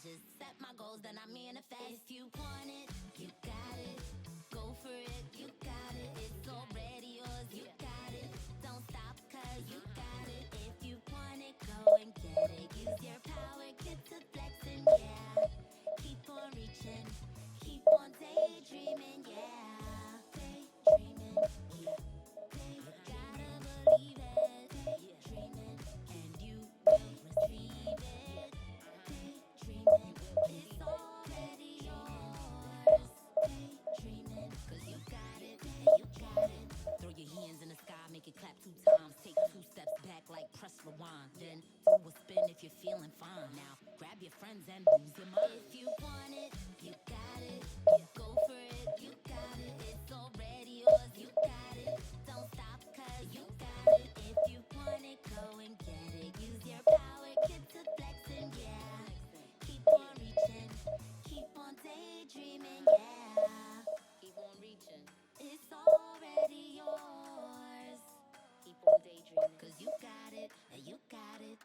just set my goals, then I manifest. If you want it, you got it. Go for it, you got it. It's already yours, you got it. Don't stop, cause you got it. If you want it, go and get it. Use your power, get to flexing, yeah. Keep on reaching, keep on daydreaming, yeah. Daydreaming, yeah. Gotta believe it, daydreaming, and you will receive it. Daydreaming, it's already yours. Daydreaming, cause you got it, you got it. Throw your hands in the sky, make it clap 2 times. Take 2 steps back like press rewind. Then do a spin if you're feeling fine. Now grab your friends and lose your mind. If you want it, you got it. Go for it, you got it. It's already yours, you got it. Don't stop, cause you got it. If you want it, go and get it. Use your power, get to flexing, yeah. Keep on reaching, keep on daydreaming, yeah. Keep on reaching. It's already yours. Keep on daydreaming. Cause you got it, you got it.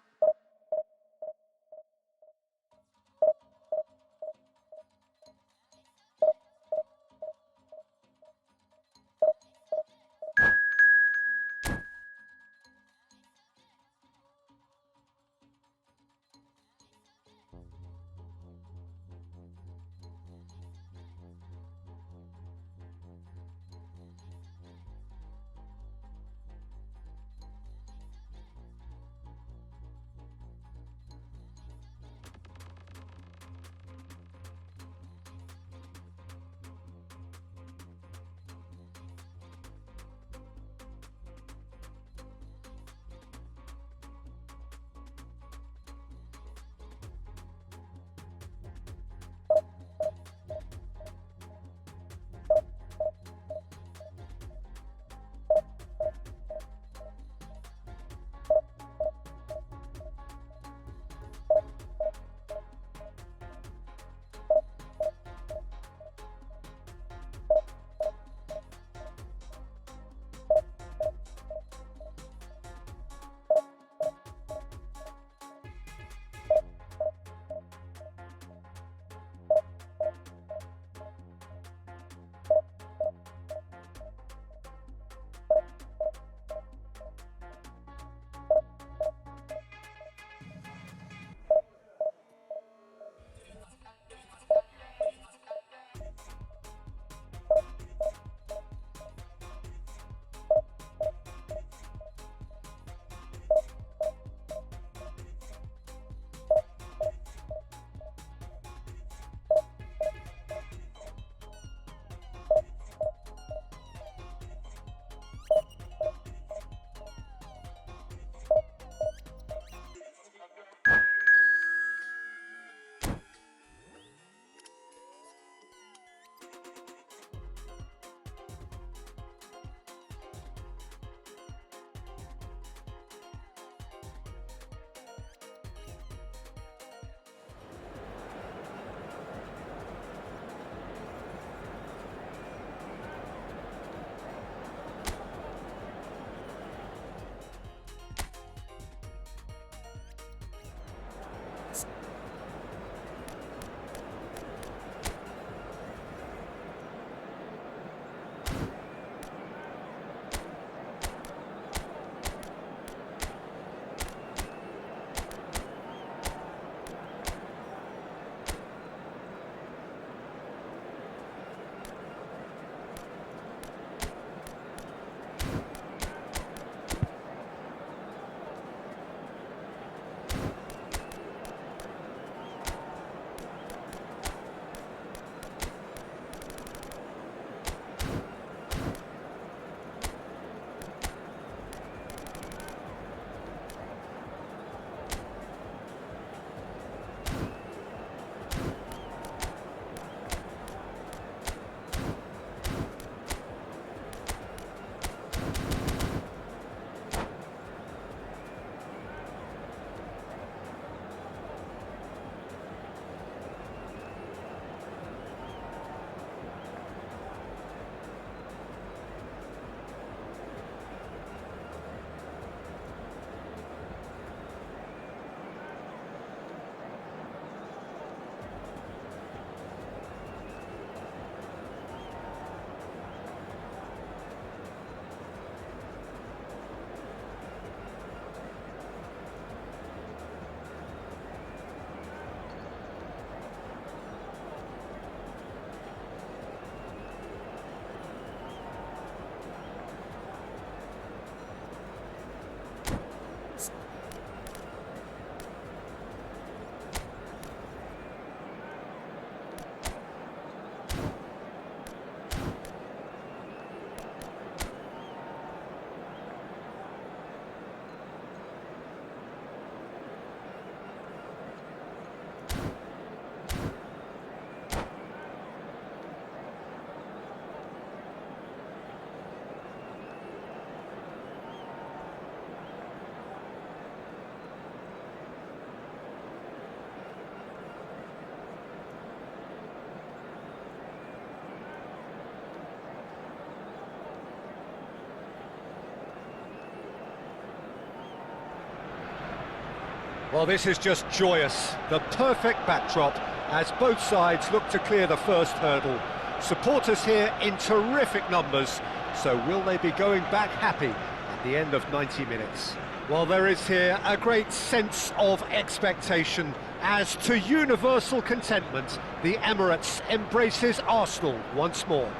Well, this is just joyous. The perfect backdrop as both sides look to clear the first hurdle. Supporters here in terrific numbers, so will they be going back happy at the end of 90 minutes? Well, there is here a great sense of expectation as to universal contentment. The Emirates embraces Arsenal once more.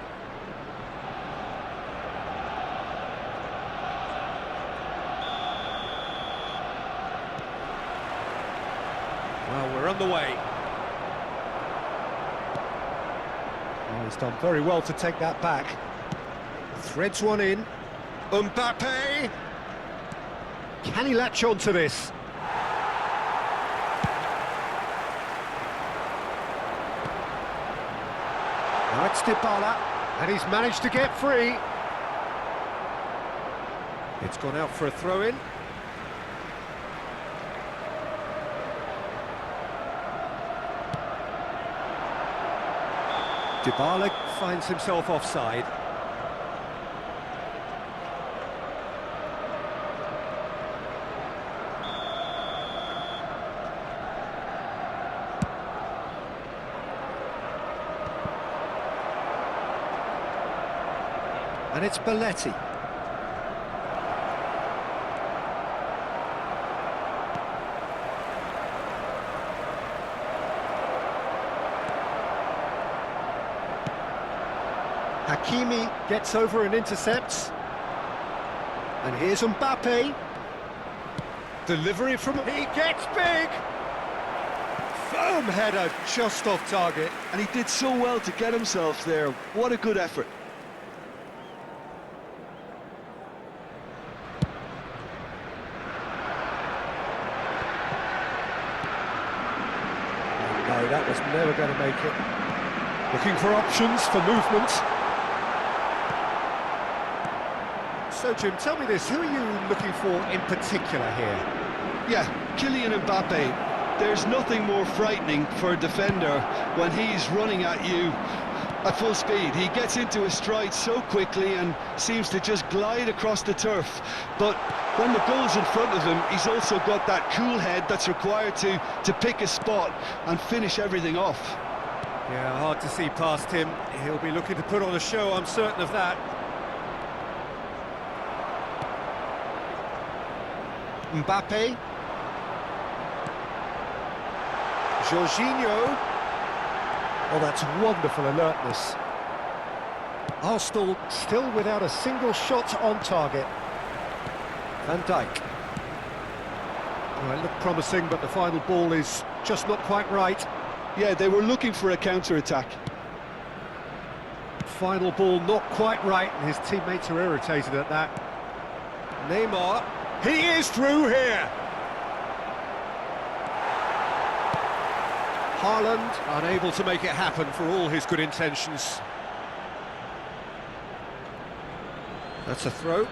Well, we're on the way. Oh, he's done very well to take that back. Threads one in. Mbappe! Can he latch on to this? Now it's Dybala, and he's managed to get free. It's gone out for a throw-in. Dybala finds himself offside. And it's Belletti. Hakimi gets over and intercepts. And here's Mbappe. Delivery from... He gets big! Firm header, just off target. And he did so well to get himself there. What a good effort. No, that was never going to make it. Looking for options for movement. So, Jim, tell me this, who are you looking for in particular here? Yeah, Kylian Mbappe. There's nothing more frightening for a defender when he's running at you at full speed. He gets into his stride so quickly and seems to just glide across the turf. But when the goal's in front of him, he's also got that cool head that's required to pick a spot and finish everything off. Yeah, hard to see past him. He'll be looking to put on a show, I'm certain of that. Mbappe. Jorginho. Oh, that's wonderful alertness. Arsenal still without a single shot on target. Van Dijk. Well, it looked promising, but the final ball is just not quite right. Yeah, they were looking for a counter-attack. Final ball not quite right, and his teammates are irritated at that. Neymar. He is through here! Haaland unable to make it happen for all his good intentions. That's a throw.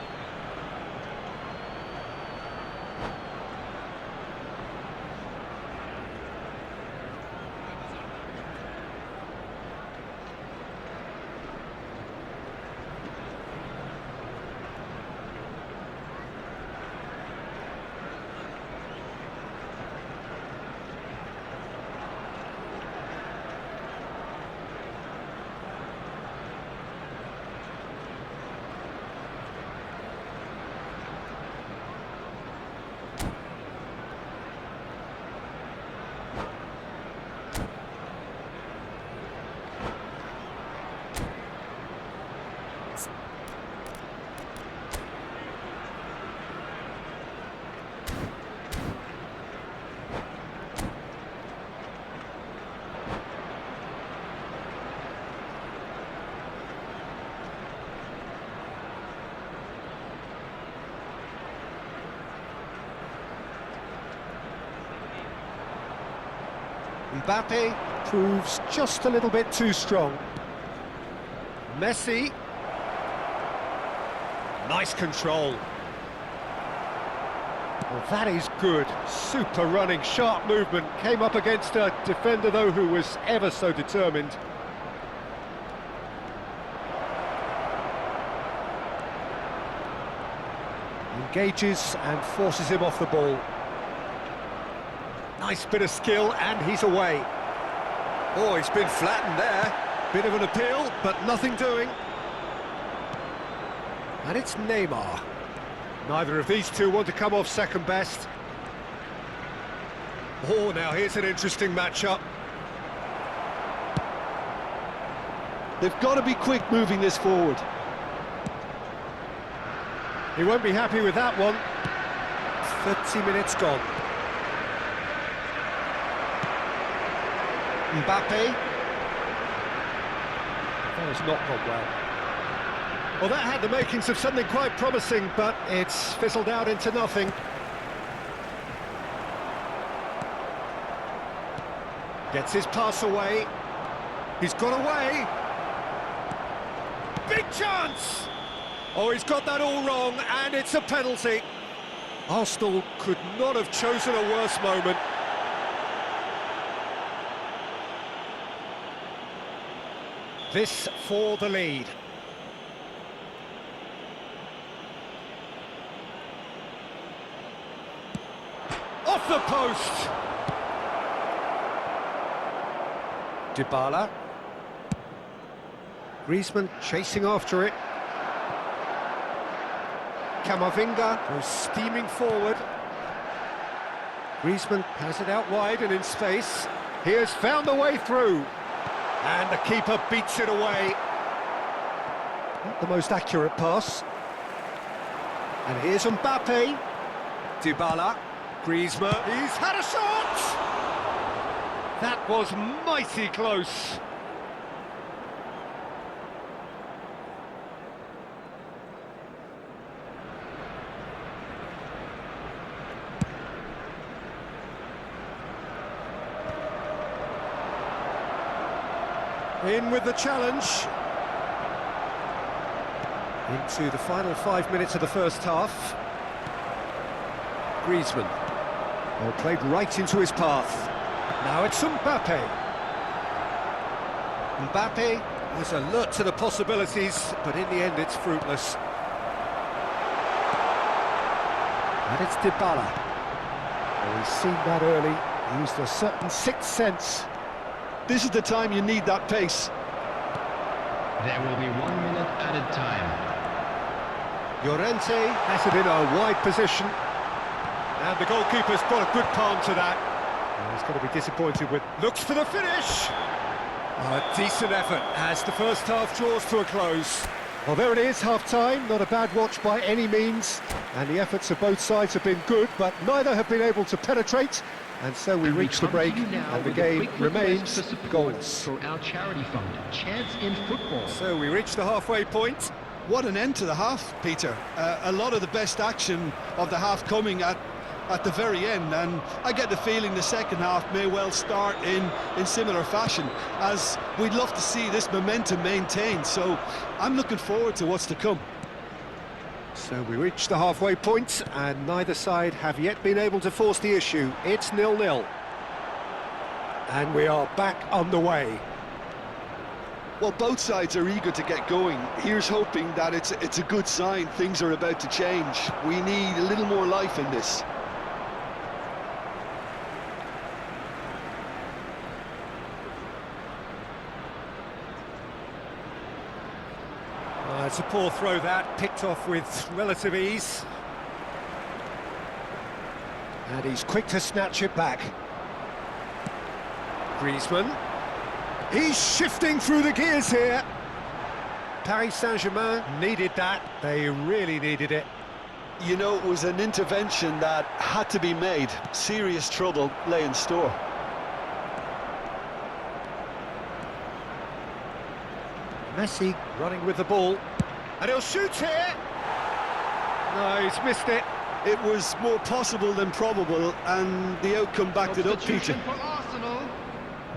Mbappe proves just a little bit too strong. Messi. Nice control. Well, that is good. Super running, sharp movement. Came up against a defender, though, who was ever so determined. Engages and forces him off the ball. Nice bit of skill, and he's away. Oh, he's been flattened there. Bit of an appeal, but nothing doing. And it's Neymar. Neither of these two want to come off second best. Oh, now here's an interesting matchup. They've got to be quick moving this forward. He won't be happy with that one. 30 minutes gone. Mbappe. That has not gone well. Well, that had the makings of something quite promising, but it's fizzled out into nothing. Gets his pass away. He's got away. Big chance! Oh, he's got that all wrong, and it's a penalty. Arsenal could not have chosen a worse moment. This for the lead. Off the post! Dybala. Griezmann chasing after it. Camavinga goes steaming forward. Griezmann has it out wide and in space. He has found the way through. And the keeper beats it away. Not the most accurate pass. And here's Mbappe. Dybala. Griezmann. He's had a shot! That was mighty close. In with the challenge. Into the final 5 minutes of the first half. Griezmann. Well, played right into his path. Now it's Mbappe. Mbappe was alert to the possibilities, but in the end it's fruitless. And it's Dybala. Well, he's seen that early, used a certain sixth sense. This is the time you need that pace. There will be 1 minute added time. Llorente has it in a wide position. And the goalkeeper's got a good palm to that. Well, he's going to be disappointed with... Looks for the finish! A decent effort as the first half draws to a close. Well, there it is, half-time. Not a bad watch by any means. And the efforts of both sides have been good, but neither have been able to penetrate. And so we reach the break, and the game remains goalless. For our charity fund, Chance in Football. So we reach the halfway point. What an end to the half, Peter. A lot of the best action of the half coming at the very end, and I get the feeling the second half may well start in similar fashion, as we'd love to see this momentum maintained. So I'm looking forward to what's to come. So we reach the halfway point, and neither side have yet been able to force the issue. It's 0-0. And we are back underway. Well, both sides are eager to get going. Here's hoping that it's a good sign. Things are about to change. We need a little more life in this. It's a poor throw that, picked off with relative ease. And he's quick to snatch it back. Griezmann. He's shifting through the gears here. Paris Saint-Germain needed that. They really needed it. You know, it was an intervention that had to be made. Serious trouble lay in store. Messi running with the ball. And he'll shoot here. No, he's missed it. It was more possible than probable, and the outcome backed it up, Peter. For Arsenal,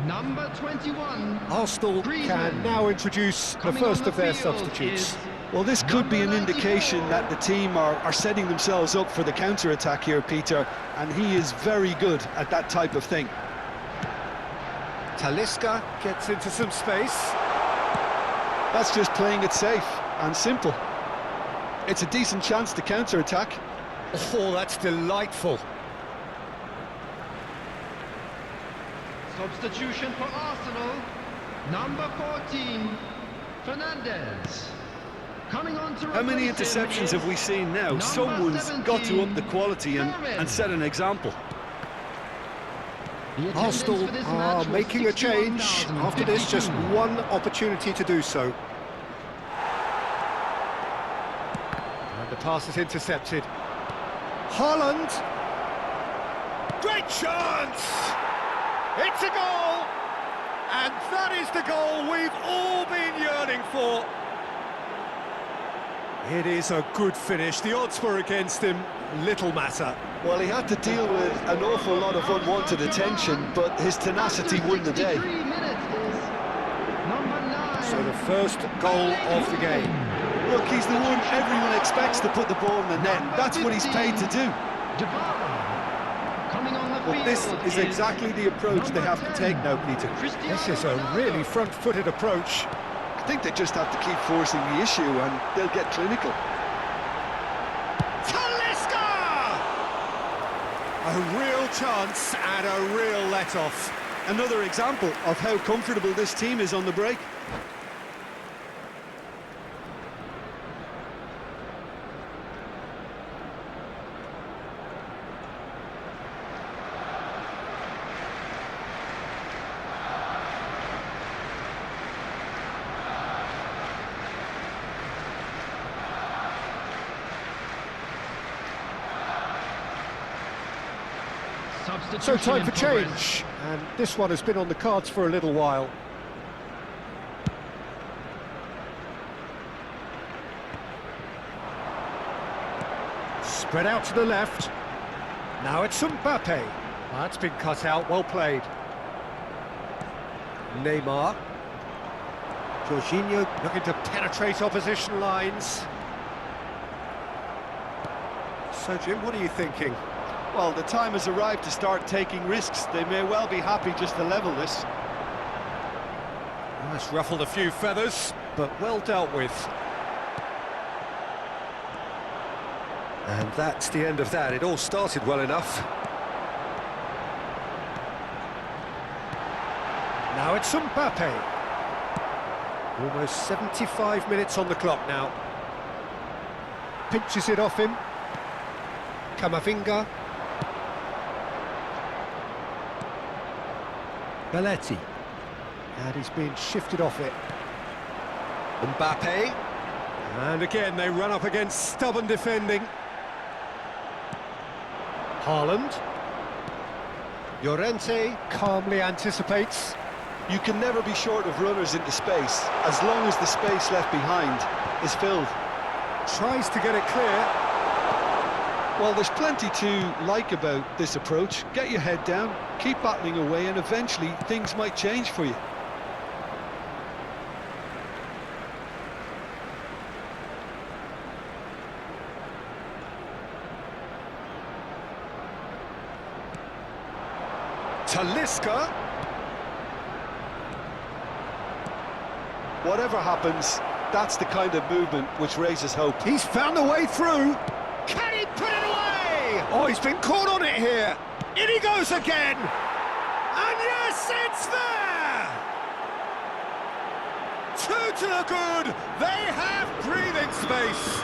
number 21. Arsenal can now introduce the first of their substitutes. Well, this could be an indication that the team are setting themselves up for the counter-attack here, Peter, and he is very good at that type of thing. Talisca gets into some space. That's just playing it safe and simple. It's a decent chance to counter-attack. Oh, that's delightful. Substitution for Arsenal, number 14, Fernandes. Coming on to How many replace him interceptions is have we seen now? number Someone's got to up the 17, quality and set an example. The attendance Arsenal for this are match was making a change. After this, just 61,052. one opportunity to do so. And the pass is intercepted. Haaland! Great chance! It's a goal! And that is the goal we've all been yearning for. It is a good finish. The odds were against him. Little matter. Well, he had to deal with an awful lot of unwanted attention, but his tenacity won the day. 63 minutes is number 9. So the first goal of the game. Look, he's the one everyone expects to put the ball in the net. That's what he's paid to do. Dybala. Coming on the But this field is exactly the approach they have to take now, Peter. This is a really front-footed approach. I think they just have to keep forcing the issue and they'll get clinical. Talisca! A real chance and a real let-off. Another example of how comfortable this team is on the break. So time in for progress. change, and this one has been on the cards for a little while. Spread out to the left. Now it's Mbappe. That's been cut out, well played. Neymar. Jorginho looking to penetrate opposition lines. So Jim, what are you thinking? Well, the time has arrived to start taking risks. They may well be happy just to level this. That's ruffled a few feathers, but well dealt with. And that's the end of that. It all started well enough. Now it's Mbappe. Almost 75 minutes on the clock now. Pinches it off him. Camavinga. Belletti. And he's being shifted off it. Mbappe. And again, they run up against stubborn defending. Haaland. Llorente calmly anticipates. You can never be short of runners into space, as long as the space left behind is filled. Tries to get it clear. Well, there's plenty to like about this approach. Get your head down, keep battling away, and eventually things might change for you. Talisca. Whatever happens, that's the kind of movement which raises hope. He's found a way through. Can he put it away? Oh, he's been caught on it here. In he goes again. And yes, it's there. 2 to the good. They have breathing space.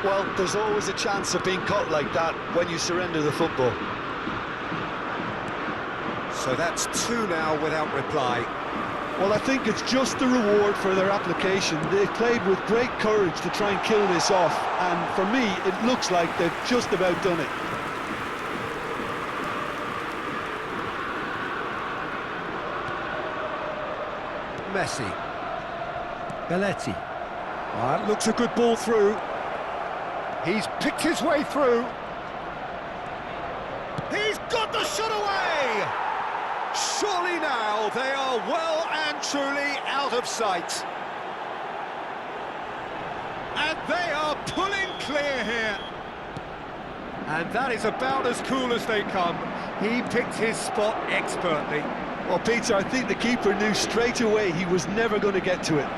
Well, there's always a chance of being caught like that when you surrender the football. So that's 2 now without reply. Well, I think it's just the reward for their application. They played with great courage to try and kill this off, and for me, it looks like they've just about done it. Messi. Belletti. That looks a good ball through. He's picked his way through. He's got the shot away! Surely now they are well and truly out of sight. And they are pulling clear here. And that is about as cool as they come. He picked his spot expertly. Well, Peter, I think the keeper knew straight away he was never going to get to it.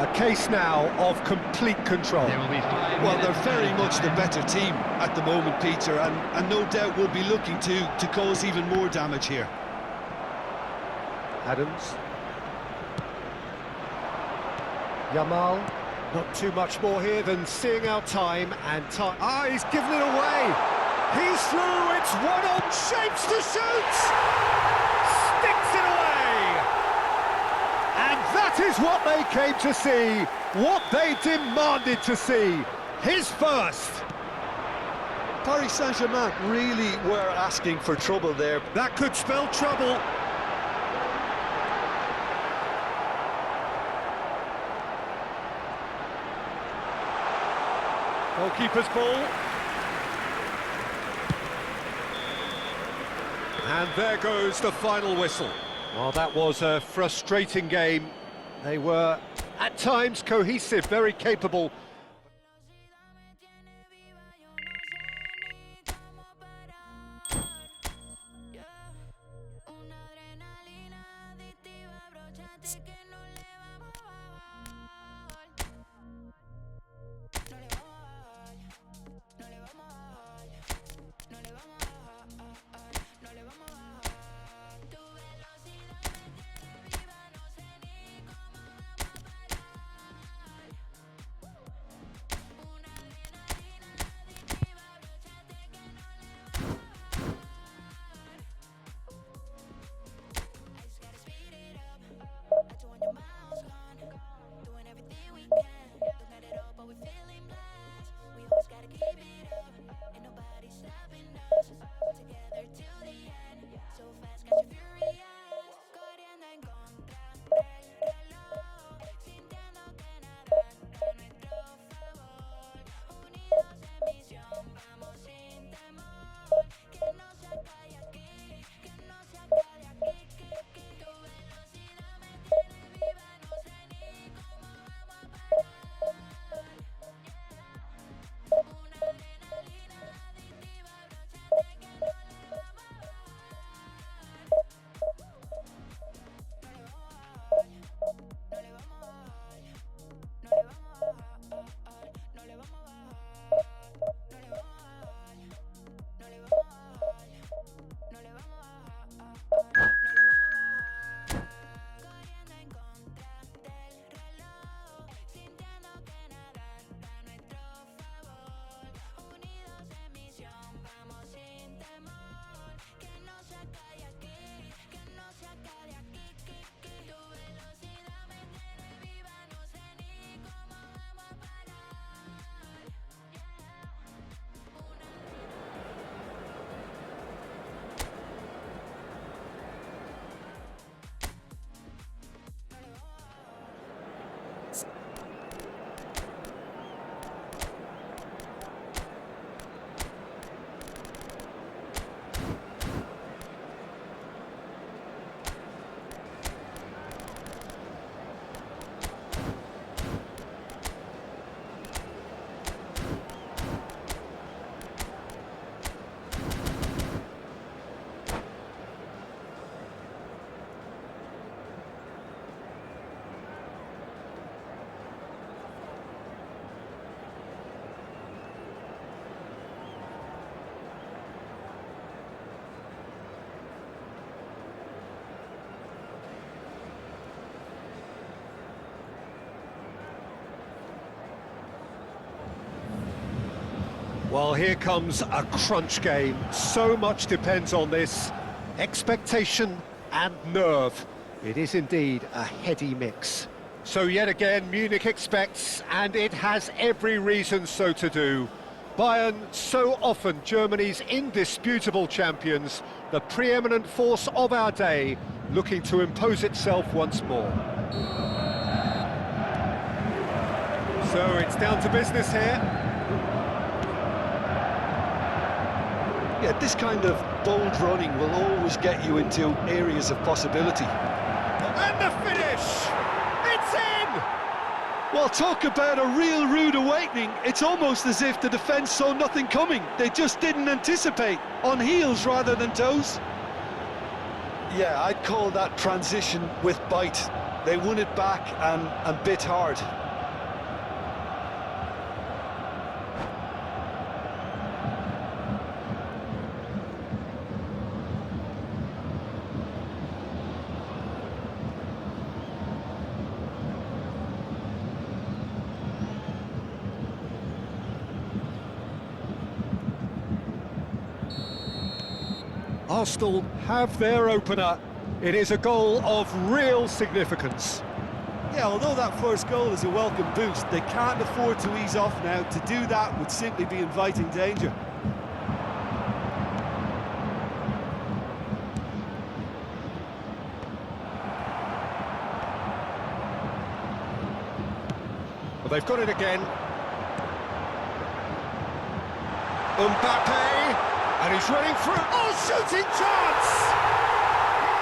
A case now of complete control. There will be 5 Well, minutes they're very added much the time. better team at the moment, Peter, and no doubt will be looking to cause even more damage here. Adams. Yamal. Not too much more here than seeing our time and time. Ah, he's given it away. He's through. It's one on. Shapes to shoot. Sticks it away. And that is what they came to see. What they demanded to see. His first. Paris Saint-Germain really were asking for trouble there. That could spell trouble. Goalkeeper's ball. And there goes the final whistle. Well, that was a frustrating game. They were, at times, cohesive, very capable. Well, here comes a crunch game. So much depends on this. Expectation and nerve. It is indeed a heady mix. So yet again, Munich expects, and it has every reason so to do. Bayern, so often Germany's indisputable champions, the preeminent force of our day, looking to impose itself once more. So it's down to business here. Yeah, this kind of bold running will always get you into areas of possibility. And the finish! It's in! Well, talk about a real rude awakening. It's almost as if the defence saw nothing coming. They just didn't anticipate, on heels rather than toes. Yeah, I'd call that transition with bite. They won it back and bit hard. Arsenal have their opener. It is a goal of real significance. Yeah, although that first goal is a welcome boost, they can't afford to ease off now. To do that would simply be inviting danger. Well, they've got it again. Mbappe, and he's running through. Oh, shooting chance!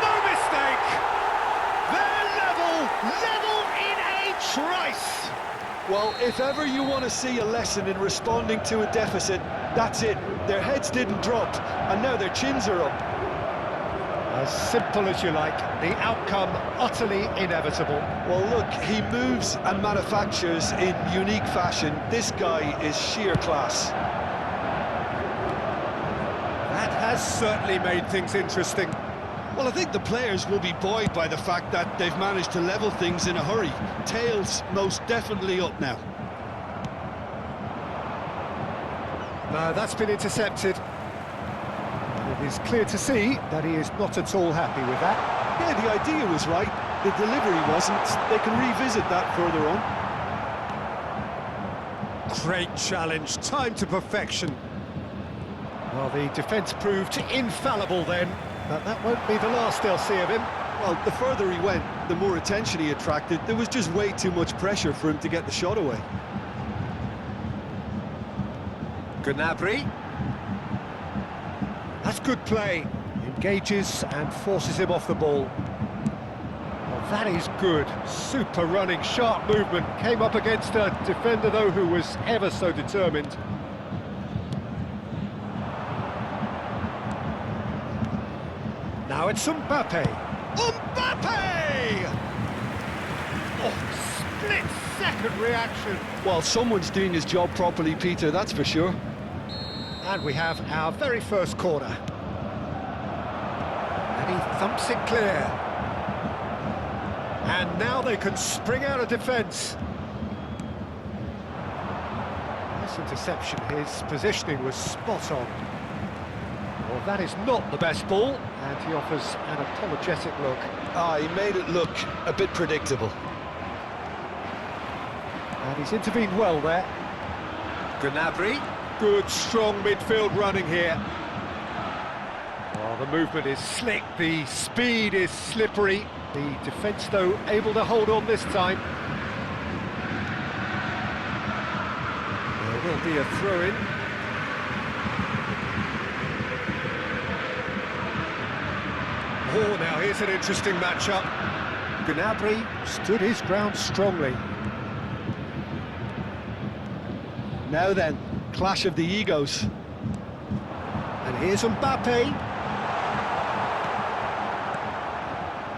No mistake! They're level in a trice! Well, if ever you want to see a lesson in responding to a deficit, that's it. Their heads didn't drop, and now their chins are up. As simple as you like, the outcome utterly inevitable. Well, look, he moves and manufactures in unique fashion. This guy is sheer class. That has certainly made things interesting. Well, I think the players will be buoyed by the fact that they've managed to level things in a hurry. Tails most definitely up now. No, that's been intercepted. It is clear to see that he is not at all happy with that. Yeah, the idea was right. The delivery wasn't. They can revisit that further on. Great challenge, time to perfection. Well, the defence proved infallible then, but that won't be the last they'll see of him. Well, the further he went, the more attention he attracted. There was just way too much pressure for him to get the shot away. Gnabry. That's good play. Engages and forces him off the ball. Well, that is good. Super running, sharp movement. Came up against a defender, though, who was ever so determined. Now it's Mbappe. Mbappe! Oh, split-second reaction. Well, someone's doing his job properly, Peter, that's for sure. And we have our very first corner. And he thumps it clear. And now they can spring out of defence. This interception, his positioning was spot on. Well, that is not the best ball, and he offers an apologetic look. He made it look a bit predictable. And he's intervened well there. Gnabry. Good, strong midfield running here. Well, the movement is slick, the speed is slippery. The defence, though, able to hold on this time. There will be a throw-in. Oh, now here's an interesting match-up. Gnabry stood his ground strongly. Now then, clash of the egos. And here's Mbappe.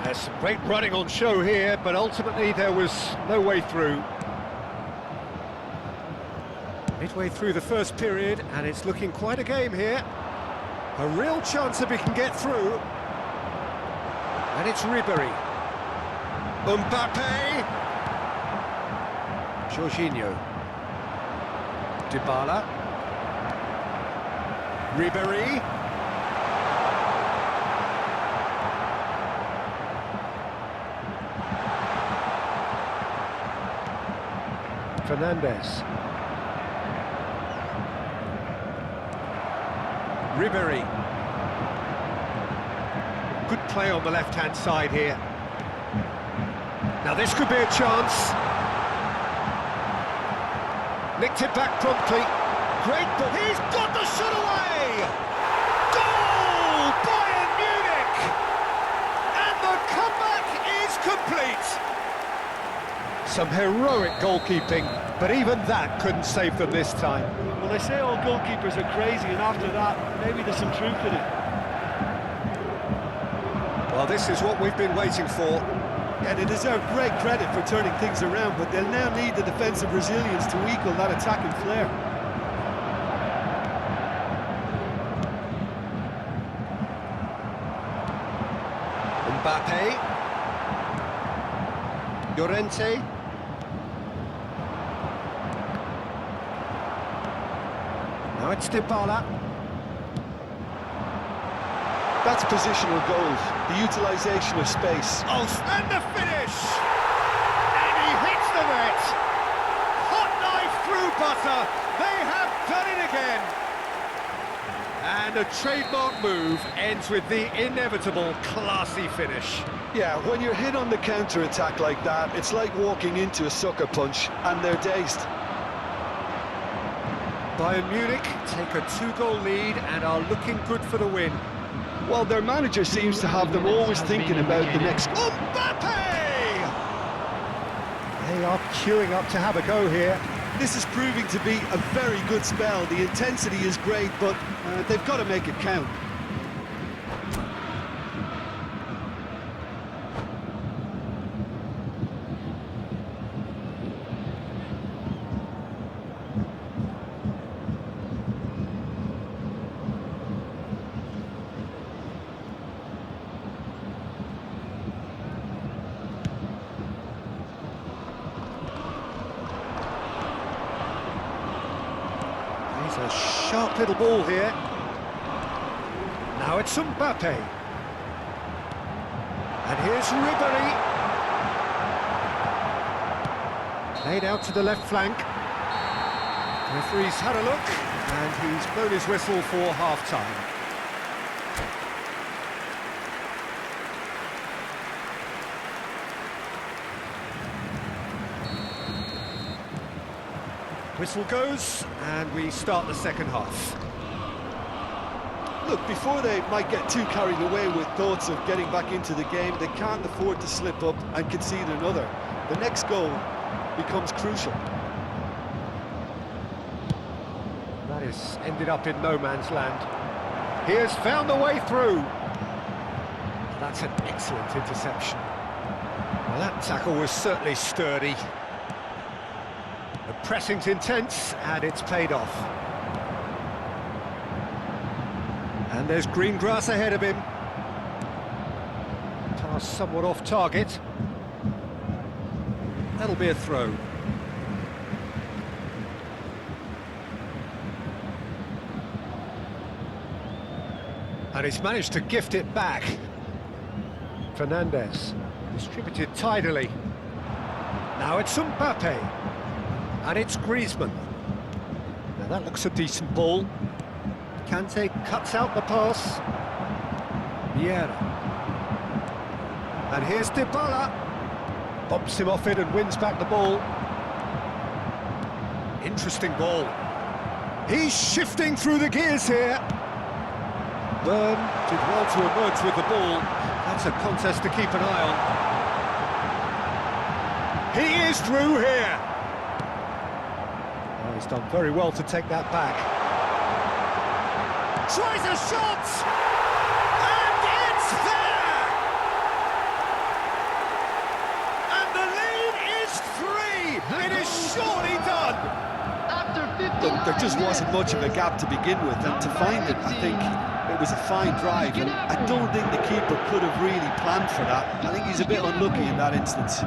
There's some great running on show here, but ultimately there was no way through. Midway through the first period, and it's looking quite a game here. A real chance if he can get through. And it's Ribéry. Mbappe. Jorginho. Dybala. Ribéry. Fernandes. Ribéry. Good play on the left-hand side here. Now this could be a chance. Nicked it back promptly. Great ball. He's got the shot away! Goal! Bayern Munich! And the comeback is complete. Some heroic goalkeeping, but even that couldn't save them this time. Well, they say all goalkeepers are crazy, and after that, maybe there's some truth in it. Well, this is what we've been waiting for. Yeah, they deserve great credit for turning things around, but they'll now need the defensive resilience to equal that attacking flair. Mbappe. Llorente. Now it's Dybala. That's positional goals, the utilisation of space. Oh, and the finish! And he hits the net! Hot knife through butter! They have done it again! And a trademark move ends with the inevitable classy finish. Yeah, when you're hit on the counter-attack like that, it's like walking into a sucker punch, and they're dazed. Bayern Munich take a 2-goal lead and are looking good for the win. Well, their manager seems to have them always thinking about the next... Mbappe! They are queuing up to have a go here. This is proving to be a very good spell. The intensity is great, but they've got to make it count. It's a sharp little ball here. Now it's Mbappe. And here's Ribéry. Played out to the left flank. The referee's had a look, and he's blown his whistle for half-time. Whistle goes, and we start the second half. Look, before they might get too carried away with thoughts of getting back into the game, they can't afford to slip up and concede another. The next goal becomes crucial. That has ended up in no man's land. He has found the way through. That's an excellent interception. Well, that tackle was certainly sturdy. The pressing's intense, and it's paid off. And there's green grass ahead of him. Pass somewhat off target. That'll be a throw. And he's managed to gift it back. Fernandes, distributed tidily. Now it's Mbappe. And it's Griezmann. Now that looks a decent ball. Kante cuts out the pass. Vieira. And here's Dybala. Bumps him off it and wins back the ball. Interesting ball. He's shifting through the gears here. Byrne did well to emerge with the ball. That's a contest to keep an eye on. He is through here. Oh, he's done very well to take that back. Tries a shot! And it's there! And the lead is 3! It is surely done! Look, there just wasn't much of a gap to begin with, and to find it, I think it was a fine drive, and I don't think the keeper could have really planned for that. I think he's a bit unlucky in that instance.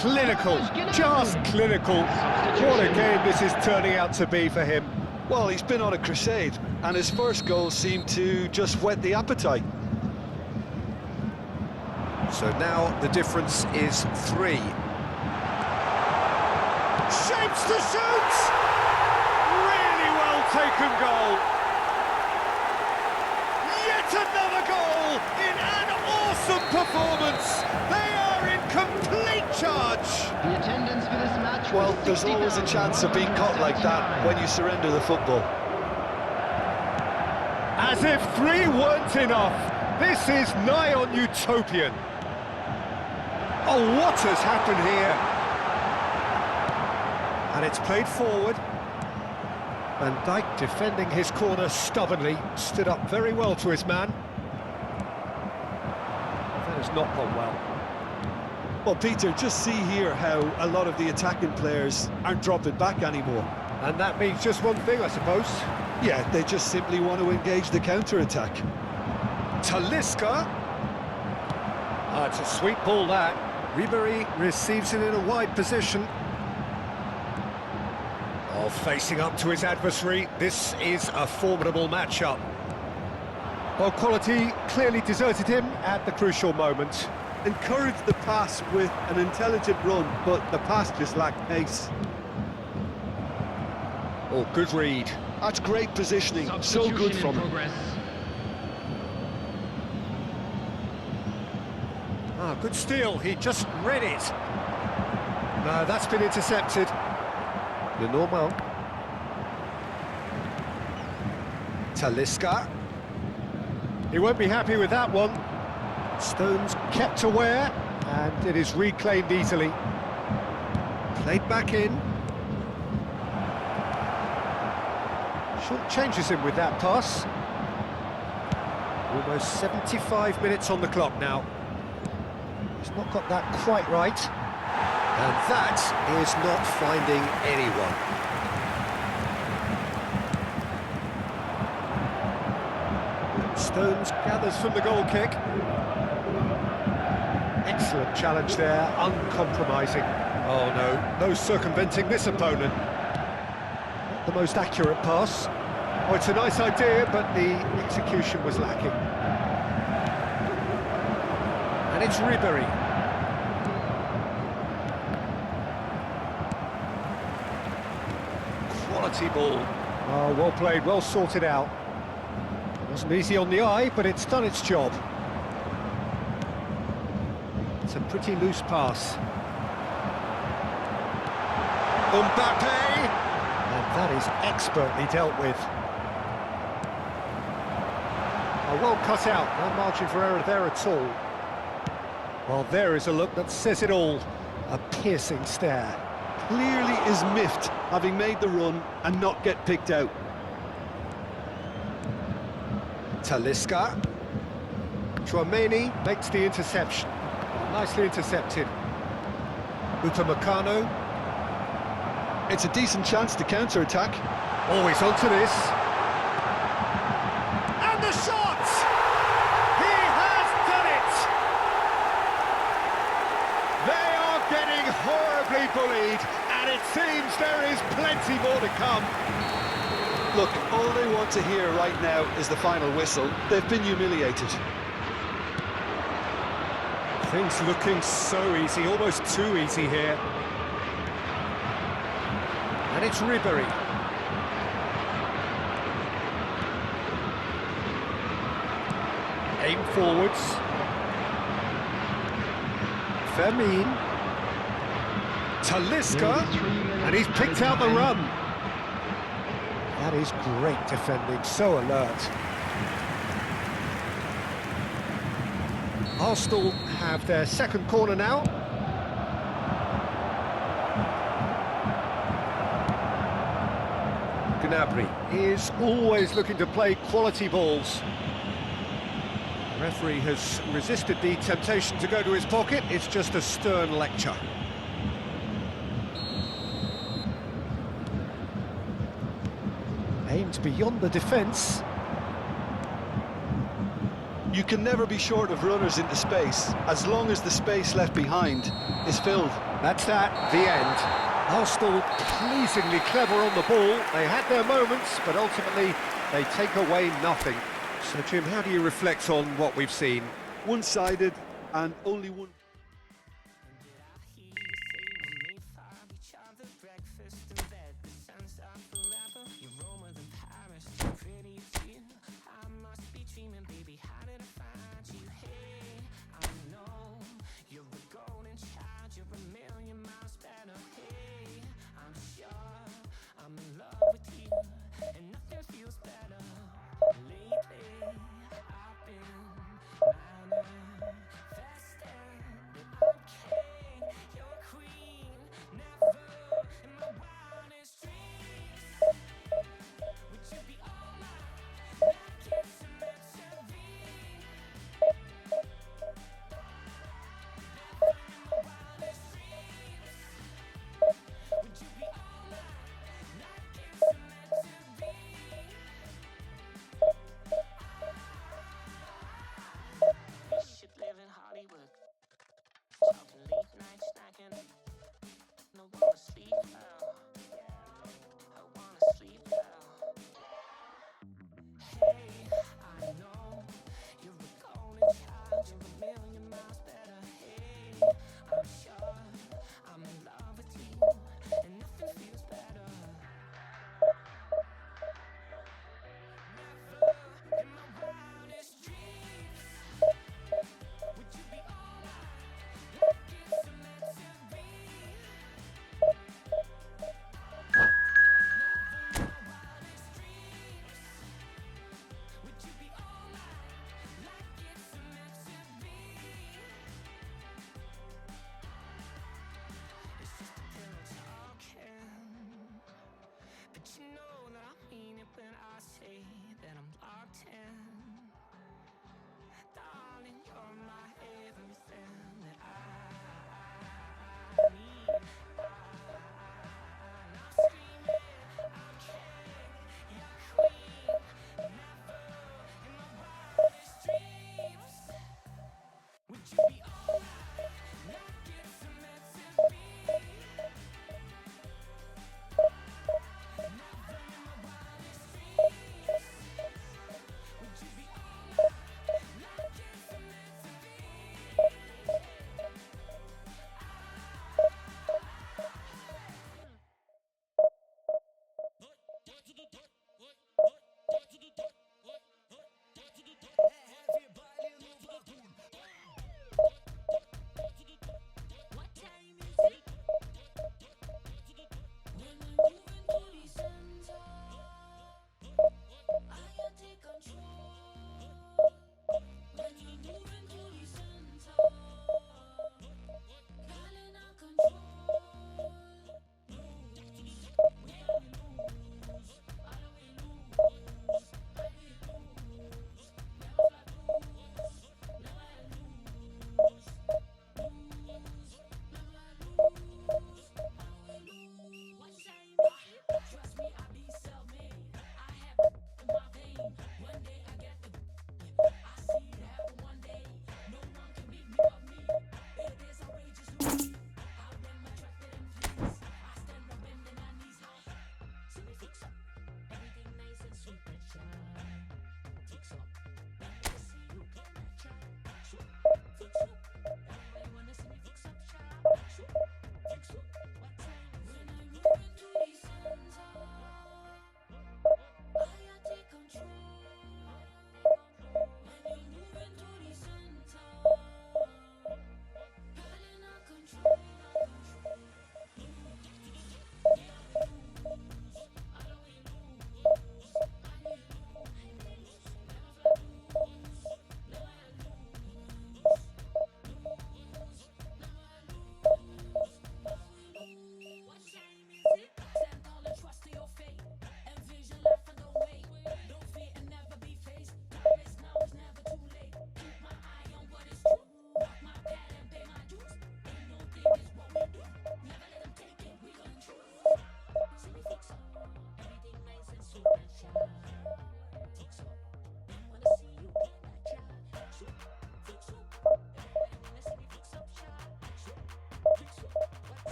Clinical, just clinical. What a game this is turning out to be for him. Well, he's been on a crusade, and his first goal seemed to just whet the appetite. So now the difference is 3. Shapes to shoot! Really well taken goal. Yet another goal in an awesome performance. They are in complete charge. The attendance for this match. Well, there's always a chance of being caught like that when you surrender the football. As if 3 weren't enough. This is nigh on utopian. Oh, what has happened here? And it's played forward. Van Dijk defending his corner stubbornly, stood up very well to his man. That has not gone well. Well, Peter, just see here how a lot of the attacking players aren't dropping back anymore. And that means just one thing, I suppose. Yeah, they just simply want to engage the counter-attack. Talisca. It's a sweet ball, that. Ribery receives it in a wide position. Oh, facing up to his adversary. This is a formidable matchup. Well, quality clearly deserted him at the crucial moment. Encouraged the pass with an intelligent run, but the pass just lacked pace. Oh, good read. That's great positioning, so good from him. Ah, good steal, he just read it. No, that's been intercepted. Lenormand. Talisca. He won't be happy with that one. Stones kept aware, and it is reclaimed easily. Played back in. Short changes him with that pass. Almost 75 minutes on the clock now. He's not got that quite right. And that is not finding anyone. Stones gathers from the goal kick. Excellent challenge there, uncompromising. Oh no circumventing this opponent. Not the most accurate pass. Oh, it's a nice idea, but the execution was lacking. And it's Ribery. Quality ball. Oh, well played, well sorted out. Wasn't easy on the eye, but it's done its job. It's a pretty loose pass. Mbappe! And that is expertly dealt with. Oh, well cut out, no margin for error there at all. Well, there is a look that says it all. A piercing stare. Clearly is miffed, having made the run and not get picked out. Talisca. Chouameni makes the interception. Nicely intercepted. Upamecano. It's a decent chance to counter-attack. Always onto this. And the shot! He has done it! They are getting horribly bullied, and it seems there is plenty more to come. Look, all they want to hear right now is the final whistle. They've been humiliated. Things looking so easy, almost too easy here. And it's Ribery. Aim forwards. Fermin. Talisca. And he's picked out the run. That is great defending, so alert. Arsenal have their second corner now. Gnabry is always looking to play quality balls. The referee has resisted the temptation to go to his pocket. It's just a stern lecture. Aimed beyond the defence. You can never be short of runners into space, as long as the space left behind is filled. That's that, the end. Arsenal pleasingly clever on the ball. They had their moments, but ultimately they take away nothing. So, Jim, how do you reflect on what we've seen? One-sided and only one...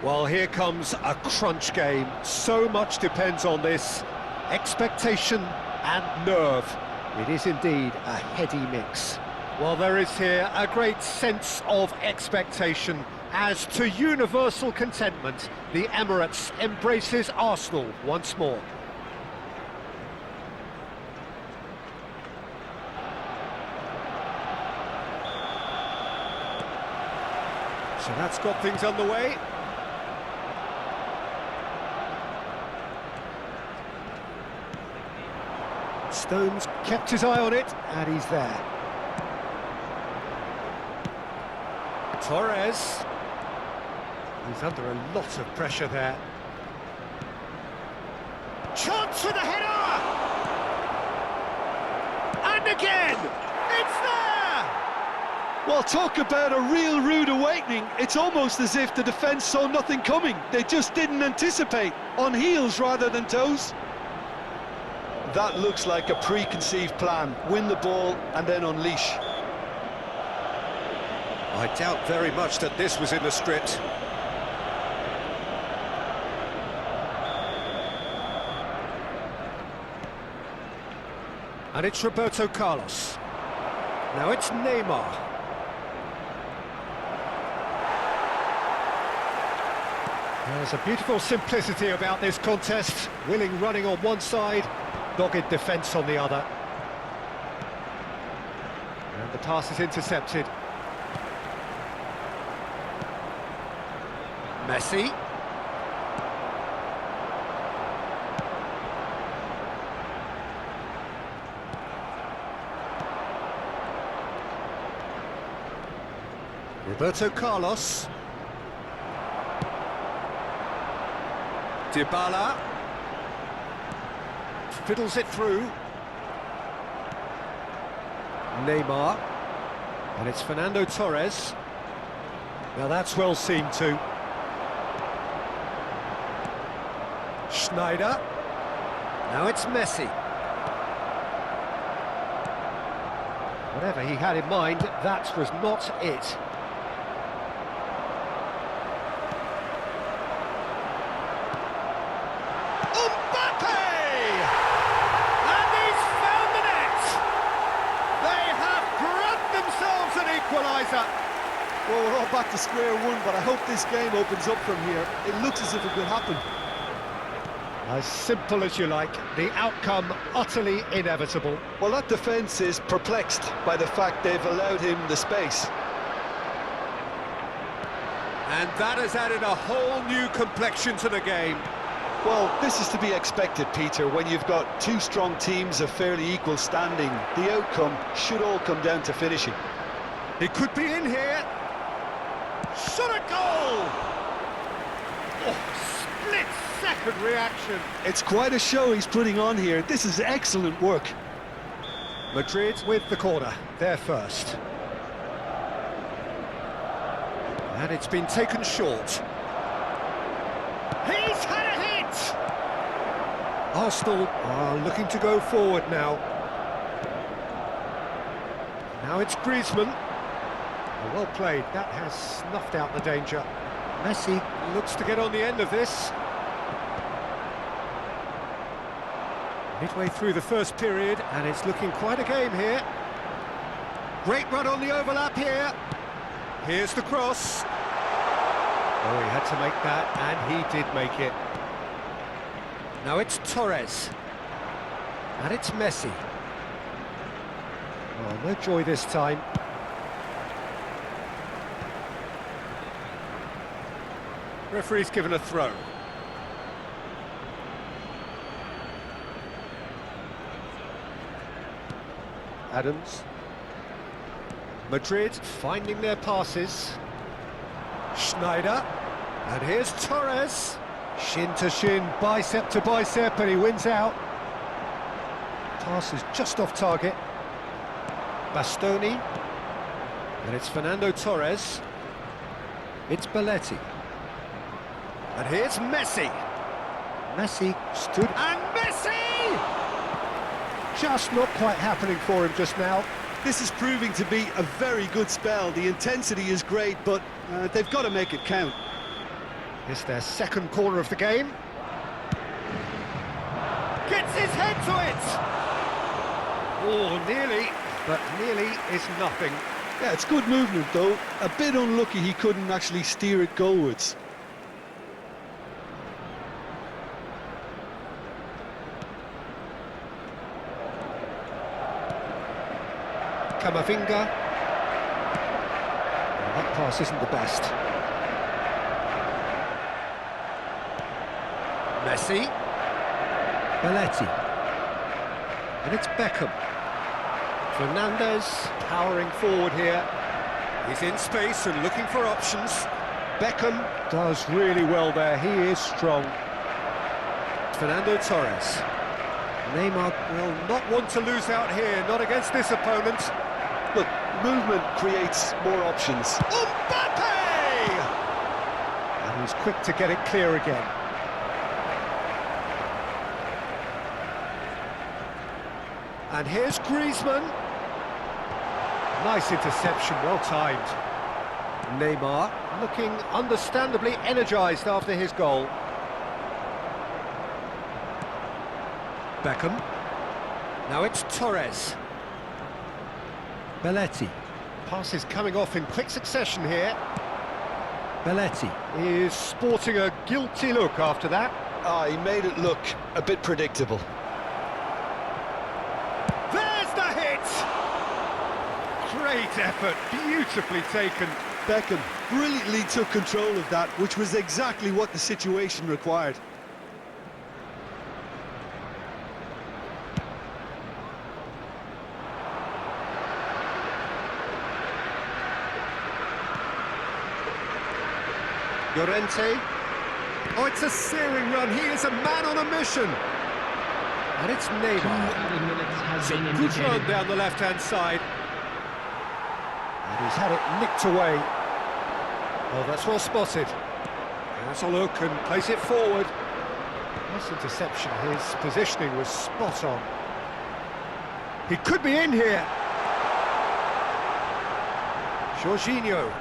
Well, here comes a crunch game. So much depends on this. Expectation and nerve. It is indeed a heady mix. Well, there is here a great sense of expectation. As to universal contentment, the Emirates embraces Arsenal once more. So that's got things underway. Stones kept his eye on it, and he's there. Torres. He's under a lot of pressure there. Chance for the header! And again! It's there! Well, talk about a real rude awakening. It's almost as if the defence saw nothing coming. They just didn't anticipate. On heels rather than toes. That looks like a preconceived plan. Win the ball and then unleash. I doubt very much that this was in the script. And it's Roberto Carlos. Now it's Neymar. There's a beautiful simplicity about this contest. Willing running on one side, dogged defence on the other. And the pass is intercepted. Messi. Roberto Carlos. Dybala. Fiddles it through. Neymar. And it's Fernando Torres. Now that's well seen too. Schneider. Now it's Messi. Whatever he had in mind, that was not it. Well, we're all back to square one, but I hope this game opens up from here. It looks as if it could happen. As simple as you like, the outcome utterly inevitable. Well, that defence is perplexed by the fact they've allowed him the space. And that has added a whole new complexion to the game. Well, this is to be expected, Peter, when you've got two strong teams of fairly equal standing. The outcome should all come down to finishing. He could be in here. Shot a goal! Oh, split-second reaction. It's quite a show he's putting on here. This is excellent work. Madrid with the corner. They're first. And it's been taken short. He's had a hit! Arsenal are looking to go forward now. Now it's Griezmann. Well played, that has snuffed out the danger. Messi looks to get on the end of this. Midway through the first period, and it's looking quite a game here. Great run on the overlap here. Here's the cross. Oh, he had to make that, and he did make it. Now it's Torres. And it's Messi. Oh, no joy this time. Referee's given a throw. Adams. Madrid finding their passes. Schneider. And here's Torres. Shin to shin, bicep to bicep, and he wins out. Pass is just off target. Bastoni. And it's Fernando Torres. It's Belletti. And here's Messi. Messi stood... And Messi! Just not quite happening for him just now. This is proving to be a very good spell. The intensity is great, but they've got to make it count. It's their second corner of the game. Gets his head to it! Oh, nearly, but nearly is nothing. Yeah, it's good movement though. A bit unlucky he couldn't actually steer it goalwards. Camavinga. That pass isn't the best. Messi. Belletti. And it's Beckham. Fernandes powering forward here. He's in space and looking for options. Beckham does really well there. He is strong. Fernando Torres. Neymar will not want to lose out here, not against this opponent. Look, movement creates more options. Mbappe! And he's quick to get it clear again. And here's Griezmann. Nice interception, well timed. Neymar looking understandably energised after his goal. Beckham. Now it's Torres. Belletti. Pass is coming off in quick succession here. Belletti is sporting a guilty look after that. He made it look a bit predictable. There's the hit! Great effort, beautifully taken. Beckham brilliantly took control of that, which was exactly what the situation required. Llorente. Oh, it's a searing run. He is a man on a mission. And it's 2 Neymar. added minutes has been Good run indicated. down the left-hand side. And he's had it nicked away. Oh, that's well spotted. Has a look and place it forward. Nice interception. His positioning was spot on. He could be in here. Jorginho.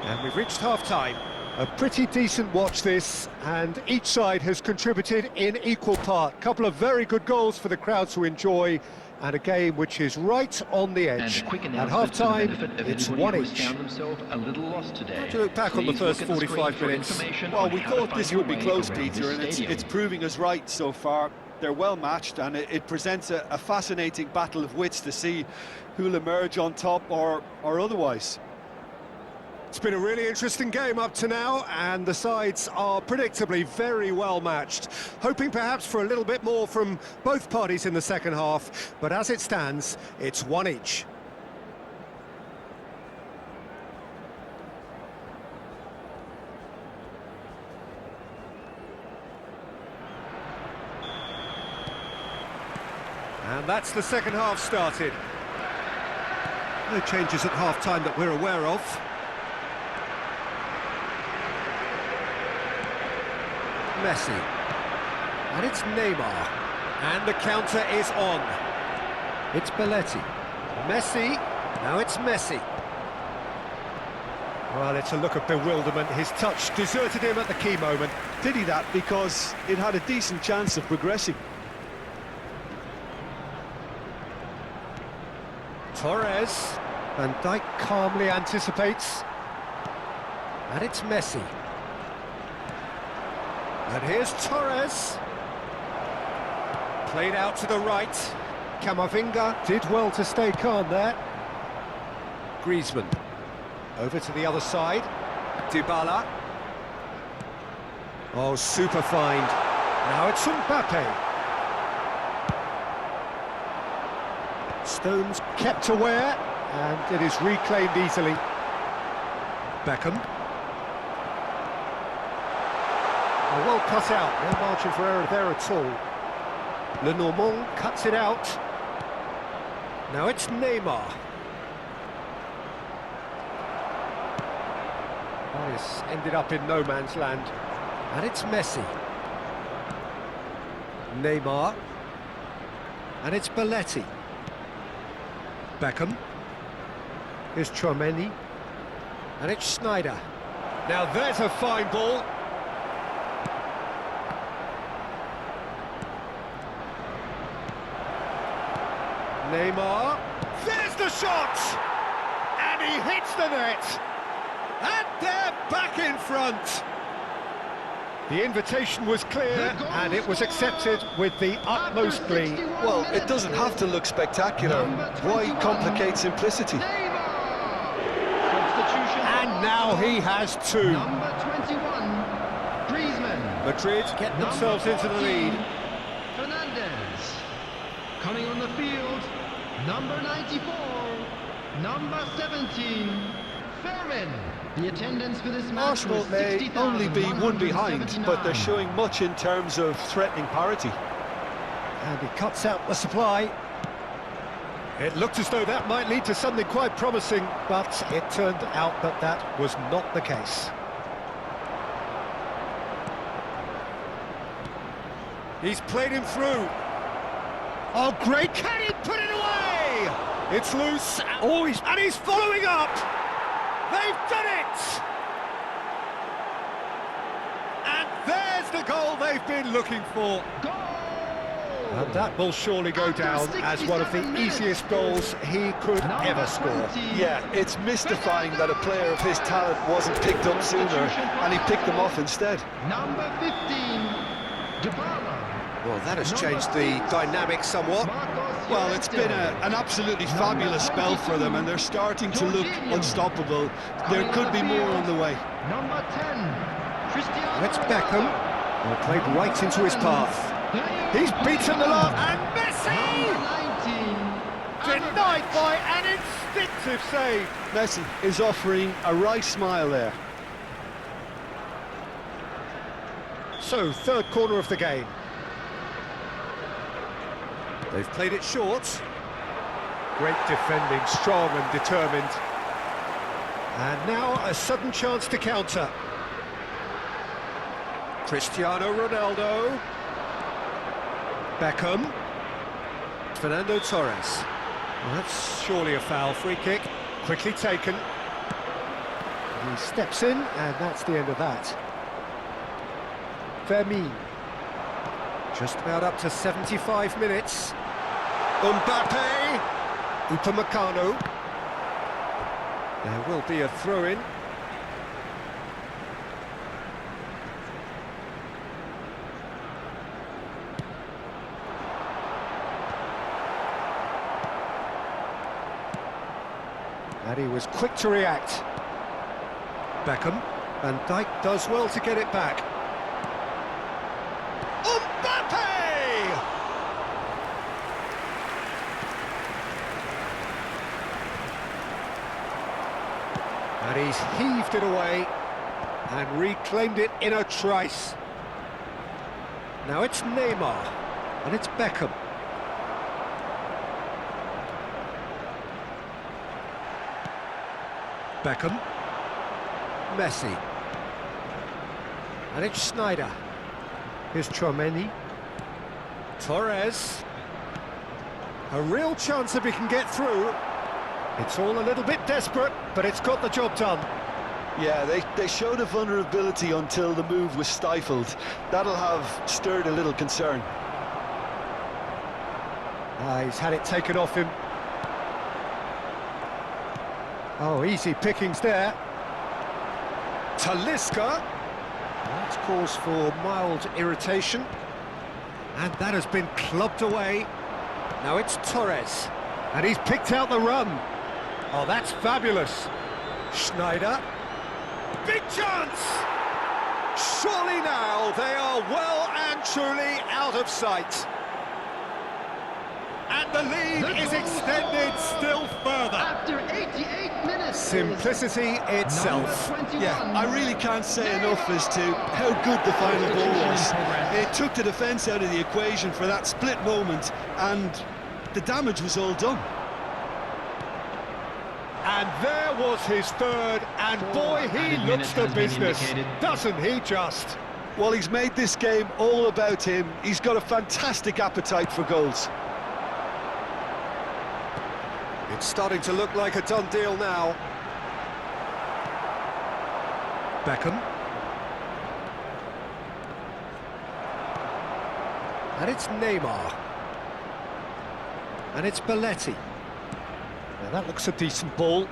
And we've reached half-time. A pretty decent watch this, and each side has contributed in equal part. Couple of very good goals for the crowd to enjoy, and a game which is right on the And edge. a quick At announcement to the half-time, benefit of it's anybody one who has each. found themselves a little lost today. How do you look back on the Please first look at the 45 screen for minutes? information Well, on we how to thought find this your would be way close, around Peter, this and stadium. it's proving us right so far. They're well matched, and it presents a fascinating battle of wits to see who'll emerge on top or otherwise. It's been a really interesting game up to now, and the sides are predictably very well matched. Hoping perhaps for a little bit more from both parties in the second half, but as it stands, it's one each. And that's the second half started. No changes at half-time that we're aware of. Messi. And it's Neymar. And the counter is on. It's Belletti. Messi. Now it's Messi. Well, it's a look of bewilderment. His touch deserted him at the key moment. Did he that? Because it had a decent chance of progressing. Torres. Van Dijk calmly anticipates. And it's Messi. And here's Torres. Played out to the right. Camavinga did well to stay calm there. Griezmann. Over to the other side. Dybala. Oh, super find. Now it's Mbappe. Stones kept aware, and it is reclaimed easily. Beckham. Oh, well cut out, no margin for error there at all. Lenormand cuts it out. Now it's Neymar. Oh, it's ended up in no man's land. And it's Messi. Neymar. And it's Belletti. Beckham. Here's Tchouaméni. And it's Schneider. Now there's a fine ball. Neymar. There's the shot! And he hits the net. And they're back in front. The invitation was clear and it was accepted with the utmost glee. Well, it doesn't have to look spectacular. Why complicate simplicity? And now he has two. Number 21, Griezmann. Madrid get themselves into the lead. Fernandez. Coming on the field, number 94, number 17, Fermin. The attendance for this match Arsenal was may only be one behind, but they're 60,179. showing much in terms of threatening parity. And he cuts out the supply. It looked as though that might lead to something quite promising, but it turned out that that was not the case. He's played him through. Oh, great! Can he put it away? It's loose. Oh, and he's following up. They've done it! And there's the goal they've been looking for. And that will surely go down as one of the easiest goals he could ever score. Yeah, it's mystifying that a player of his talent wasn't picked up sooner, and he picked them off instead. Number 15, Dybala. Well, that has changed the dynamic somewhat. Well, it's been an absolutely fabulous spell for them, and they're starting to look unstoppable. There could be more on the way. Number 10, Cristiano. It's Beckham. Well, played right into his path. He's beaten the lot, and Messi! Denied by an instinctive save. Messi is offering a wry smile there. So, third corner of the game. They've played it short. Great defending, strong and determined. And now a sudden chance to counter. Cristiano Ronaldo. Beckham. Fernando Torres. Well, that's surely a foul. Free kick, quickly taken. He steps in, and that's the end of that. Fermin. Just about up to 75 minutes. Mbappe. Upamecano. There will be a throw-in. And he was quick to react. Beckham. Van Dijk does well to get it back. Mbappe! And he's heaved it away and reclaimed it in a trice. Now it's Neymar and it's Beckham. Beckham. Messi. And it's Schneider. Here's Tchouaméni. Torres. A real chance if he can get through. It's all a little bit desperate, but it's got the job done. Yeah, they showed a vulnerability until the move was stifled. That'll have stirred a little concern. He's had it taken off him. Oh, easy pickings there. Talisca. That's cause for mild irritation. And that has been clubbed away. Now it's Torres. And he's picked out the run. Oh, that's fabulous. Schneider. Big chance! Surely now they are well and truly out of sight. And the lead is extended still further. After 88 minutes. Simplicity itself. Yeah, I really can't say enough as to how good the final ball was. It took the defence out of the equation for that split moment, and the damage was all done. And there was his third, and boy, he looks the business, doesn't he just? Well, he's made this game all about him. He's got a fantastic appetite for goals. It's starting to look like a done deal now. Beckham. And it's Neymar. And it's Belletti. Now that looks a decent ball.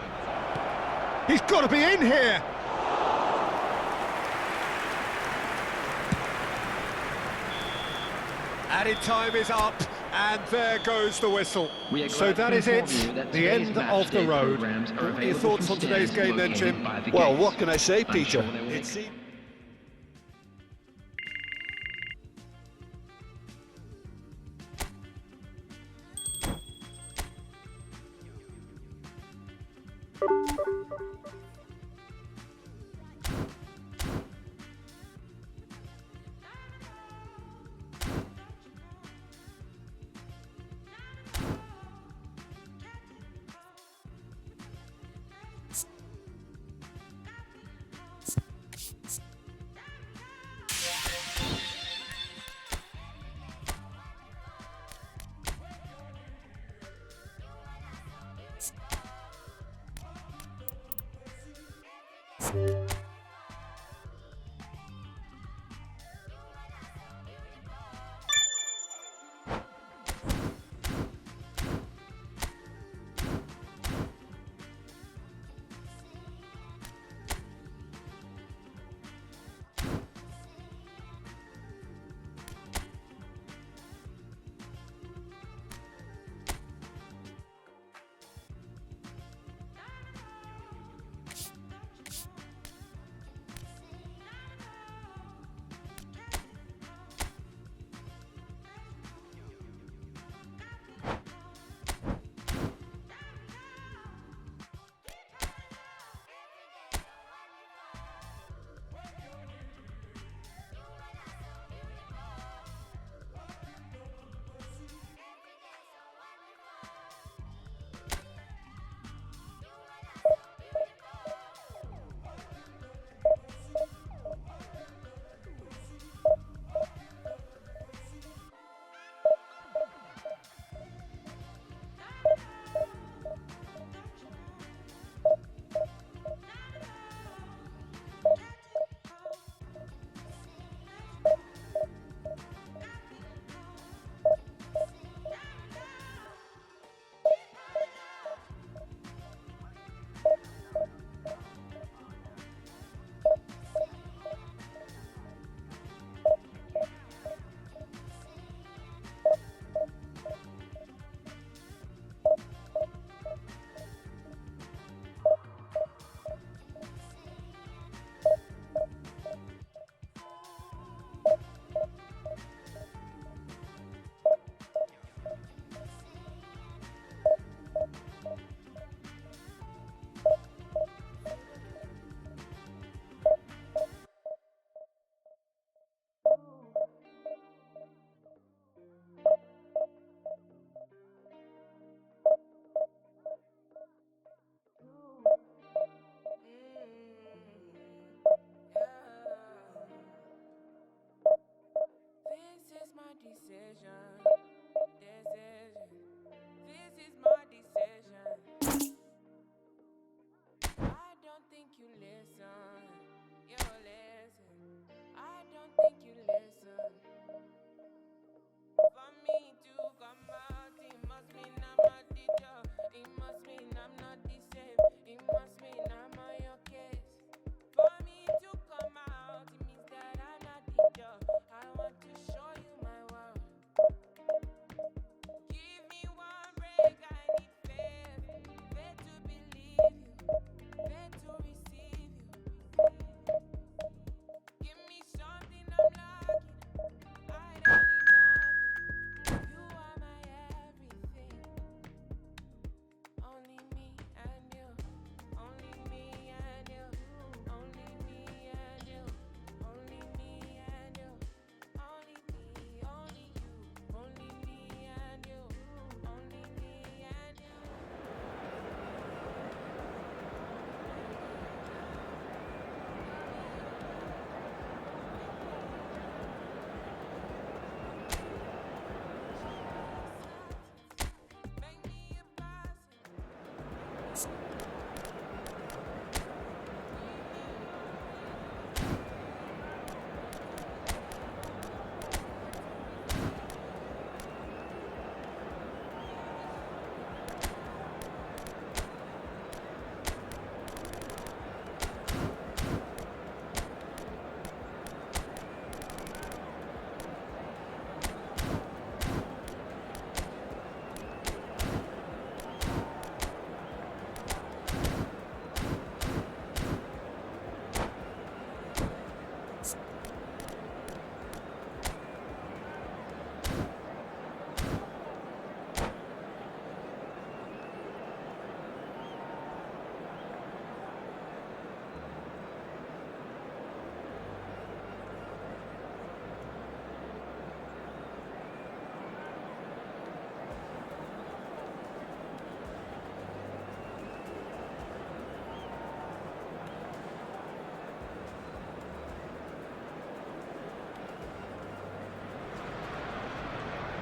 He's got to be in here! Added time is up, and there goes the whistle. So that is it, the end of the road. What are your thoughts on today's game then, Jim? Well, what can I say, Peter? It seems...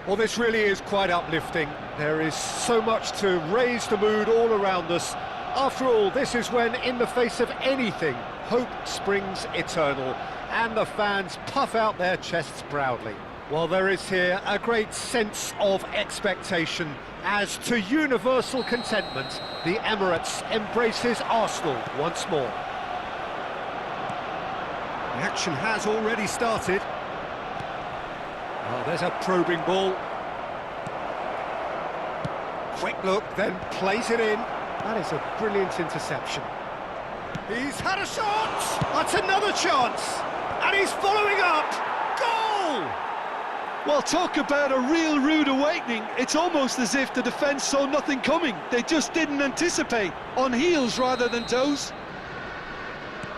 Well, this really is quite uplifting. There is so much to raise the mood all around us. After all, this is when, in the face of anything, hope springs eternal, and the fans puff out their chests proudly. Well, there is here a great sense of expectation as, to universal contentment, the Emirates embraces Arsenal once more. The action has already started. Oh, there's a probing ball. Quick look, then plays it in. That is a brilliant interception. He's had a shot! That's another chance! And he's following up! Goal! Well, talk about a real rude awakening. It's almost as if the defence saw nothing coming. They just didn't anticipate. On heels rather than toes.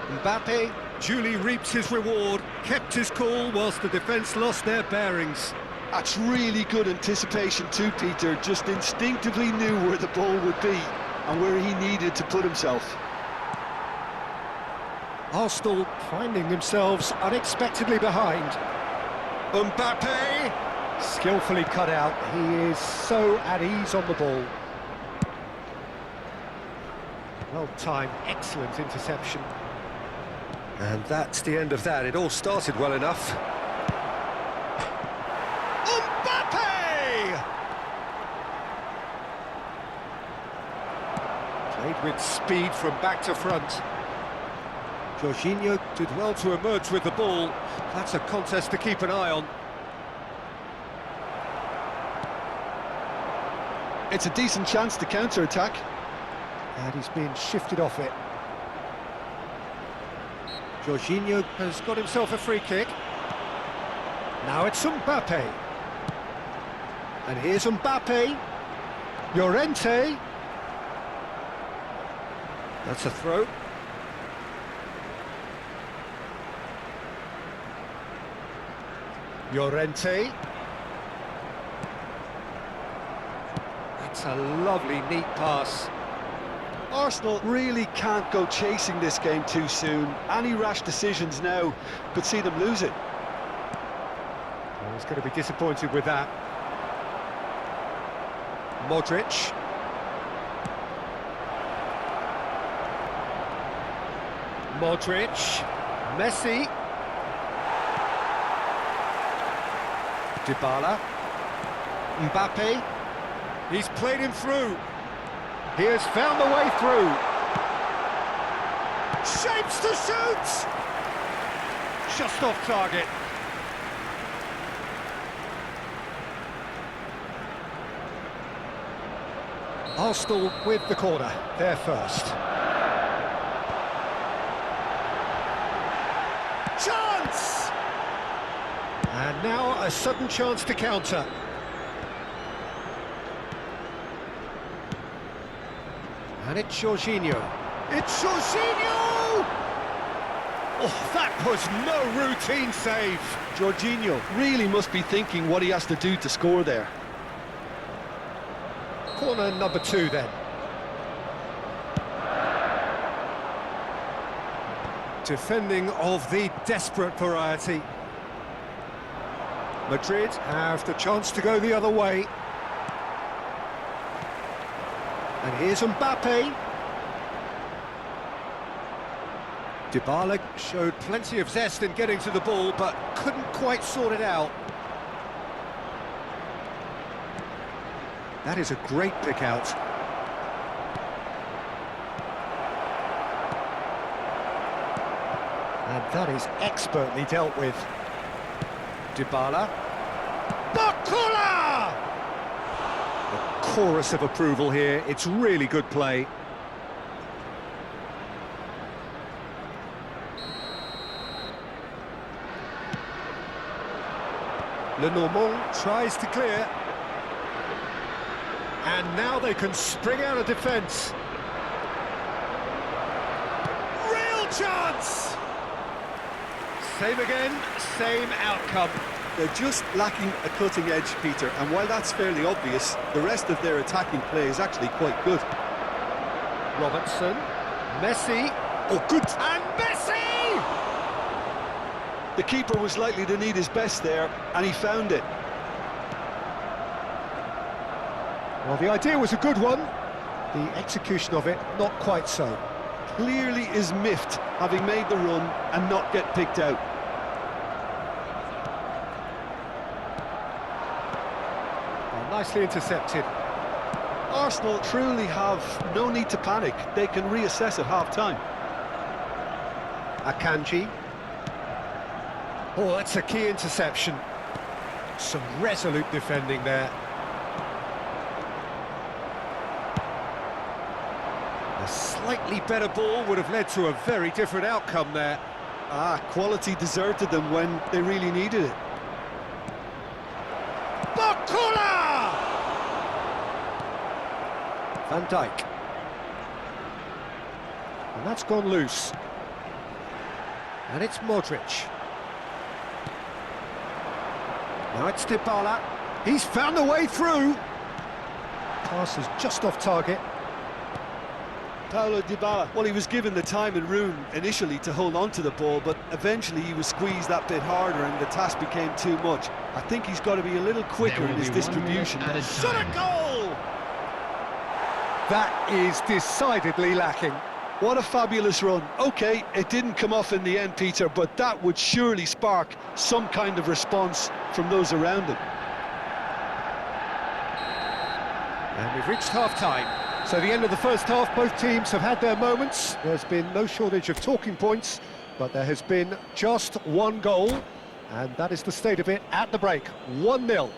Mbappe duly reaps his reward, kept his cool whilst the defence lost their bearings. That's really good anticipation too, Peter. Just instinctively knew where the ball would be and where he needed to put himself. Arsenal finding themselves unexpectedly behind. Mbappe, skillfully cut out. He is so at ease on the ball. Well timed, excellent interception. And that's the end of that. It all started well enough. Mbappe! Played with speed from back to front. Jorginho did well to emerge with the ball. That's a contest to keep an eye on. It's a decent chance to counter-attack. And he's being shifted off it. Jorginho has got himself a free kick. Now it's Mbappe. And here's Mbappe. Llorente. That's a throw. Llorente. That's a lovely, neat pass. Arsenal really can't go chasing this game too soon. Any rash decisions now could see them lose it. Well, he's going to be disappointed with that. Modric. Modric. Messi. Dybala. Mbappe. He's played him through. He has found the way through. Shapes to shoot! Just off target. Arsenal with the corner, they're first. Chance! And now a sudden chance to counter. And it's Jorginho. It's Jorginho! Oh, that was no routine save. Jorginho really must be thinking what he has to do to score there. Corner number 2 then. Defending of the desperate variety. Madrid have the chance to go the other way. And here's Mbappe. Dybala showed plenty of zest in getting to the ball, but couldn't quite sort it out. That is a great pick out. And that is expertly dealt with. Dybala. Bakula! A chorus of approval here. It's really good play. Lenormand tries to clear. And now they can spring out of defence. Real chance! Same again, same outcome. They're just lacking a cutting edge, Peter, and while that's fairly obvious, the rest of their attacking play is actually quite good. Robertson, Messi, oh good, and Messi! The keeper was likely to need his best there, and he found it. Well, the idea was a good one. The execution of it, not quite so. Clearly is miffed, having made the run and not get picked out. Well, nicely intercepted. Arsenal truly have no need to panic. They can reassess at half-time. Akanji. Oh, that's a key interception. Some resolute defending there. A slightly better ball would have led to a very different outcome there. Quality deserted them when they really needed it. Bakula! Van Dijk. And that's gone loose. And it's Modric. Now it's Dybala. He's found a way through. Pass is just off target. Paulo Dybala, well, he was given the time and room initially to hold on to the ball, but eventually he was squeezed that bit harder and the task became too much. I think he's got to be a little quicker in his distribution. Shot a goal! That is decidedly lacking. What a fabulous run. OK, it didn't come off in the end, Peter, but that would surely spark some kind of response from those around him. And we've reached half-time. So the end of the first half, both teams have had their moments. There's been no shortage of talking points, but there has been just one goal, and that is the state of it at the break, 1-0.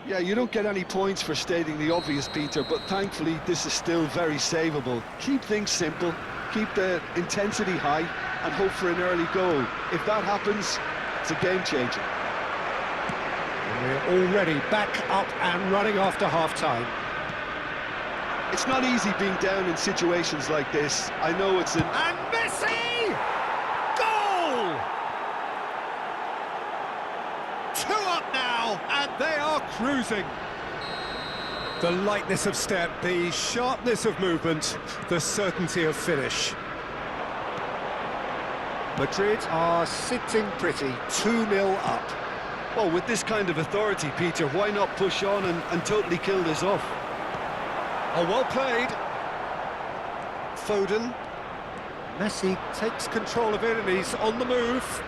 Yeah, you don't get any points for stating the obvious, Peter, but thankfully this is still very savable. Keep things simple, keep the intensity high, and hope for an early goal. If that happens, it's a game-changer. And we're already back up and running after half-time. It's not easy being down in situations like this. I know it's an... And Messi! Goal! 2 up now, and they are cruising. The lightness of step, the sharpness of movement, the certainty of finish. Madrid are sitting pretty, 2-0 up. Well, with this kind of authority, Peter, why not push on and totally kill this off? Oh, well played. Foden. Messi takes control of it and he's on the move.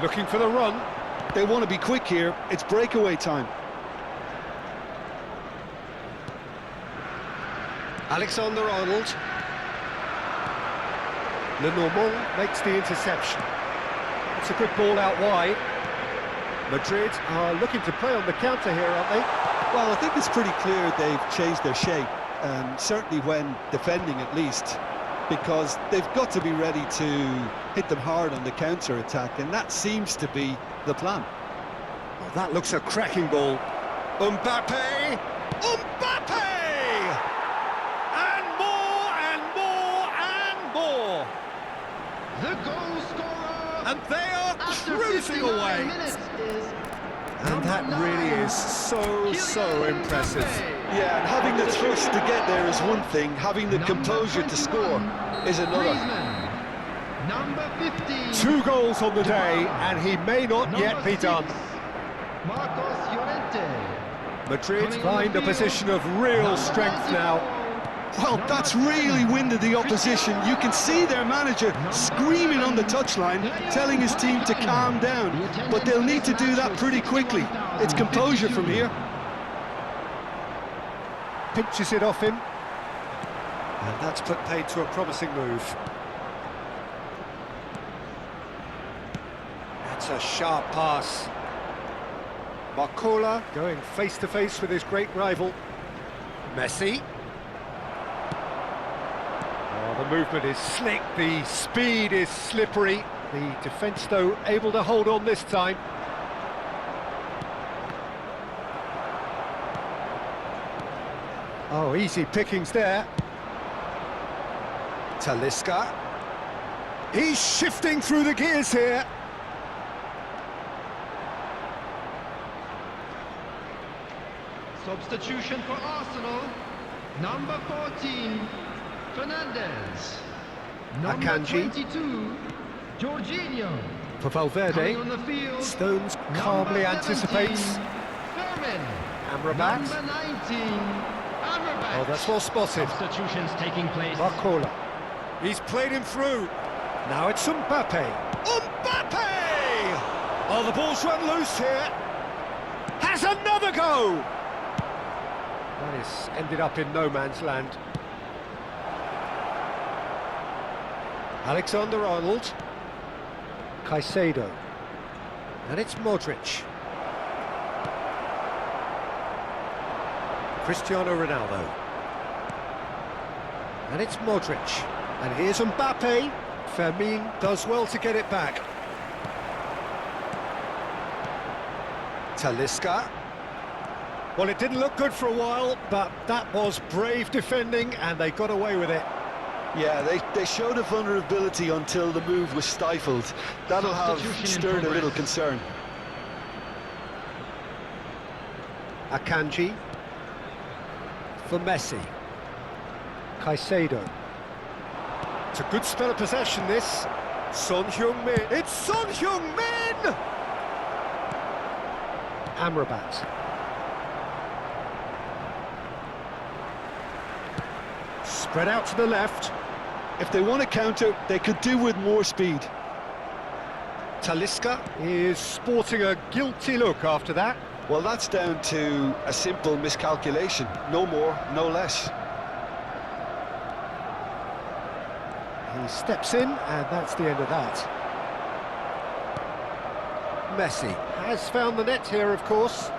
Looking for the run. They want to be quick here. It's breakaway time. Alexander-Arnold. Lenormand makes the interception. It's a good ball out wide. Madrid are looking to play on the counter here, aren't they? Well, I think it's pretty clear they've changed their shape, certainly when defending at least, because they've got to be ready to hit them hard on the counter-attack, and that seems to be the plan. Oh, that looks a cracking ball. Mbappe! Mbappe! And more and more and more! The goal scorer And they are after cruising 59 away. minutes is And that really is so impressive. Yeah, and having the thrust to get there is one thing, having the composure to score is another. Griezmann, number 15. 2 goals on the day, and he may not Number yet be 6, done. Marcos Llorente. Madrid Coming on find the a position of field, real number strength 94, now. Well, that's really winded the opposition. You can see their manager screaming on the touchline, telling his team to calm down. But they'll need to do that pretty quickly. It's composure from here. Pinches it off him. And that's put paid to a promising move. That's a sharp pass. Bakula going face-to-face with his great rival. Messi. Oh, the movement is slick, the speed is slippery. The defence, though, able to hold on this time. Oh, easy pickings there. Talisca. He's shifting through the gears here. Substitution for Arsenal, number 14, Fernandez. Number Akanji. 22, Jorginho. For Valverde. Coming on the field, Stones calmly number anticipates. 17, Fermin. Amrabat. Number 19, Amrabat. Oh, that's well spotted. Substitutions taking place. Barcola. He's played him through. Now it's Mbappe. Mbappe! Oh, the ball's run loose here. Has another go! That is ended up in no man's land. Alexander-Arnold. Caicedo. And it's Modric. Cristiano Ronaldo. And it's Modric. And here's Mbappe. Fermin does well to get it back. Talisca. Well, it didn't look good for a while, but that was brave defending, and they got away with it. Yeah, they showed a vulnerability until the move was stifled. That'll have Substitution in stirred a little progress. concern. Akanji. For Messi. Caicedo. It's a good spell of possession, this. Son Heung-min. It's Son Heung-min! Amrabat. Spread out to the left. If they want to counter, they could do with more speed. Talisca is sporting a guilty look after that. Well, that's down to a simple miscalculation. No more, no less. He steps in, and that's the end of that. Messi has found the net here, of course.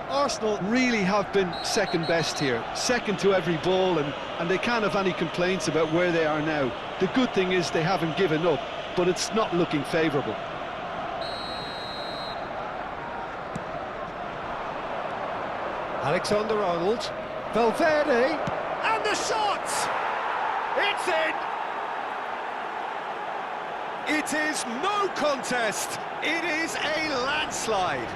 Arsenal really have been second best here, second to every ball, and they can't have any complaints about where they are now. The good thing is they haven't given up, but it's not looking favourable. Alexander-Arnold, Valverde, and the shot! It's in! It is no contest, it is a landslide.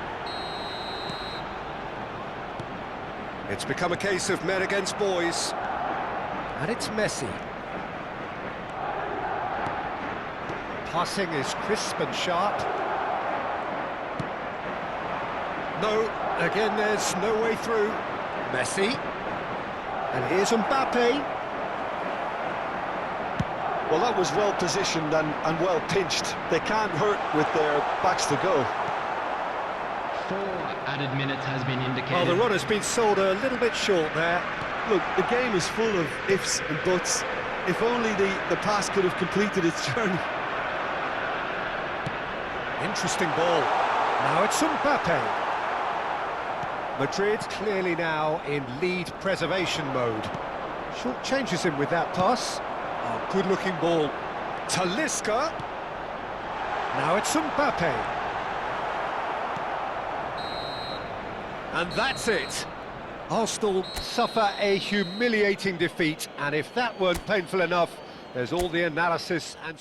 It's become a case of men against boys. And it's Messi. Passing is crisp and sharp. No, again there's no way through. Messi. And here's Mbappe. Well, that was well positioned and well pinched. They can't hurt with their backs to goal. 4 added minutes has been indicated. Well, the run has been sold a little bit short there. Look, the game is full of ifs and buts. If only the pass could have completed its journey. Interesting ball. Now it's Mbappe. Madrid clearly now in lead preservation mode. Short changes him with that pass. Oh, good-looking ball. Talisca. Now it's Mbappe. And that's it. Arsenal suffer a humiliating defeat, and if that weren't painful enough, there's all the analysis and...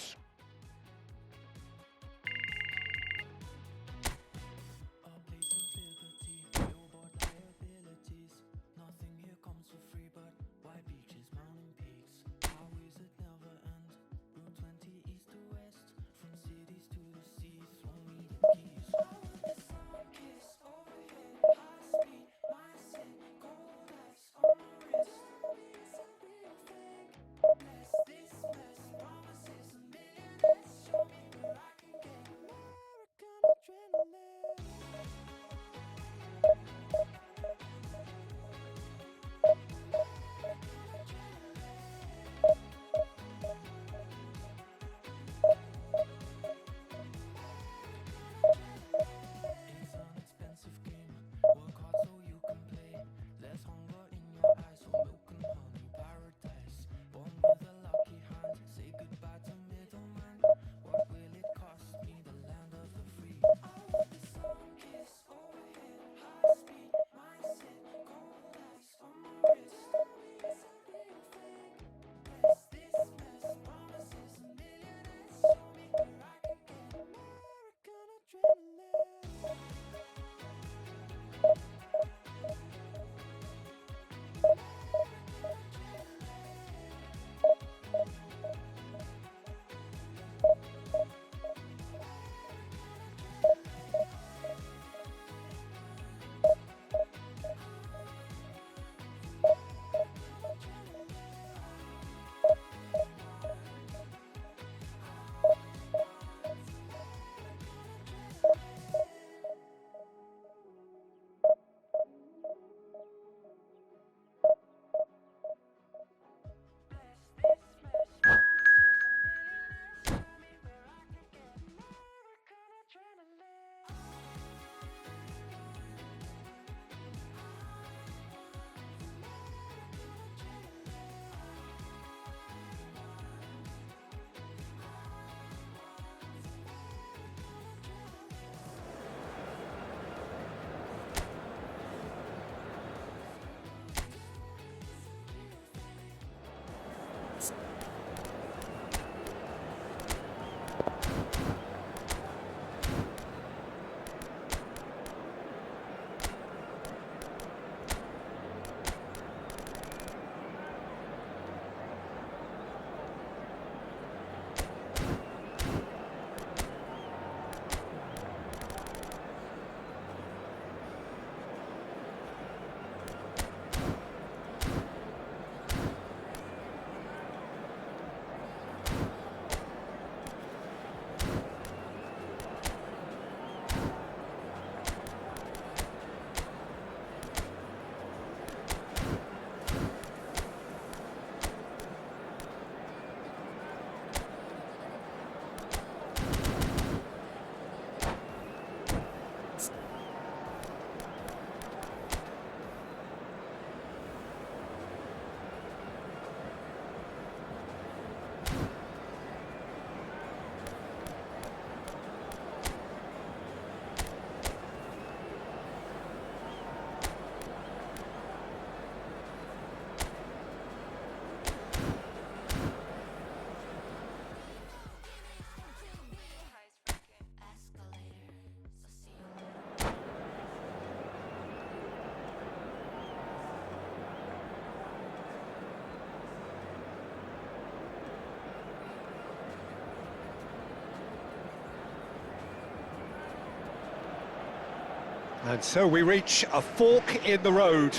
And so we reach a fork in the road.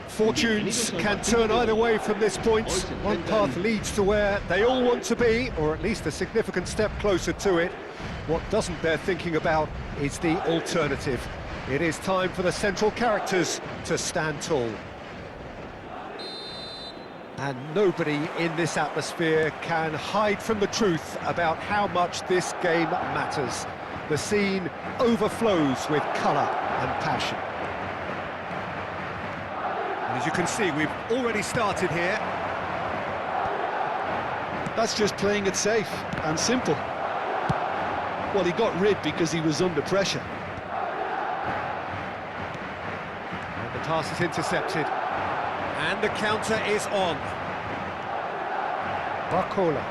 Fortunes can turn either way from this point. One path leads to where they all want to be, or at least a significant step closer to it. What doesn't bear thinking about is the alternative. It is time for the central characters to stand tall. And nobody in this atmosphere can hide from the truth about how much this game matters. The scene overflows with colour and passion. And as you can see, we've already started here. That's just playing it safe and simple. Well, he got rid because he was under pressure. And the pass is intercepted. And the counter is on. Barcola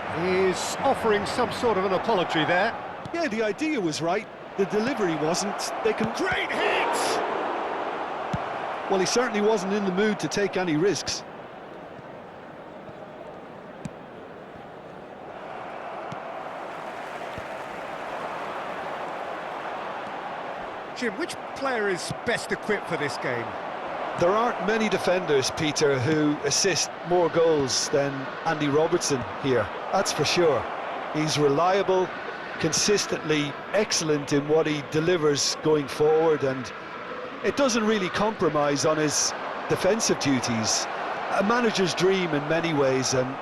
is offering some sort of an apology there. Yeah, the idea was right. The delivery wasn't. They can... Great hit! Well, he certainly wasn't in the mood to take any risks. Jim, which player is best equipped for this game? There aren't many defenders, Peter, who assist more goals than Andy Robertson here. That's for sure. He's reliable, consistently excellent in what he delivers going forward, and it doesn't really compromise on his defensive duties. A manager's dream in many ways, and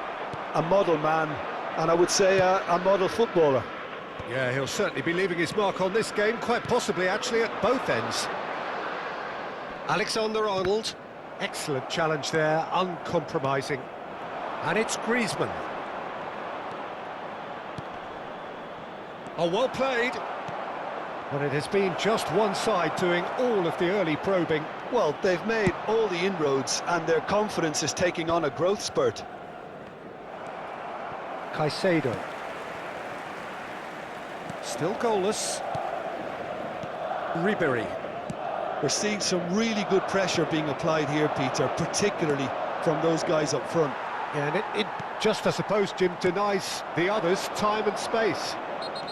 a model man, and I would say a model footballer. Yeah, he'll certainly be leaving his mark on this game, quite possibly actually at both ends. Alexander-Arnold, excellent challenge there, uncompromising. And it's Griezmann. Oh, well played. But it has been just one side doing all of the early probing. Well, they've made all the inroads and their confidence is taking on a growth spurt. Caicedo. Still goalless. Ribery. We're seeing some really good pressure being applied here, Peter, particularly from those guys up front. Yeah, and it just, I suppose, Jim, denies the others time and space.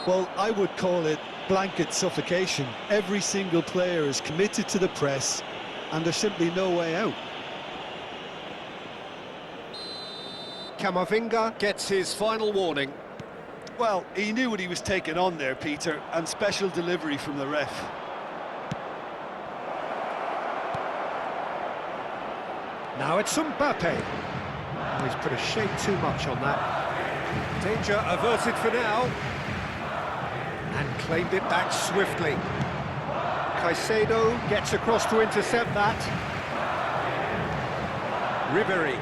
Well, I would call it blanket suffocation. Every single player is committed to the press, and there's simply no way out. Camavinga gets his final warning. Well, he knew what he was taking on there, Peter, and special delivery from the ref. Now it's Mbappe. Oh, he's put a shade too much on that. Danger averted for now. And claimed it back swiftly. Caicedo gets across to intercept that. Ribery.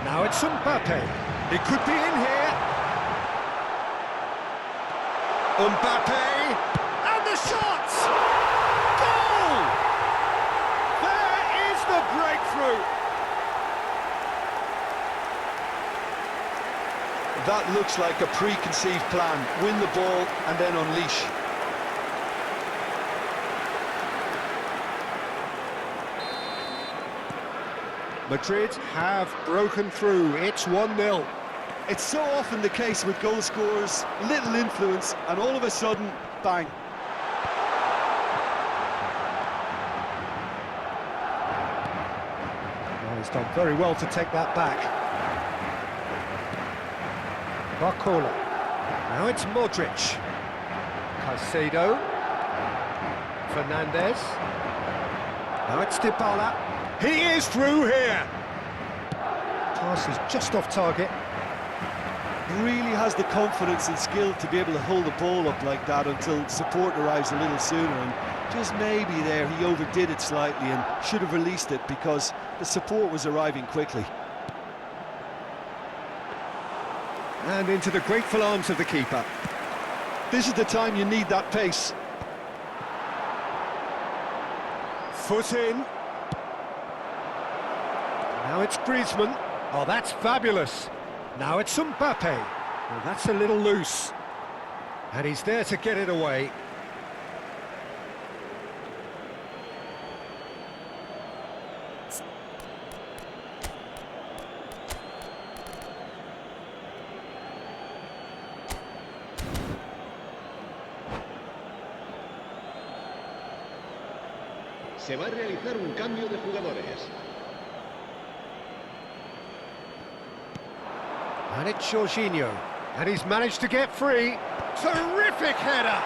Now it's Mbappe. It could be in here. Mbappe. And the shot! Goal! There is the breakthrough. That looks like a preconceived plan. Win the ball and then unleash. Madrid have broken through. It's 1-0. It's so often the case with goal scorers, little influence, and all of a sudden, bang. Well, he's done very well to take that back. Barcola. Now it's Modric. Caicedo. Fernandez. Now it's Dybala. He is through here. Pass is just off target. Really has the confidence and skill to be able to hold the ball up like that until support arrives a little sooner, and just maybe there he overdid it slightly and should have released it because the support was arriving quickly. And into the grateful arms of the keeper. This is the time you need that pace. Foot in. Now it's Griezmann. Oh, that's fabulous. Now it's Mbappe. Well, that's a little loose. And he's there to get it away. Se va a realizar un cambio de jugadores. And it's Jorginho, and he's managed to get free. Terrific header!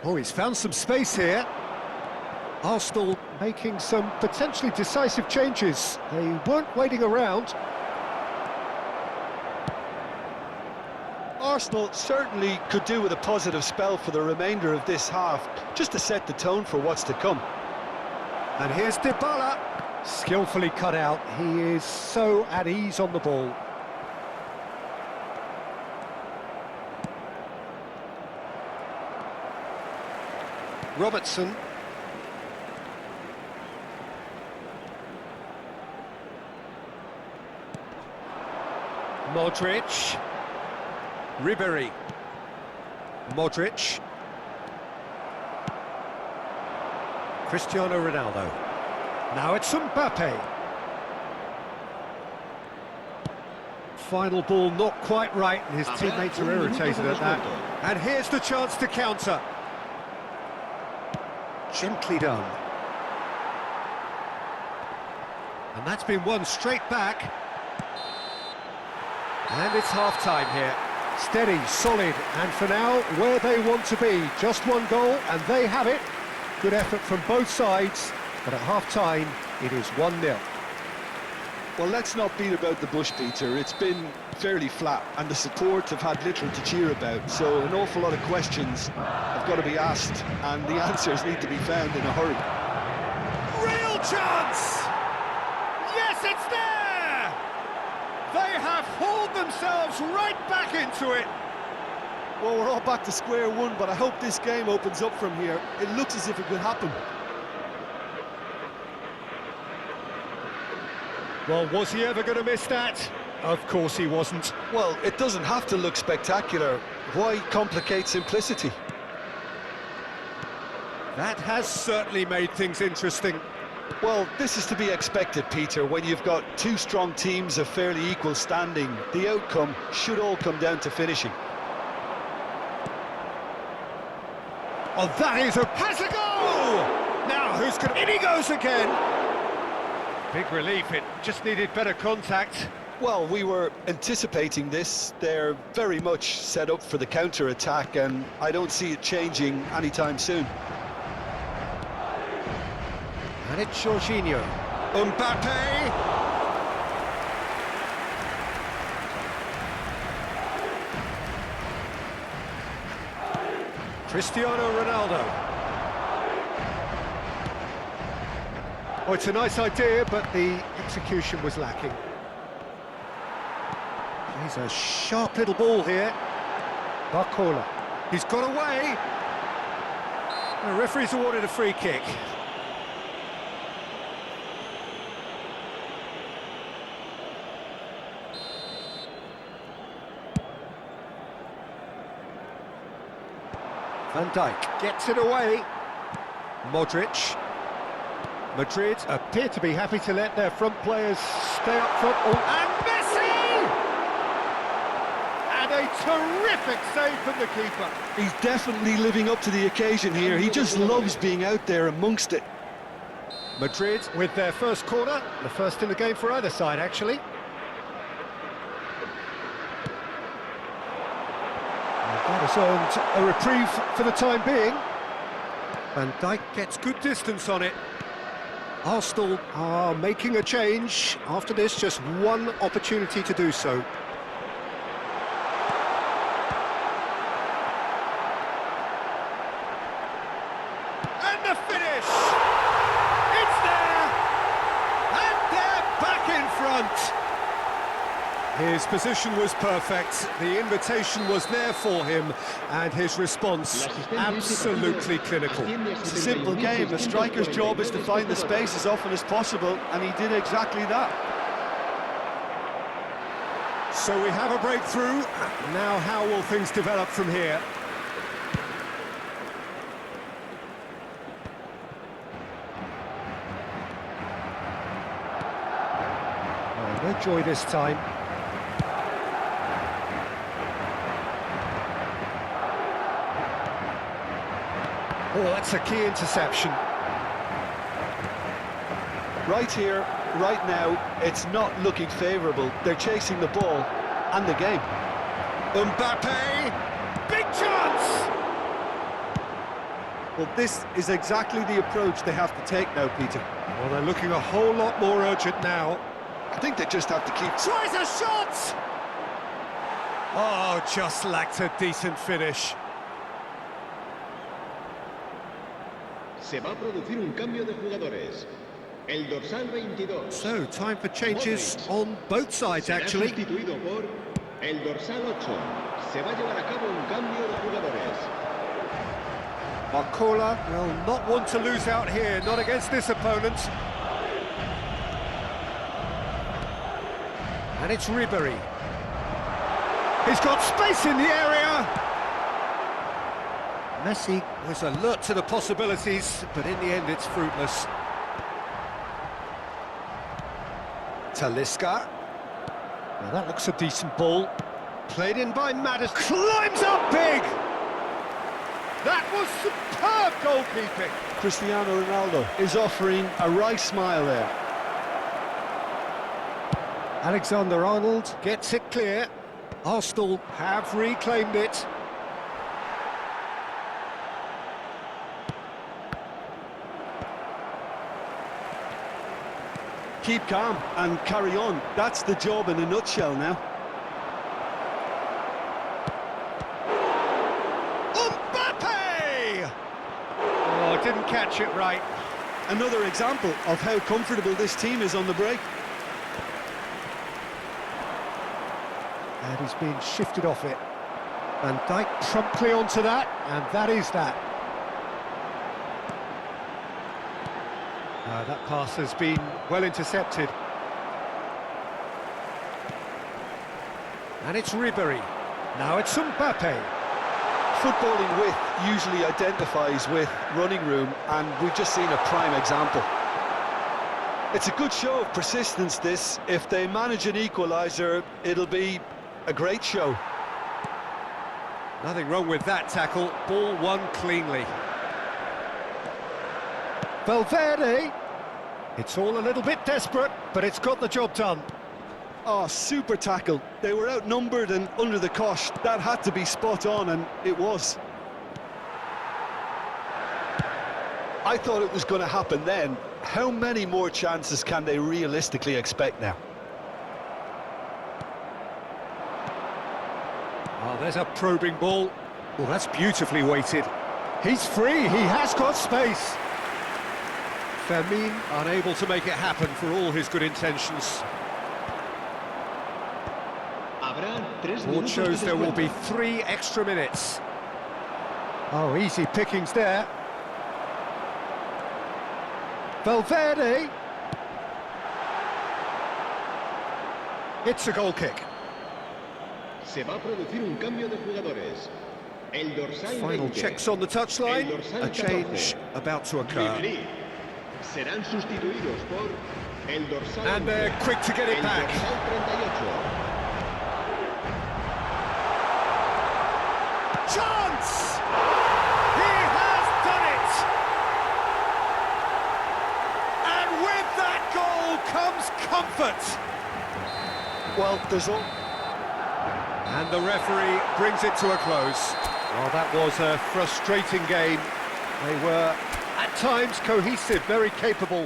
Oh, he's found some space here. Arsenal making some potentially decisive changes. They weren't waiting around. Arsenal certainly could do with a positive spell for the remainder of this half, just to set the tone for what's to come. And here's Dybala, skillfully cut out. He is so at ease on the ball. Robertson. Modric. Ribéry. Modric. Cristiano Ronaldo. Now it's Mbappe. Final ball not quite right, and his teammates are irritated at that. And here's the chance to counter. Gently done. And that's been won straight back. And it's half-time here. Steady, solid, and for now, where they want to be. Just one goal, and they have it. Good effort from both sides, but at half-time, it is 1-0. Well, let's not beat about the bush, Peter. It's been fairly flat, and the support have had little to cheer about, so an awful lot of questions have got to be asked, and the answers need to be found in a hurry. Real chance! Yes, it's there! They have hauled themselves right back into it. Well, we're all back to square one, but I hope this game opens up from here. It looks as if it could happen. Well, was he ever going to miss that? Of course he wasn't. Well, it doesn't have to look spectacular. Why complicate simplicity? That has certainly made things interesting. Well, this is to be expected, Peter, when you've got two strong teams of fairly equal standing. The outcome should all come down to finishing. Oh, that is has a goal! Now, who's going to... In he goes again! Big relief, it just needed better contact. Well, we were anticipating this. They're very much set up for the counter-attack, and I don't see it changing anytime soon. And it's Jorginho. Mbappe! Cristiano Ronaldo. Oh, it's a nice idea, but the execution was lacking. He's a sharp little ball here. Barcola. He's got away. The referee's awarded a free kick. Van Dijk gets it away. Modric. Madrid appear to be happy to let their front players stay up front. Oh, and Messi! And a terrific save from the keeper. He's definitely living up to the occasion here. He just loves being out there amongst it. Madrid with their first corner, the first in the game for either side, actually. That has earned a reprieve for the time being. Van Dijk gets good distance on it. Arsenal are making a change. After this, just one opportunity to do so. And the finish! It's there! And they're back in front! His position was perfect, the invitation was there for him, and his response absolutely clinical. It's a simple game. A striker's job is to find the space as often as possible, and he did exactly that. So we have a breakthrough. Now how will things develop from here? Oh, no joy this time. Oh, that's a key interception. Right here, right now, it's not looking favourable. They're chasing the ball and the game. Mbappe! Big chance! Well, this is exactly the approach they have to take now, Peter. Well, they're looking a whole lot more urgent now. I think they just have to keep... Tries a shot! Oh, just lacked a decent finish. Se va a producir un cambio de jugadores. El dorsal 22. So, time for changes on both sides, Será actually. sustituido por el dorsal 8. Se va a llevar a cabo un cambio de jugadores. Marcola will not want to lose out here, not against this opponent. And it's Ribéry. He's got space in the area. Messi was alert to the possibilities, but in the end it's fruitless. Talisca. Now that looks a decent ball. Played in by Maddison. Climbs up big! That was superb goalkeeping. Cristiano Ronaldo is offering a wry smile there. Alexander-Arnold gets it clear. Arsenal have reclaimed it. Keep calm and carry on. That's the job in a nutshell now. Mbappe! Oh, didn't catch it right. Another example of how comfortable this team is on the break. And he's being shifted off it. Van Dijk promptly onto that, and that is that. That pass has been well intercepted. And it's Ribéry. Now it's Mbappe. Footballing width usually identifies with running room, and we've just seen a prime example. It's a good show of persistence, this. If they manage an equaliser, it'll be a great show. Nothing wrong with that tackle. Ball won cleanly. Valverde. It's all a little bit desperate, but it's got the job done. Oh, super tackle. They were outnumbered and under the cosh. That had to be spot on, and it was. I thought it was going to happen then. How many more chances can they realistically expect now? Oh, there's a probing ball. Well, that's beautifully weighted. He's free, he has got space. Fermin unable to make it happen for all his good intentions. Board shows there will be 3 extra minutes. Oh, easy pickings there. Valverde. It's a goal kick. Se va a producir un cambio de jugadores. El dorsal Final 20. checks on the touchline. El dorsal A change 14. about to occur. Ribéry. Serán sustituidos por el dorsal And they're 11. quick to get it El back. dorsal 38. Chance! He has done it! And with that goal comes comfort. Well, there's all... And the referee brings it to a close. Well, that was a frustrating game. They were, at times, cohesive, very capable.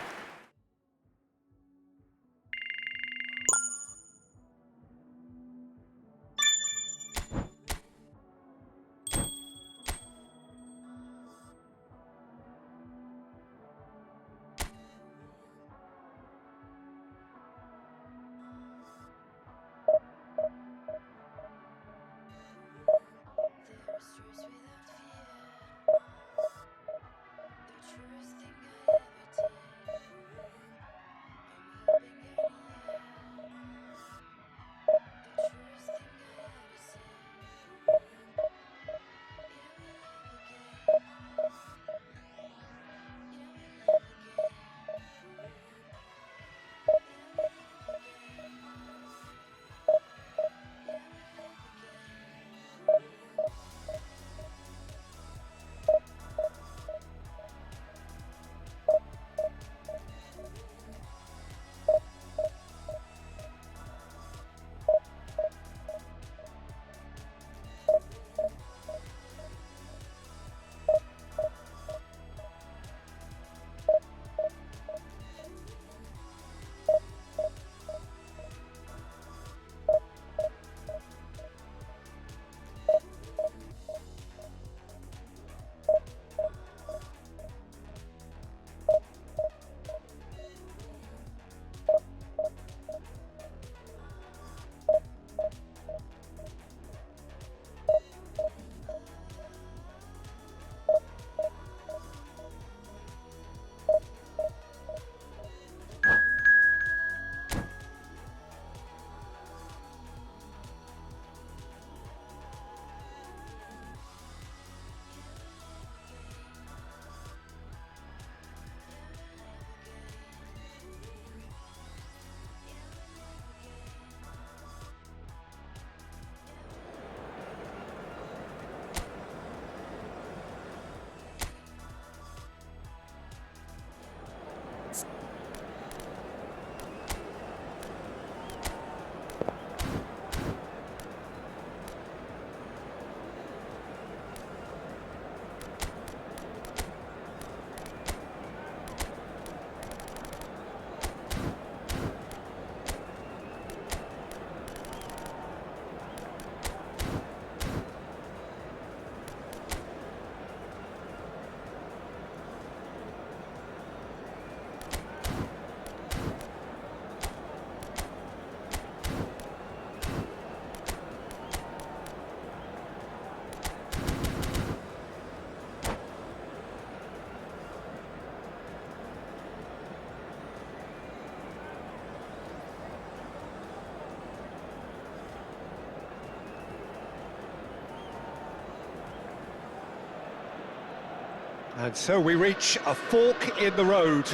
And so we reach a fork in the road.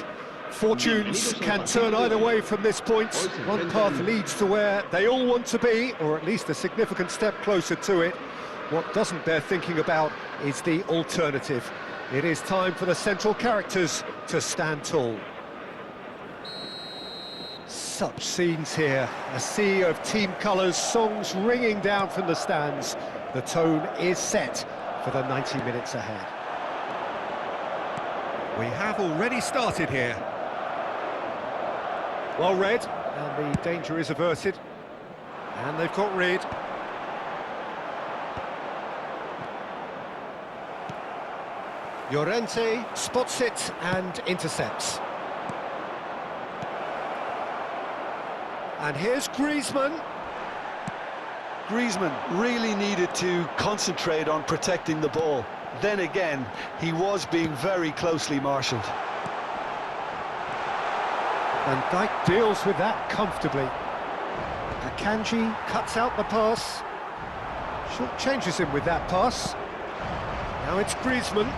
Fortunes can turn either way from this point. One path leads to where they all want to be, or at least a significant step closer to it. What doesn't bear thinking about is the alternative. It is time for the central characters to stand tall. Such scenes here, a sea of team colours, songs ringing down from the stands. The tone is set for the 90 minutes ahead. We have already started here. Well read, and the danger is averted. And they've got rid. Llorente spots it and intercepts. And here's Griezmann. Griezmann really needed to concentrate on protecting the ball. Then again, he was being very closely marshalled. Van Dijk deals with that comfortably. Akanji cuts out the pass. Short changes him with that pass. Now it's Griezmann.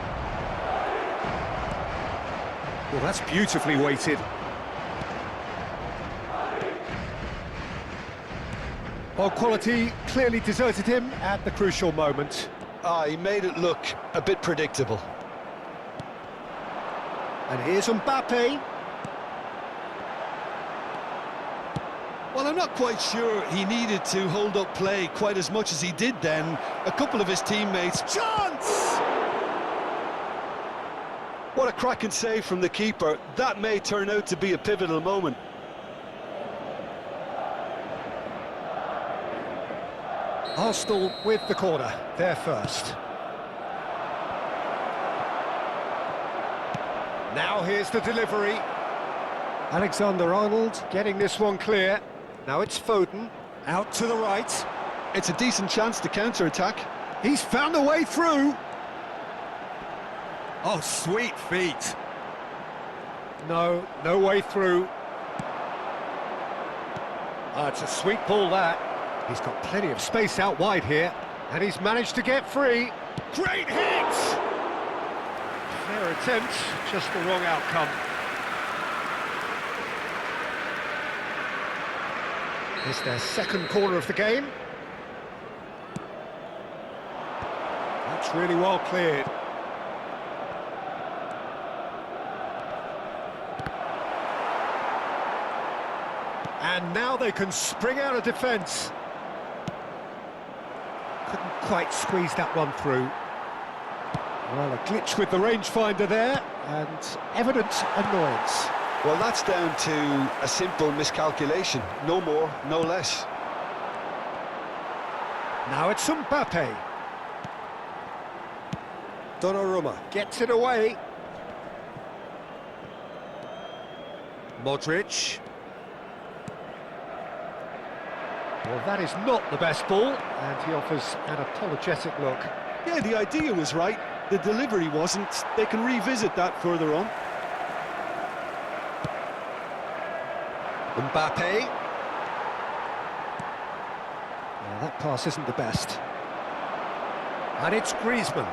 Well, that's beautifully weighted. Ball quality clearly deserted him at the crucial moment. He made it look a bit predictable. And here's Mbappe. Well, I'm not quite sure he needed to hold up play quite as much as he did then. A couple of his teammates... Chance! What a cracking save from the keeper. That may turn out to be a pivotal moment. Arsenal with the corner, they're first. Now here's the delivery. Alexander-Arnold getting this one clear. Now it's Foden, out to the right. It's a decent chance to counter-attack. He's found a way through. Oh, sweet feet. No way through. It's a sweet ball, that. He's got plenty of space out wide here, and he's managed to get free. Great hit! Fair attempt, just the wrong outcome. It's their second corner of the game. That's really well cleared. And now they can spring out of defence. Couldn't quite squeeze that one through. Well, a glitch with the rangefinder there, and evident annoyance. Well, that's down to a simple miscalculation. No more, no less. Now it's Mbappe. Donnarumma gets it away. Modric. Well, that is not the best ball, and he offers an apologetic look. Yeah, the idea was right, the delivery wasn't. They can revisit that further on. Mbappe. Well, that pass isn't the best. And it's Griezmann.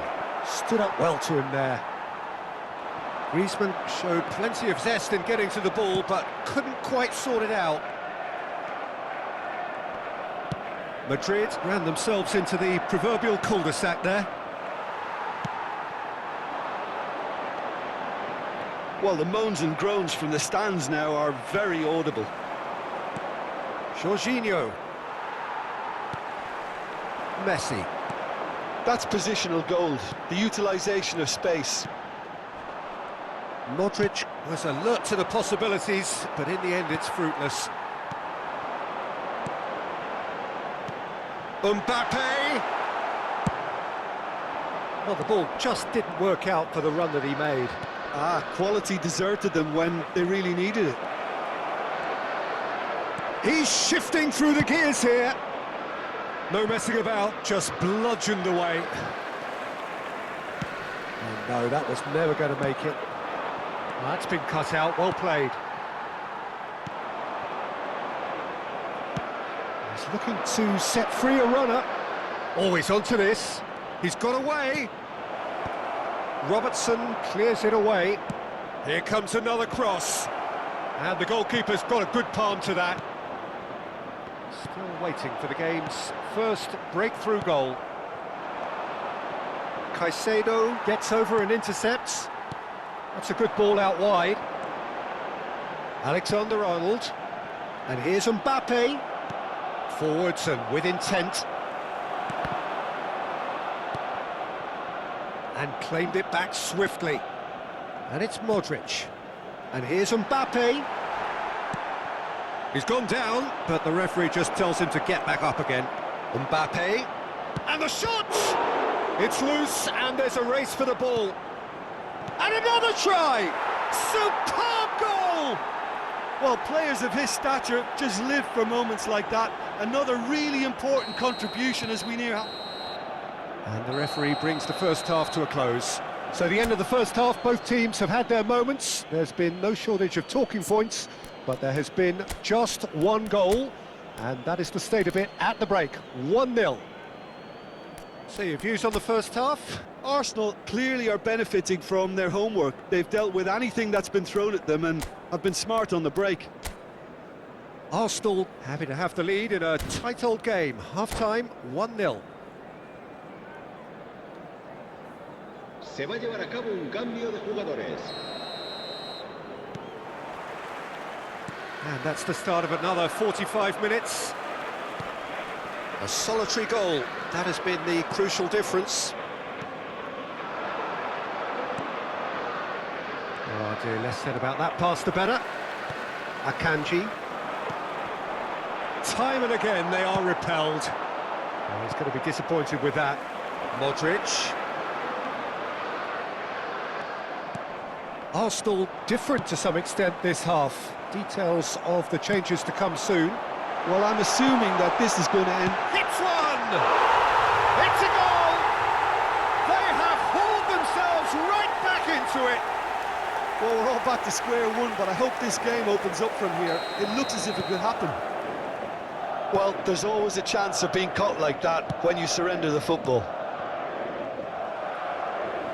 Stood up well to him there. Griezmann showed plenty of zest in getting to the ball, but couldn't quite sort it out. Madrid ran themselves into the proverbial cul-de-sac there. Well, the moans and groans from the stands now are very audible. Jorginho. Messi. That's positional gold, the utilisation of space. Modric was alert to the possibilities, but in the end it's fruitless. Mbappe! Well, the ball just didn't work out for the run that he made. Quality deserted them when they really needed it. He's shifting through the gears here. No messing about, just bludgeoned away. Oh, no, that was never going to make it. Well, that's been cut out, well played. He's looking to set free a runner. Always onto this. He's got away. Robertson clears it away. Here comes another cross. And the goalkeeper's got a good palm to that. Still waiting for the game's first breakthrough goal. Caicedo gets over and intercepts. That's a good ball out wide. Alexander-Arnold. And here's Mbappe. Forwards and with intent. And claimed it back swiftly. And it's Modric. And here's Mbappe. He's gone down, but the referee just tells him to get back up again. Mbappe. And the shot! It's loose, and there's a race for the ball. And another try! Superb goal! Well, players of his stature just live for moments like that. Another really important contribution as we near... And the referee brings the first half to a close. So the end of the first half, both teams have had their moments. There's been no shortage of talking points, but there has been just one goal, and that is the state of it at the break, 1-0. So your views on the first half? Arsenal clearly are benefiting from their homework. They've dealt with anything that's been thrown at them and have been smart on the break. Arsenal happy to have the lead in a tight old game. Half-time, 1-0. Se va a llevar a cabo un cambio de jugadores. And that's the start of another 45 minutes. A solitary goal, that has been the crucial difference. Oh dear, less said about that pass the better. Akanji. Time and again they are repelled. Oh, he's going to be disappointed with that. Modric. Arsenal different to some extent this half. Details of the changes to come soon. Well, I'm assuming that this is going to end... Hits one! It's a goal! They have hauled themselves right back into it! Well, we're all back to square one, but I hope this game opens up from here. It looks as if it could happen. Well, there's always a chance of being caught like that when you surrender the football.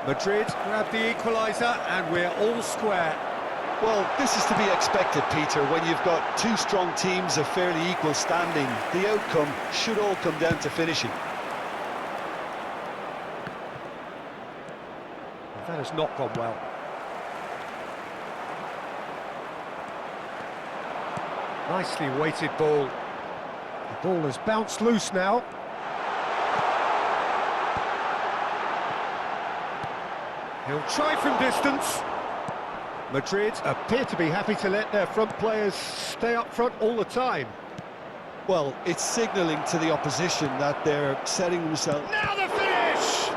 Madrid grab the equaliser and we're all square. Well, this is to be expected, Peter, when you've got two strong teams of fairly equal standing. The outcome should all come down to finishing. That has not gone well. Nicely weighted ball. The ball has bounced loose now. He'll try from distance. Madrid appear to be happy to let their front players stay up front all the time. Well, it's signalling to the opposition that they're setting themselves... Now the finish!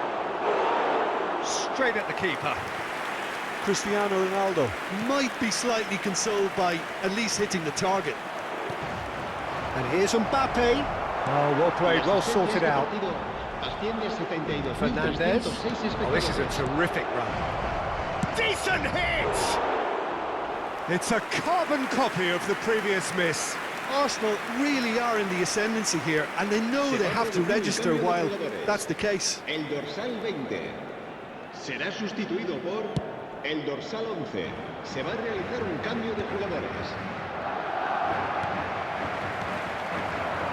Straight at the keeper. Cristiano Ronaldo might be slightly consoled by at least hitting the target. And here's Mbappe. Oh, well played, well sorted out. Fernandez. Oh, this is a terrific run. Decent hit! It's a carbon copy of the previous miss. Arsenal really are in the ascendancy here, and they know they have to register while that's the case. El dorsal 20 será sustituido por el dorsal 11. Se va a realizar un cambio de jugadores.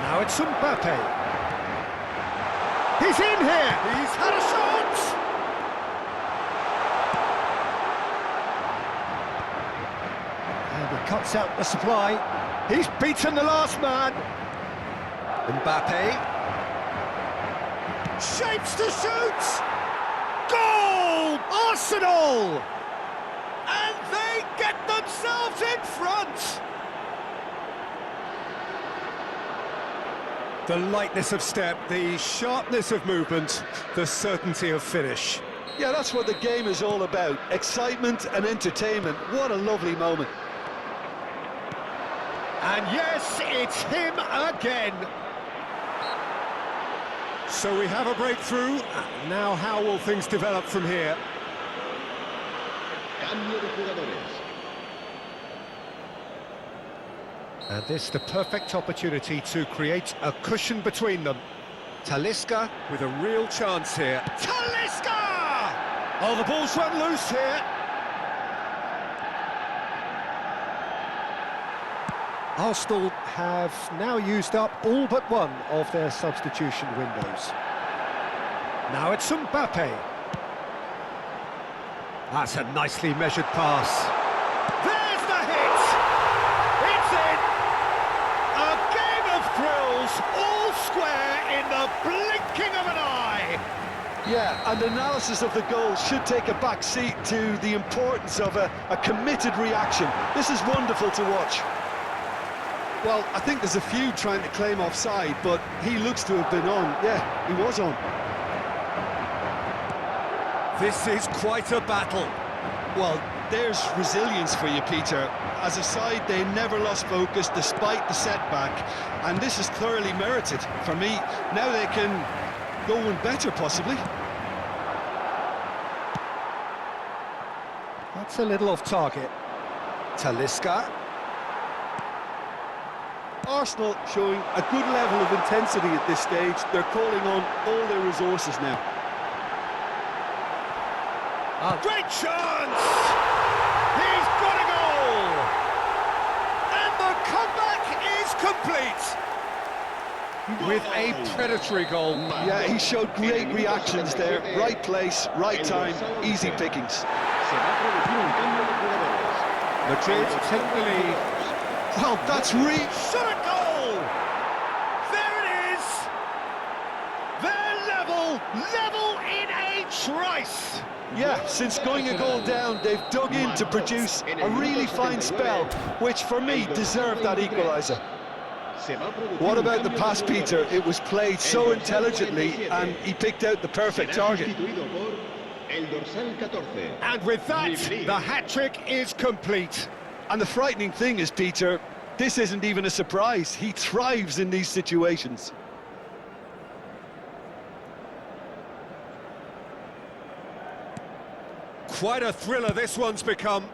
Now it's Mbappe. He's in here! He's had a shot! And he cuts out the supply. He's beaten the last man. Mbappe. Shapes to shoot! Goal! Arsenal! And they get themselves in front! The lightness of step, the sharpness of movement, the certainty of finish. Yeah, that's what the game is all about. Excitement and entertainment. What a lovely moment. And yes, it's him again. So we have a breakthrough. Now how will things develop from here? Cambio de jugadores. And this the perfect opportunity to create a cushion between them. Talisca with a real chance here. Talisca! Oh, the ball's run loose here. Arsenal have now used up all but one of their substitution windows. Now it's Mbappe. That's a nicely measured pass. There's the hit! It's in! A game of thrills, all square in the blinking of an eye! Yeah, and analysis of the goal should take a back seat to the importance of a committed reaction. This is wonderful to watch. Well, I think there's a few trying to claim offside, but he looks to have been on. Yeah, he was on. This is quite a battle. Well, there's resilience for you, Peter. As a side, they never lost focus despite the setback, and this is thoroughly merited. For me, now they can go one better, possibly. That's a little off target. Talisca. Arsenal showing a good level of intensity at this stage. They're calling on all their resources now. A great chance! He's got a goal! And the comeback is complete! With a predatory goal. Yeah, he showed great reactions there. Right place, right time, easy pickings. Madrid take the lead. Well, that's really... Shot a goal! There it is! They're level in a trice! Yeah, since going a goal down, they've dug in to produce a really fine spell, which for me deserved that equaliser. What about the pass, Peter? It was played so intelligently and he picked out the perfect target. And with that, the hat-trick is complete. And the frightening thing is, Peter, this isn't even a surprise. He thrives in these situations. Quite a thriller this one's become.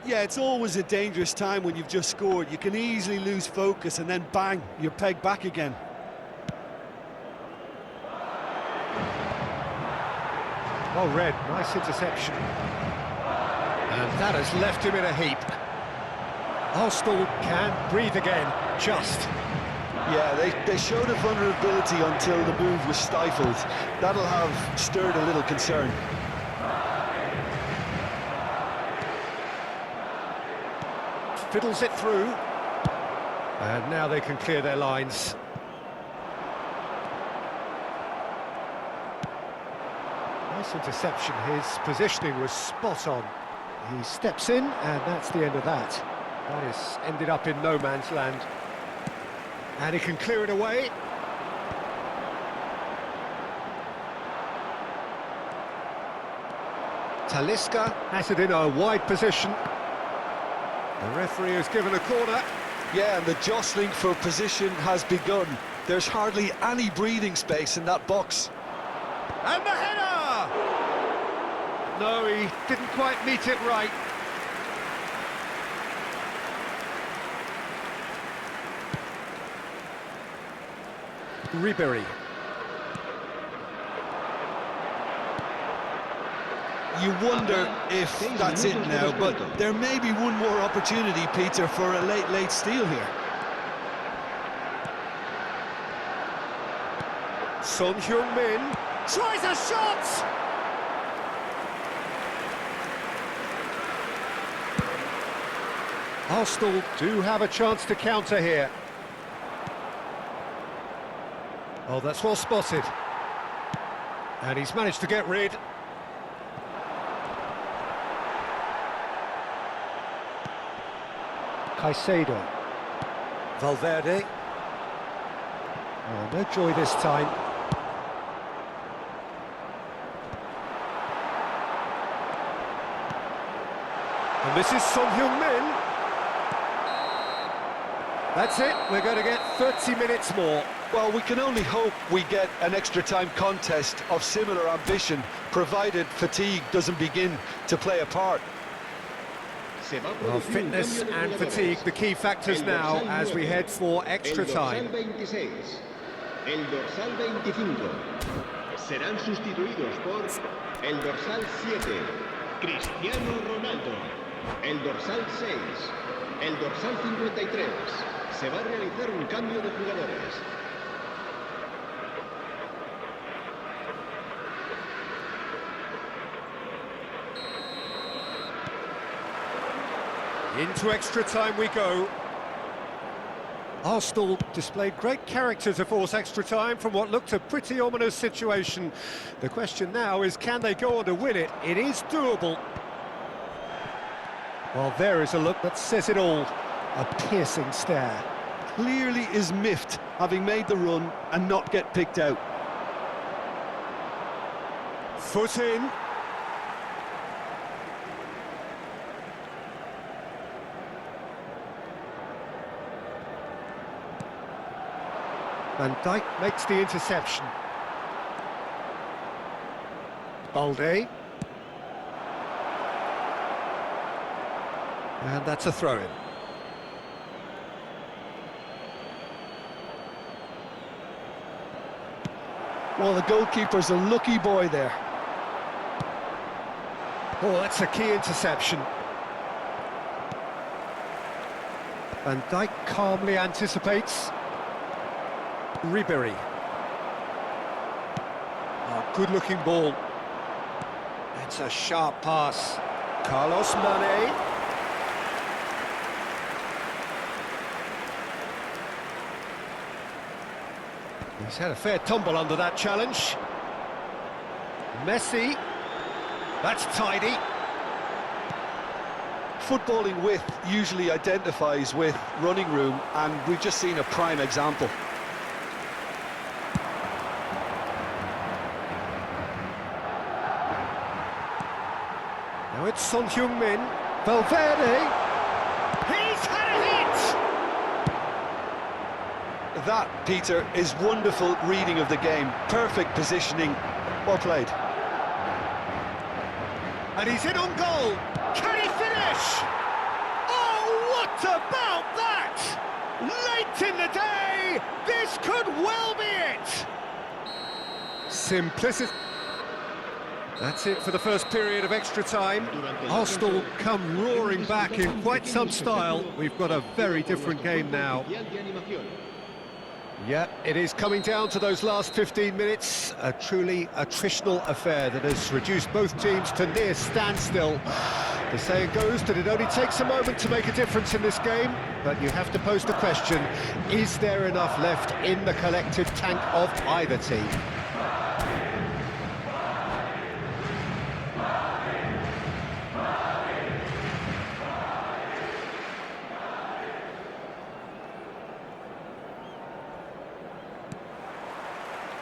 Yeah, it's always a dangerous time when you've just scored. You can easily lose focus and then bang, you're pegged back again. Well read, nice interception. And that has left him in a heap. Arsenal can breathe again, just. Yeah, they showed a vulnerability until the move was stifled. That'll have stirred a little concern. Fiddles it through. And now they can clear their lines. Nice interception, his positioning was spot on. He steps in, and that's the end of that. That is ended up in no man's land. And he can clear it away. Talisca has it in a wide position. The referee has given a corner. Yeah, and the jostling for position has begun. There's hardly any breathing space in that box. And the header! No, he didn't quite meet it right. Ribery. You wonder if that's it now, but there may be one more opportunity, Peter, for a late steal here. Son Heung-min tries a shot! Arsenal do have a chance to counter here. Oh, that's well spotted. And he's managed to get rid. Caicedo. Valverde. Oh, no joy this time. And this is Son Heung-min. That's it, we're going to get 30 minutes more. Well, we can only hope we get an extra-time contest of similar ambition, provided fatigue doesn't begin to play a part. Well, fitness and fatigue, the key factors now as we head for extra time. el dorsal 25. Serán sustituidos por el dorsal 7, Cristiano Ronaldo. El dorsal 6, el dorsal 53. Se va a realizar un cambio de jugadores. Into extra time we go. Arsenal displayed great character to force extra time from what looked a pretty ominous situation. The question now is, can they go on to win it? It is doable. Well, there is a look that says it all. A piercing stare. Clearly is miffed, having made the run and not get picked out. Foot in. Van Dijk makes the interception. Balde. And that's a throw-in. Well, the goalkeeper's a lucky boy there. Oh, that's a key interception. Van Dijk calmly anticipates. Ribéry. Oh, good-looking ball. It's a sharp pass. Carlos Mane. He's had a fair tumble under that challenge. Messi. That's tidy. Footballing width usually identifies with running room, and we've just seen a prime example. Now it's Son Heung-min. Valverde. He's had a hit! That, Peter, is wonderful reading of the game. Perfect positioning. Well played. And he's in on goal. Can he finish? Oh, what about that? Late in the day, this could well be it. Simplicity. That's it for the first period of extra time. Arsenal come roaring back in quite some style. We've got a very different game now. Yeah, it is coming down to those last 15 minutes. A truly attritional affair that has reduced both teams to near standstill. The saying goes that it only takes a moment to make a difference in this game, but you have to pose the question, is there enough left in the collective tank of either team?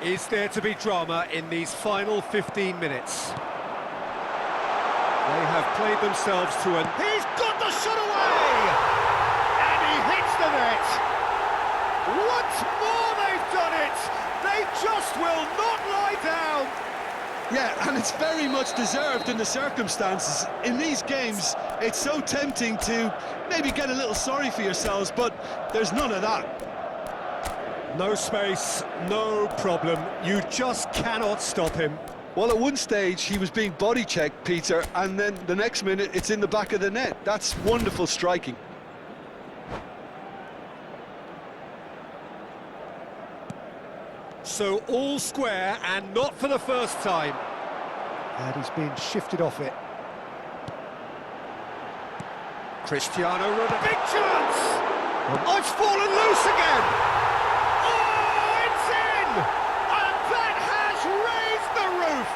Is there to be drama in these final 15 minutes? They have played themselves to an... He's got the shot away! And he hits the net! Once more they've done it! They just will not lie down! Yeah, and it's very much deserved in the circumstances. In these games, it's so tempting to maybe get a little sorry for yourselves, but there's none of that. No space, no problem. You just cannot stop him. Well, at one stage, he was being body-checked, Peter, and then the next minute, it's in the back of the net. That's wonderful striking. So all square, and not for the first time. And he's been shifted off it. Cristiano Ronaldo. Big chance! Oh, it's fallen loose again! Oh, it's in! And that has raised the roof!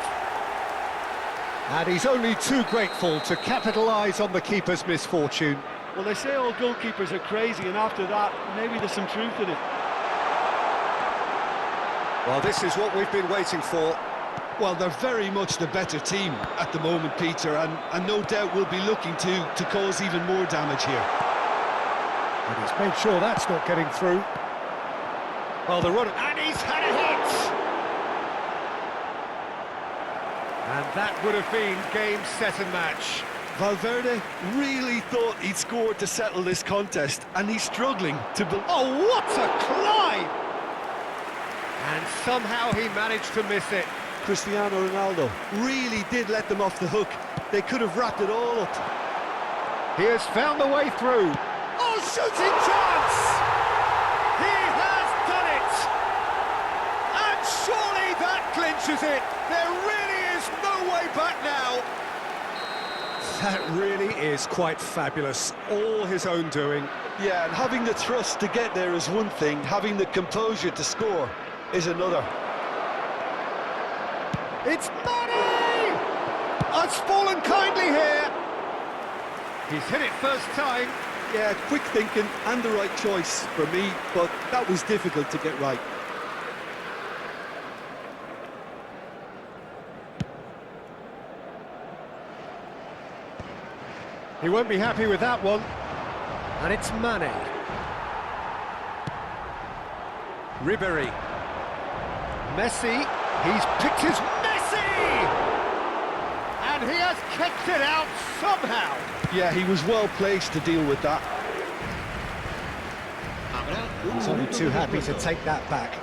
And he's only too grateful to capitalise on the keeper's misfortune. Well, they say all goalkeepers are crazy, and after that, maybe there's some truth in it. Well, this is what we've been waiting for. Well, they're very much the better team at the moment, Peter, and no doubt will be looking to cause even more damage here. And he's made sure that's not getting through. Well, the run... And he's had a hit! And that would have been game, set and match. Valverde really thought he'd scored to settle this contest, and he's struggling to... Oh, what a climb! And somehow he managed to miss it. Cristiano Ronaldo really did let them off the hook. They could have wrapped it all up. He has found the way through. Oh, shooting chance! He has done it! And surely that clinches it. There really is no way back now. That really is quite fabulous. All his own doing. Yeah, and having the thrust to get there is one thing, having the composure to score is another. It's Mane! It's fallen kindly here. He's hit it first time. Yeah, quick thinking and the right choice for me, but that was difficult to get right. He won't be happy with that one. And it's Mane. Ribéry. Messi. He's picked his Messi! And he has kicked it out somehow. Yeah, he was well placed to deal with that. He's only too happy to take that back.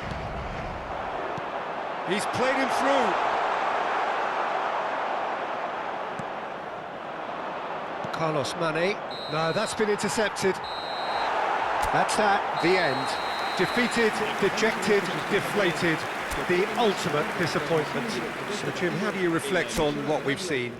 He's played him through. Carlos Mane. No, that's been intercepted. That's that, the end. Defeated, dejected, deflated. The ultimate disappointment. So, Jim, how do you reflect on what we've seen?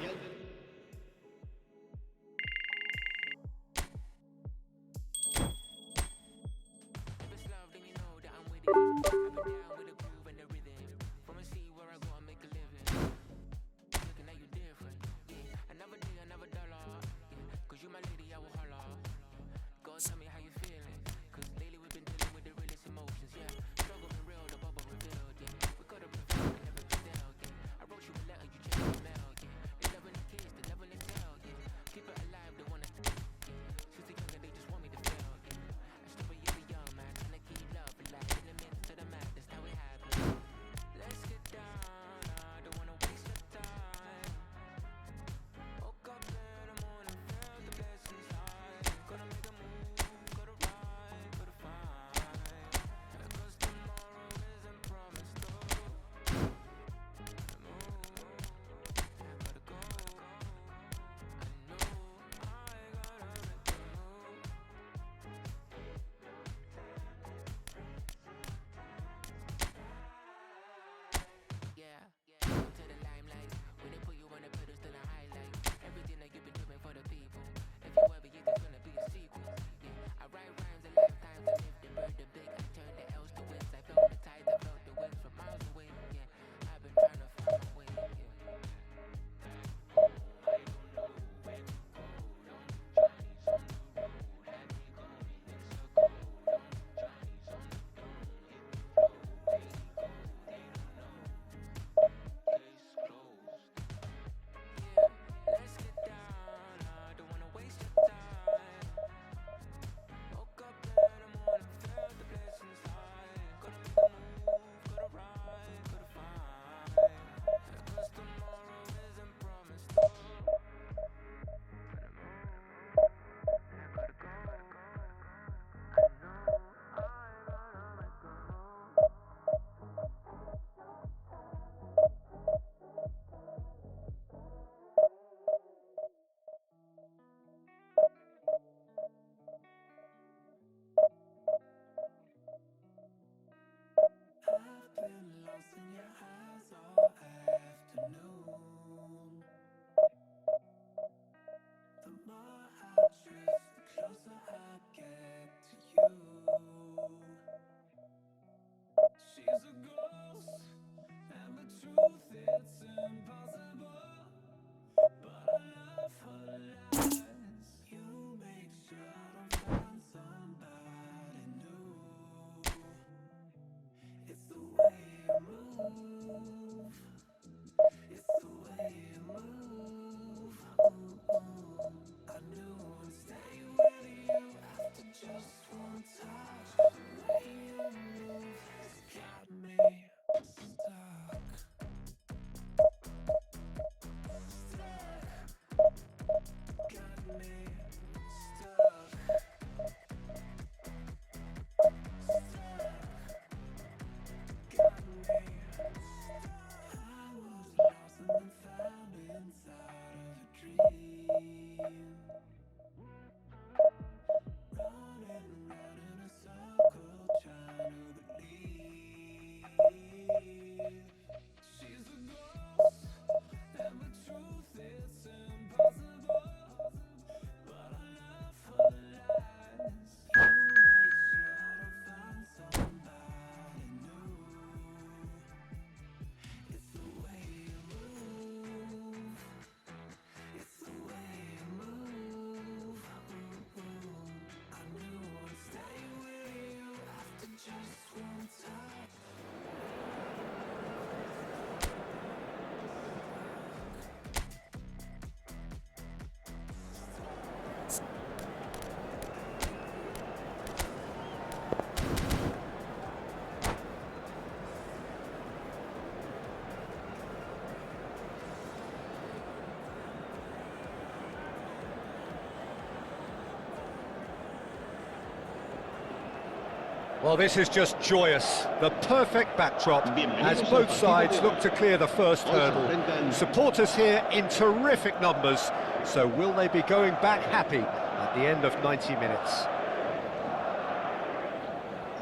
Well, this is just joyous. The perfect backdrop as both sides look to clear the first hurdle. Supporters here in terrific numbers, so will they be going back happy at the end of 90 minutes?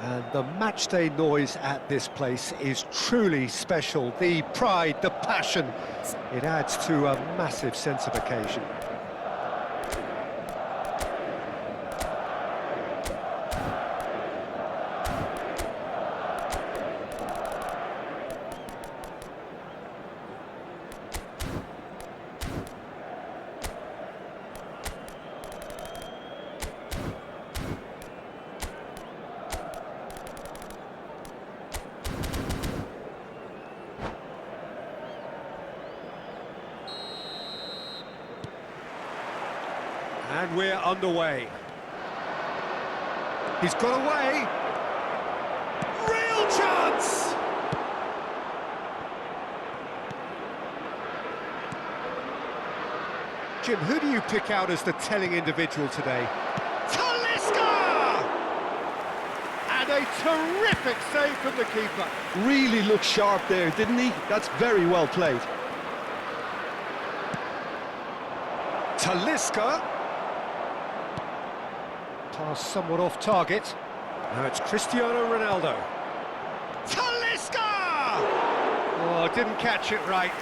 And the matchday noise at this place is truly special. The pride, the passion, it adds to a massive sense of occasion. And we're underway. He's got away. Real chance! Jim, who do you pick out as the telling individual today? Talisca! And a terrific save from the keeper. Really looked sharp there, didn't he? That's very well played. Talisca. Pass somewhat off target. Now it's Cristiano Ronaldo. Talisca! Oh, didn't catch it right.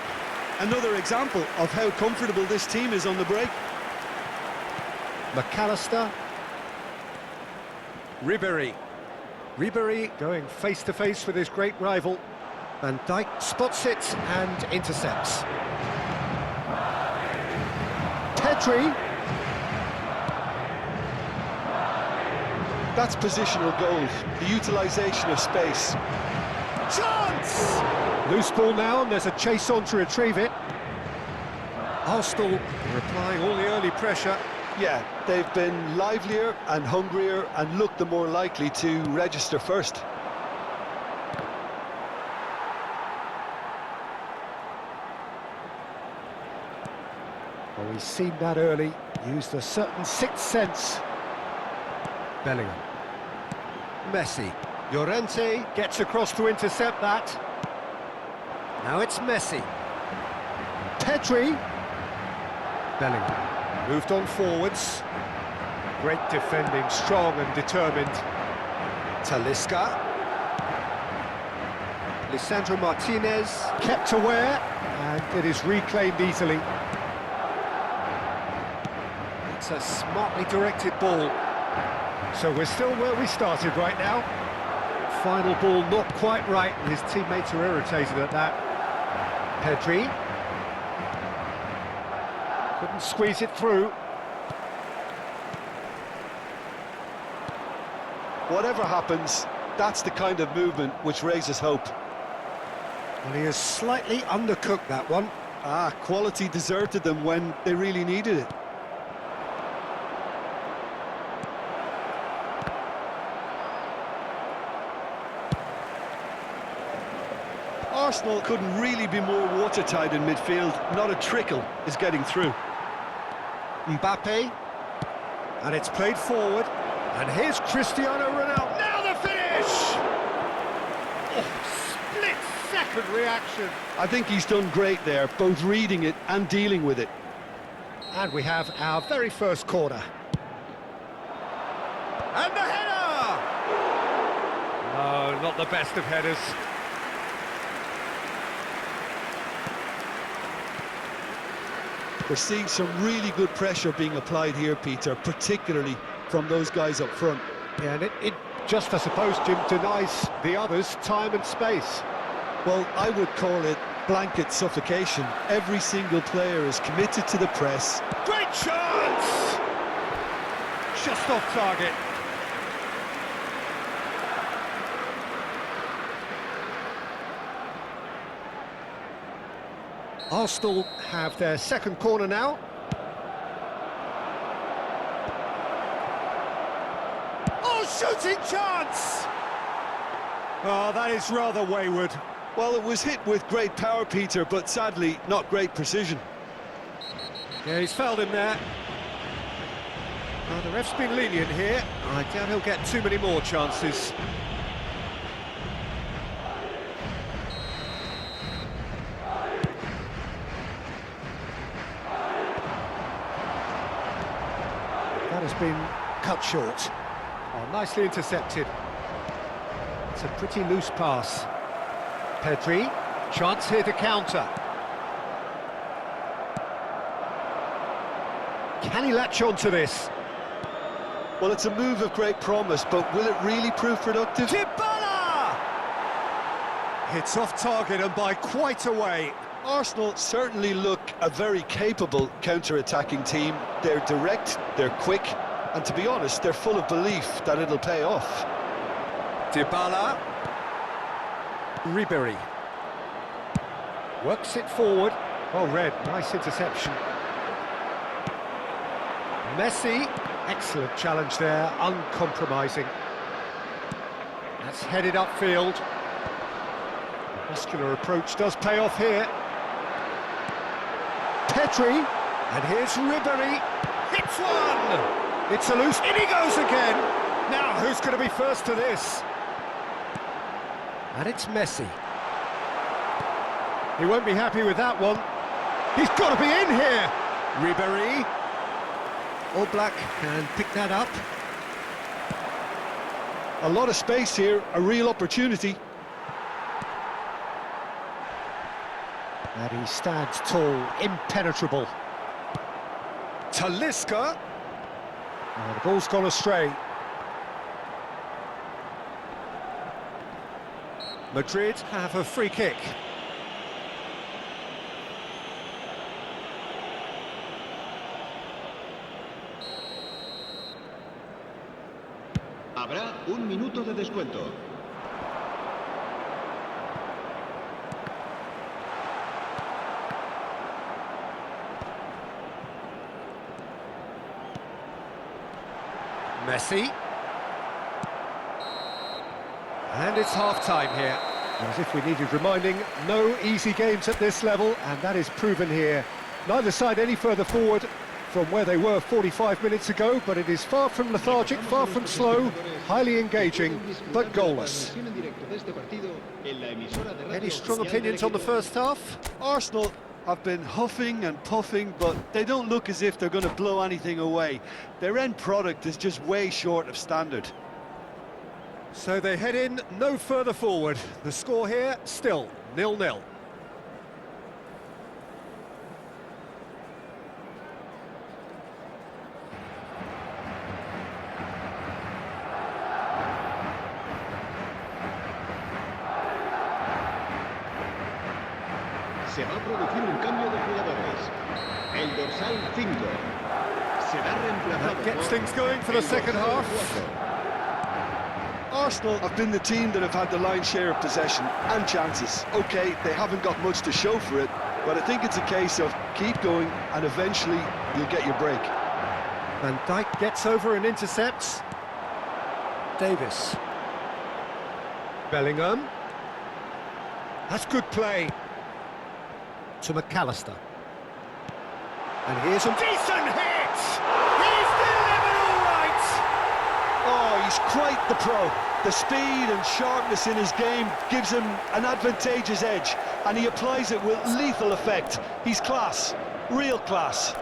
Another example of how comfortable this team is on the break. McAllister. Ribéry. Ribéry going face-to-face with his great rival. Van Dijk spots it and intercepts. Pedri. That's positional goals, the utilisation of space. Chance! Loose ball now, and there's a chase on to retrieve it. Arsenal are applying all the early pressure. Yeah, they've been livelier and hungrier and looked the more likely to register first. Well, we've seen that early, used a certain sixth sense. Bellingham. Messi. Llorente gets across to intercept that. Now it's Messi. Pedri. Bellingham. Moved on forwards. Great defending, strong and determined. Talisca. Lisandro Martinez kept aware, and it is reclaimed easily. It's a smartly directed ball. So we're still where we started right now. Final ball not quite right, and his teammates are irritated at that. Pedri. Couldn't squeeze it through. Whatever happens, that's the kind of movement which raises hope. Well, he has slightly undercooked that one. Quality deserted them when they really needed it. Arsenal couldn't really be more watertight in midfield. Not a trickle is getting through. Mbappe. And it's played forward. And here's Cristiano Ronaldo. Now the finish! Oh, split-second reaction. I think he's done great there, both reading it and dealing with it. And we have our very first corner. And the header! No, not the best of headers. We're seeing some really good pressure being applied here, Peter, particularly from those guys up front. Yeah, and it just, I suppose, Jim, denies the others time and space. Well, I would call it blanket suffocation. Every single player is committed to the press. Great chance! Just off target. Arsenal have their second corner now. Oh, shooting chance! Oh, that is rather wayward. Well, it was hit with great power, Peter, but sadly, not great precision. Yeah, he's fouled him there. Well, the ref's been lenient here. I doubt he'll get too many more chances. been cut short. Oh, nicely intercepted. It's a pretty loose pass. Pedri, chance here to counter. Can he latch on to this? Well, it's a move of great promise, but will it really prove productive? Dybala! Hits off target and by quite a way. Arsenal certainly look a very capable counter-attacking team. They're direct, they're quick, and to be honest, they're full of belief that it'll pay off. Dybala. Ribery. Works it forward. Oh, Red, nice interception. Messi, excellent challenge there, uncompromising. That's headed upfield. Muscular approach does pay off here. Pedri, and here's Ribery. Hits one! It's a loose, in he goes again! Now, who's going to be first to this? And it's Messi. He won't be happy with that one. He's got to be in here! Ribery. All Black can pick that up. A lot of space here, a real opportunity. And he stands tall, impenetrable. Talisca. Oh, the ball's gone astray. Madrid have a free kick. Habrá un minuto de descuento. Messi. And it's half-time here. As if we needed reminding, no easy games at this level, and that is proven here. Neither side any further forward from where they were 45 minutes ago, but it is far from lethargic, far from slow, highly engaging, but goalless. Any strong opinions on the first half? Arsenal have been huffing and puffing, but they don't look as if they're going to blow anything away. Their end product is just way short of standard. So they head in no further forward. The score here, still 0-0. Se va a producir un cambio de jugadores. El dorsal 5 será reemplazado That gets por things going for the el second dorsal half. 4. Arsenal have been the team that have had the lion's share of possession and chances. OK, they haven't got much to show for it, but I think it's a case of keep going and eventually you'll get your break. Van Dijk gets over and intercepts. Davis. Bellingham. That's good play. To McAllister. And here's a decent hit! He's delivered all right! Oh, he's quite the pro. The speed and sharpness in his game gives him an advantageous edge, and he applies it with lethal effect. He's class, real class.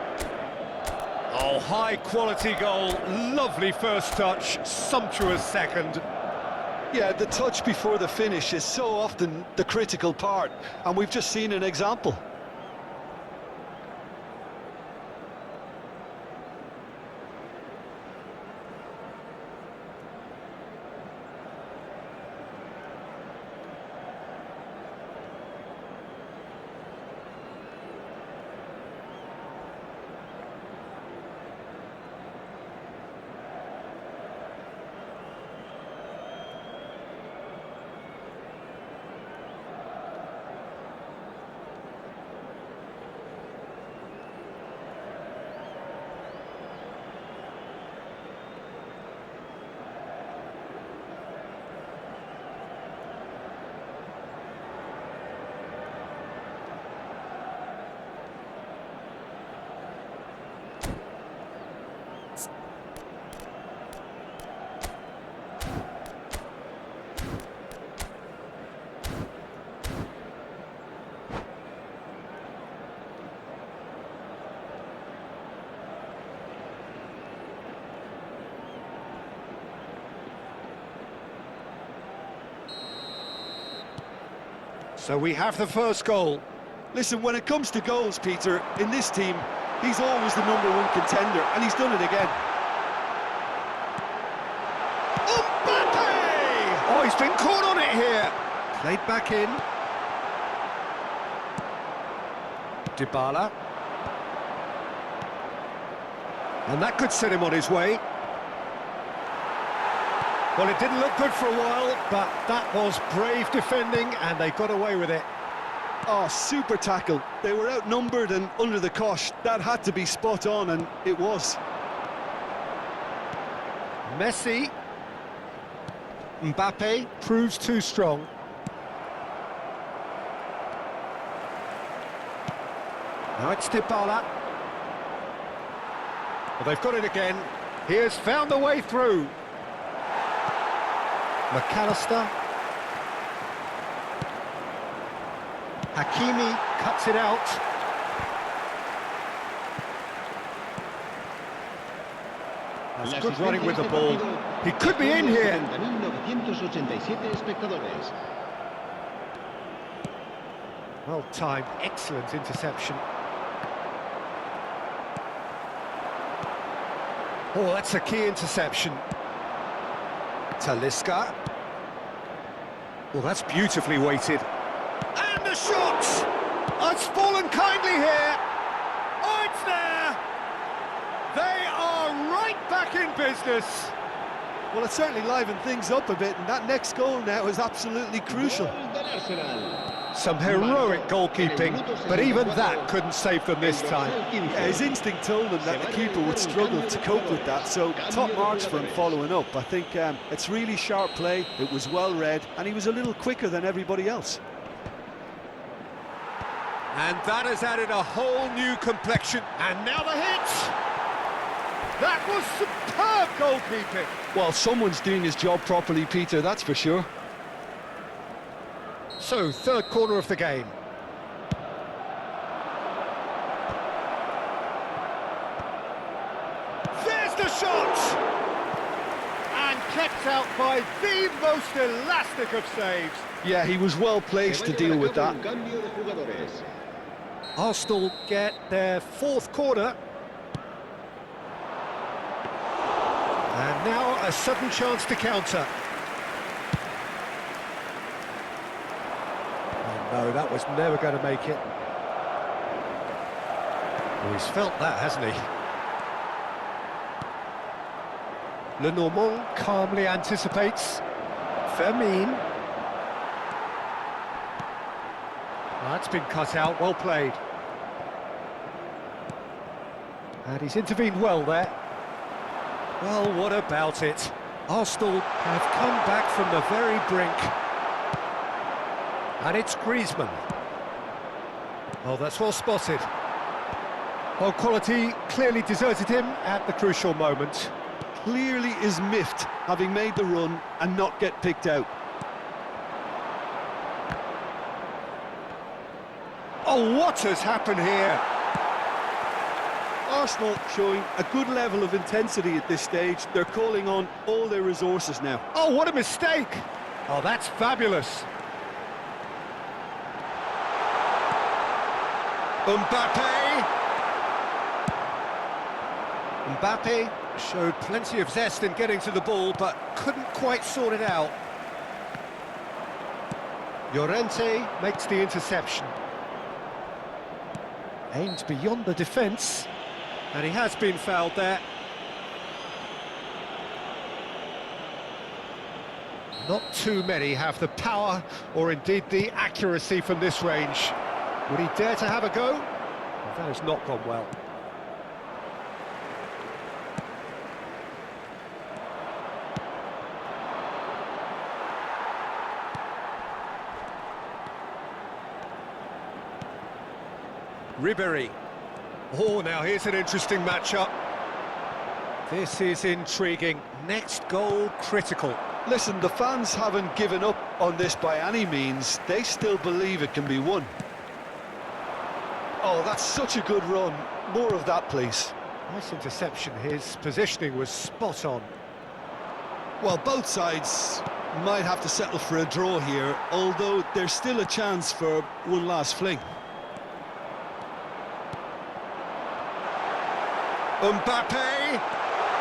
Oh, high-quality goal, lovely first touch, sumptuous second. Yeah, the touch before the finish is so often the critical part, and we've just seen an example. So we have the first goal. Listen, when it comes to goals, Peter, in this team, he's always the #1 contender, and he's done it again. Mbappe! Oh, he's been caught on it here. Played back in. Dybala. And that could set him on his way. Well, it didn't look good for a while, but that was brave defending, and they got away with it. Oh, super tackle. They were outnumbered and under the cosh. That had to be spot on, and it was. Messi. Mbappe proves too strong. Now it's Dybala. Well, they've got it again. He has found the way through. McAllister. Hakimi cuts it out. That's good running with the ball. He could be in here. 30.987 espectadores. Well timed, excellent interception. Oh, that's a key interception. Talisca. Well, that's beautifully weighted. And the shot! Oh, it's fallen kindly here. Oh, it's there. They are right back in business. Well, it certainly livened things up a bit, and that next goal now is absolutely crucial. Gol del Arsenal. Some heroic goalkeeping, but even that couldn't save them this time. Yeah, his instinct told him that the keeper would struggle to cope with that, so top marks for him following up. I think it's really sharp play, it was well read, and he was a little quicker than everybody else. And that has added a whole new complexion. And now the hit! That was superb goalkeeping. Well, someone's doing his job properly, Peter, that's for sure. So, third corner of the game. There's the shot! And kept out by the most elastic of saves. Yeah, he was well placed to deal with that. Un cambio de jugadores. Arsenal get their fourth corner. And now a sudden chance to counter. Oh no, that was never going to make it. Well, he's felt that, hasn't he? Lenormand calmly anticipates. Fermin. That's been cut out, well played. And he's intervened well there. Well, what about it? Arsenal have come back from the very brink. And it's Griezmann. Oh, that's well spotted. Well, quality clearly deserted him at the crucial moment. Clearly is miffed, having made the run and not get picked out. Oh, what has happened here? Arsenal showing a good level of intensity at this stage. They're calling on all their resources now. Oh, what a mistake! Oh, that's fabulous. Mbappe showed plenty of zest in getting to the ball, but couldn't quite sort it out. Llorente makes the interception. Aimed beyond the defence, and he has been fouled there. Not too many have the power or indeed the accuracy from this range. Would he dare to have a go? Well, that has not gone well. Ribéry. Oh, now here's an interesting matchup. This is intriguing. Next goal critical. Listen, the fans haven't given up on this by any means. They still believe it can be won. Oh, that's such a good run. More of that, please. Nice interception. His positioning was spot on. Well, both sides Might have to settle for a draw here, although there's still a chance for one last fling. Mbappe!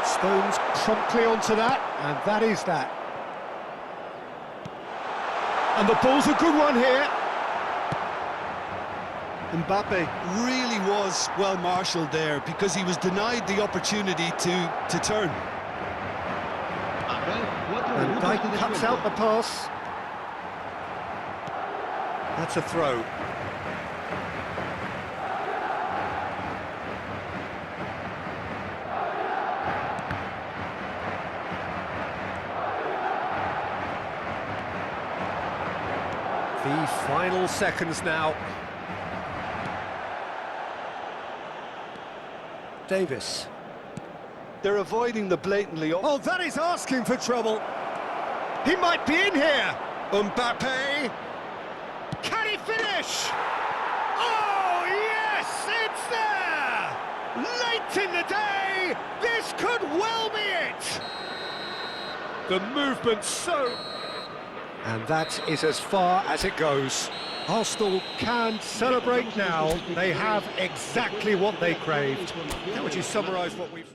Stones promptly onto that, and that is that. And the ball's a good one here. Mbappe really was well marshalled there because he was denied the opportunity to turn. And Dijk cuts out the pass. That's a throw. The final seconds now. Davis. They're avoiding the blatantly... Oh, that is asking for trouble. He might be in here. Mbappe. Can he finish? Oh, yes, it's there. Late in the day, this could well be it. The movement's so... And that is as far as it goes. Arsenal can celebrate now. They have exactly what they craved. How would you summarise what we've...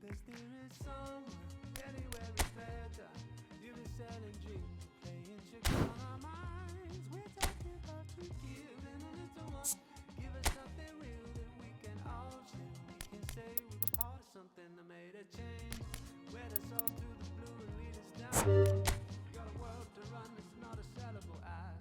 Cause there is somewhere, anywhere is better. You be selling dreams, playing tricks on our minds. We're talking about to give and a little more. Give us something real that we can all share. We can say we're part of something that made a change. Wet us all to the blue and lead us down. We got a world to run, it's not a sellable asset.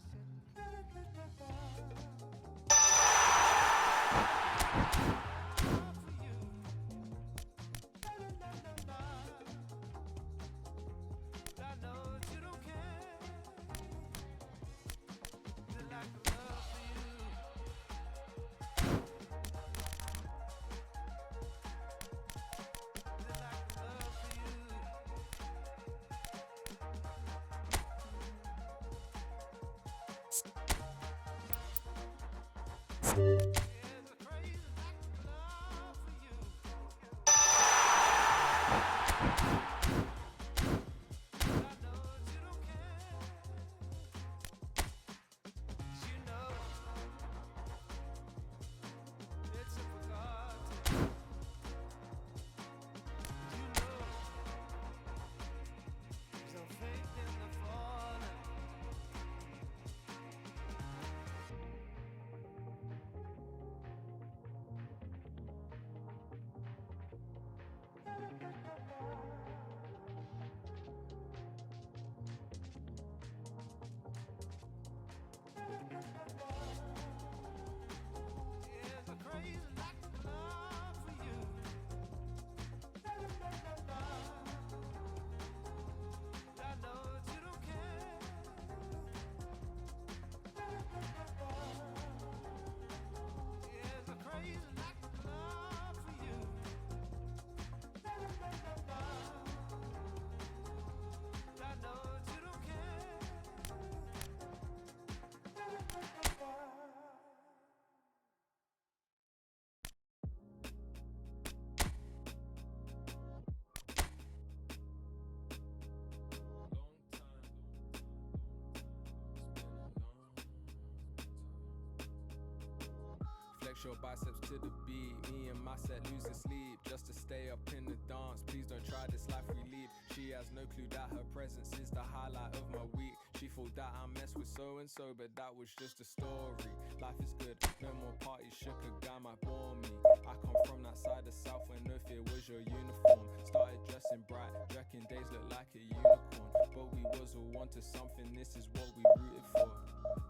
Flex your biceps to the beat. Me and my set losing sleep just to stay up in the dance. Please don't try this life we lead. She has no clue that her presence is the highlight of my week. She Thought that I messed with so and so, but that was just a story. Life is good, no more parties, shook a guy might bore me. I come from that side of South where no fear was your uniform. Started dressing bright, reckon days look like a unicorn. But we was all onto something, this is what we rooted for.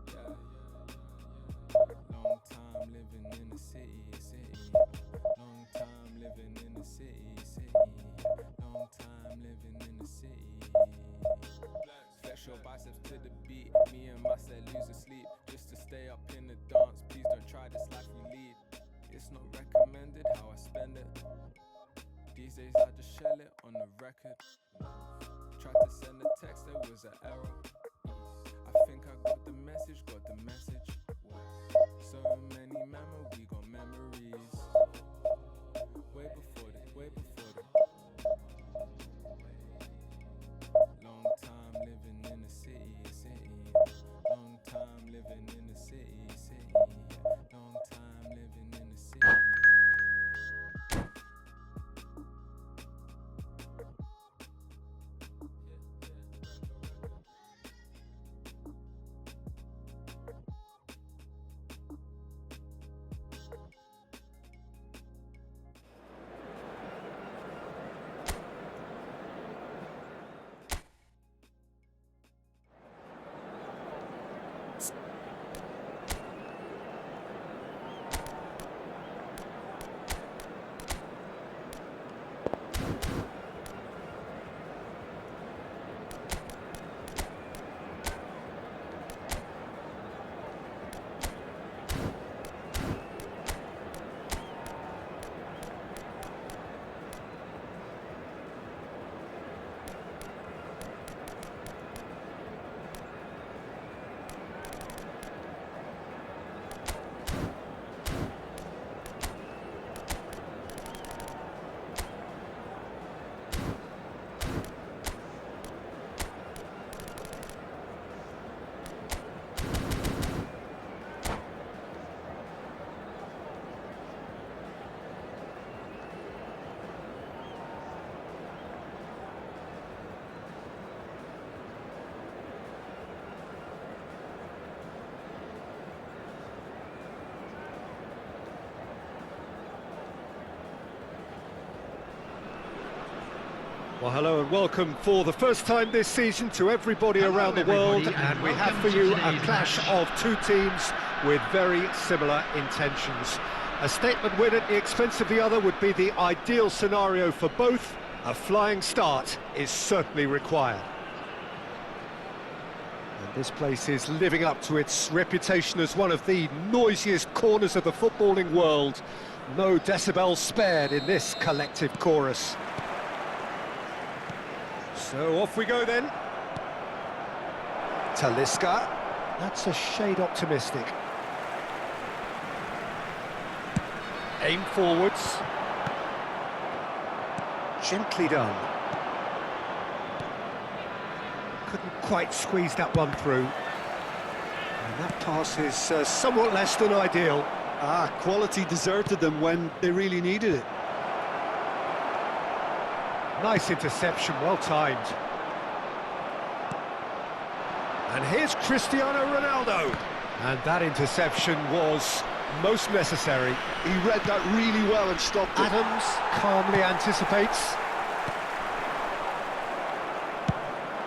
Yeah. Long time living in the city. Long time living in the city. Long time living in the city. Flex your biceps to the beat. Me and my set lose sleep just to stay up in the dance. Please don't try this life we lead. It's not recommended how I spend it. These days I just shell it on the record. Tried to send a text, there was an error. I think I got the message. So many memories, we got memories. Way before this. Long time living in the city. Long time living in the city. Long time living in the city. Well, hello and welcome for the first time this season to everybody around the world, and we have for you a clash of two teams with very similar intentions. A statement win at the expense of the other would be the ideal scenario for both. A flying start is certainly required. And this place is living up to its reputation as one of the noisiest corners of the footballing world. No decibels spared in this collective chorus. So off we go then. Talisca, that's a shade optimistic. Aim forwards. Gently done. Couldn't quite squeeze that one through. And that pass is somewhat less than ideal. Quality deserted them when they really needed it. Nice interception, well timed. And here's Cristiano Ronaldo. And that interception was most necessary. He read that really well and stopped it. Adams calmly anticipates.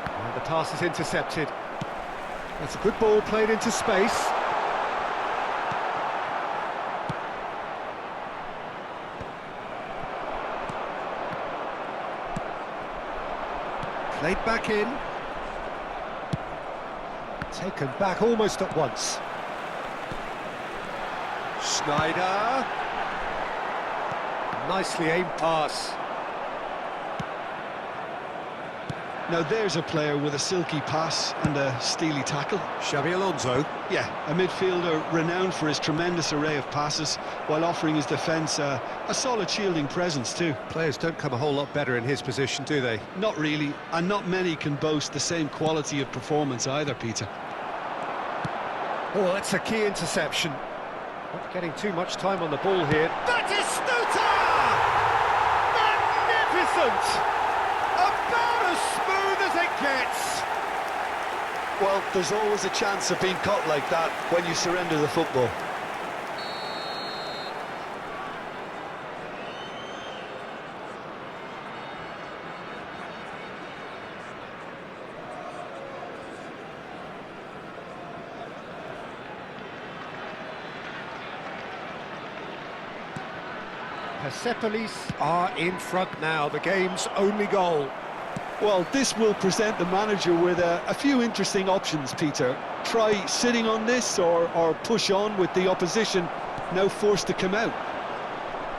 And the pass is intercepted. That's a good ball played into space. Played back in. Taken back almost at once. Schneider. Nicely aimed pass. Now there's a player with a silky pass and a steely tackle. Xabi Alonso. Yeah, a midfielder renowned for his tremendous array of passes while offering his defence a solid shielding presence too. Players don't come a whole lot better in his position, do they? Not really, and not many can boast the same quality of performance either, Peter. Oh, that's a key interception. Not getting too much time on the ball here. Batistuta! Magnificent! About as smooth as it gets. Well, there's always a chance of being caught like that when you surrender the football. Persepolis are in front now, the game's only goal. Well, this will present the manager with a few interesting options, Peter. Try sitting on this or push on with the opposition now forced to come out.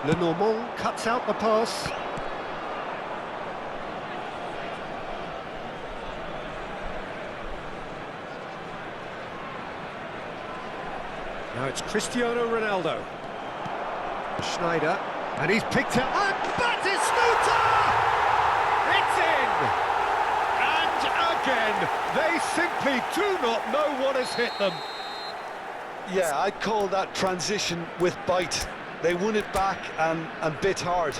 Lenormand cuts out the pass. Now it's Cristiano Ronaldo. Schneider, and he's picked it up. Batistuta! It's in! And again, they simply do not know what has hit them. Yeah, I'd call that transition with bite. They won it back and bit hard.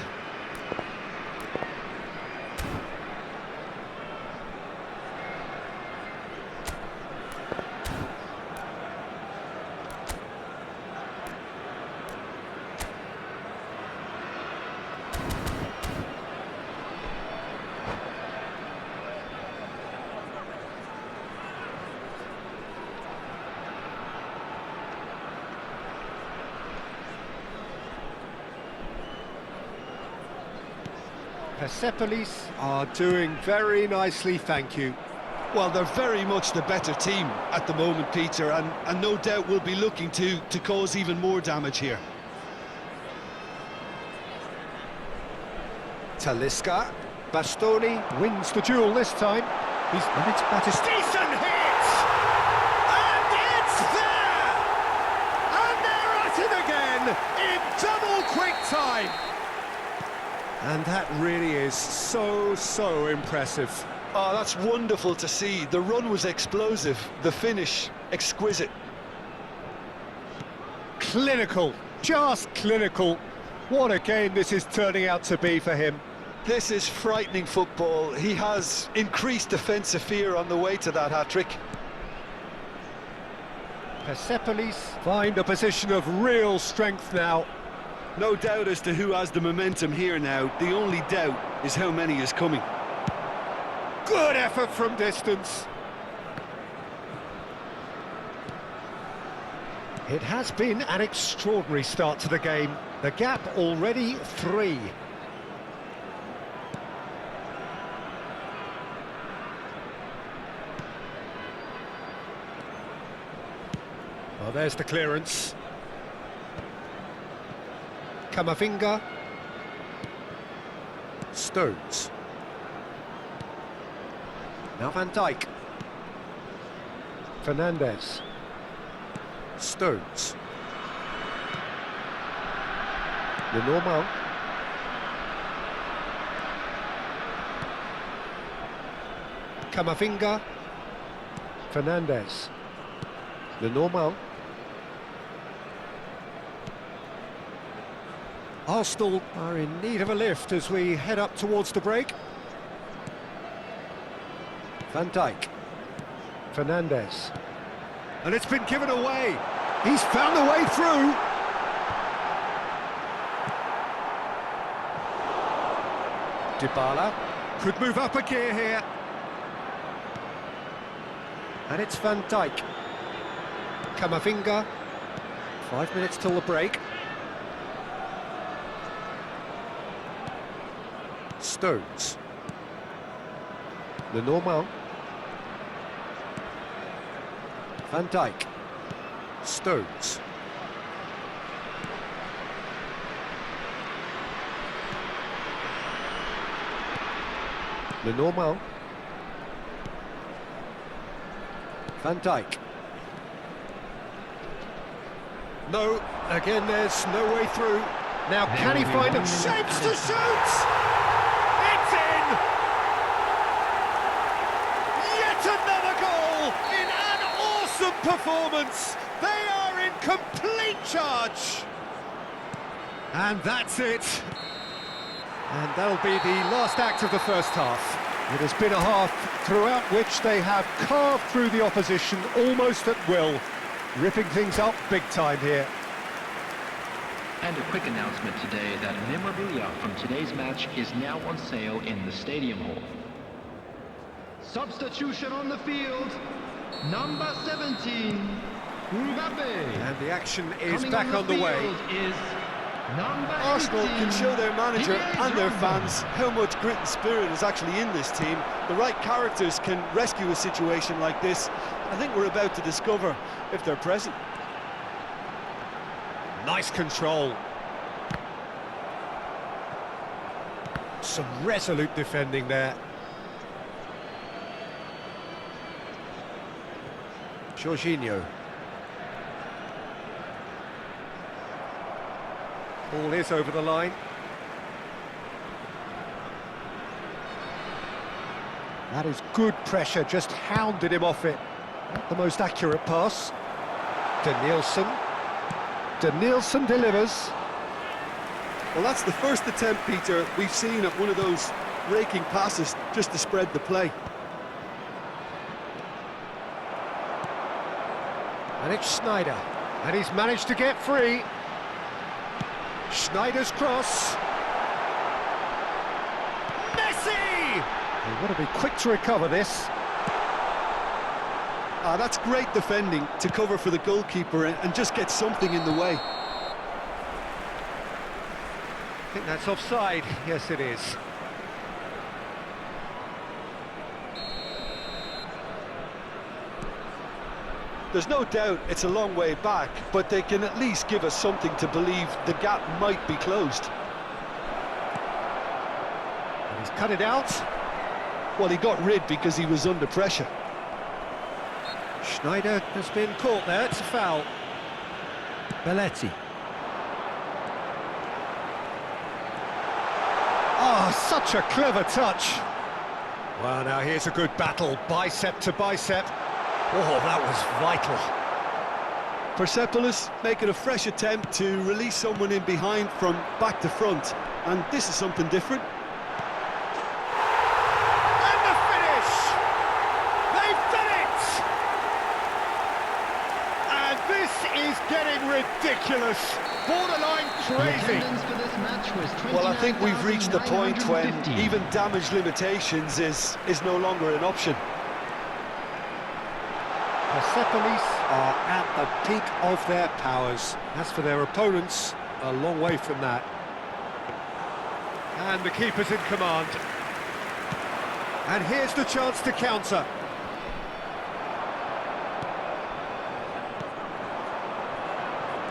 Persepolis are doing very nicely, thank you. Well, they're very much the better team at the moment, Peter, and no doubt will be looking to cause even more damage here. Talisca, Bastoni wins the duel this time. And it's Batistuta. Decent hit! And it's there! And they're at it again in double quick time. And that really is so impressive. Oh, that's wonderful to see. The run was explosive, the finish exquisite. Clinical, just clinical. What a game this is turning out to be for him. This is frightening football. He has increased defensive fear on the way to that hat-trick. Persepolis find a position of real strength now. No doubt as to who has the momentum here now. The only doubt is how many is coming. Good effort from distance. It has been an extraordinary start to the game. The gap already 3. Well, there's the clearance. Camavinga. Stones. Now Van Dijk. Fernandez. Stones. Lenormand. Camavinga. Fernandez. Lenormand. Arsenal are in need of a lift as we head up towards the break. Van Dijk. Fernandez. And it's been given away. He's found a way through. Dybala could move up a gear here. And it's Van Dijk. Camavinga. 5 minutes till the break. Stones. Lenormand. Van Dijk. Stones. Lenormand. Van Dijk. No, again there's no way through. Now can he find him? Shapes to shoot! It's in! Yet another goal in an awesome performance! They are in complete charge! And that's it. And that'll be the last act of the first half. It has been a half throughout which they have carved through the opposition almost at will, ripping things up big time here. And a quick announcement today that memorabilia from today's match is now on sale in the stadium hall. Substitution on the field. Number 17, Mbappe. And the action is Coming back on the way. field is number Arsenal 18, can show their manager Didier and their Drogba. fans how much grit and spirit is actually in this team. The right characters can rescue a situation like this. I think we're about to discover if they're present. Nice control. Some resolute defending there. Jorginho. Ball is over the line. That is good pressure, just hounded him off it. Not the most accurate pass. Denilson delivers. Well, that's the first attempt, Peter, we've seen at one of those raking passes just to spread the play. And it's Schneider. And he's managed to get free. Schneider's cross. Messi! They've got to be quick to recover this. That's great defending to cover for the goalkeeper and just get something in the way. I think that's offside. Yes, it is. There's no doubt it's a long way back, but they can at least give us something to believe the gap might be closed. And he's cut it out. Well, he got rid because he was under pressure. Schneider has been caught there. It's a foul. Belletti. Oh, such a clever touch. Well, now here's a good battle, bicep to bicep. Oh, that was vital. Persepolis making a fresh attempt to release someone in behind from back to front, and this is something different. And the finish! They've done it! And this is getting ridiculous, borderline crazy. Attendance for this match was Well, I think we've reached the point when 29,950. even damage limitations is no longer an option. Persepolis are at the peak of their powers. As for their opponents, a long way from that. And the keeper's in command. And here's the chance to counter.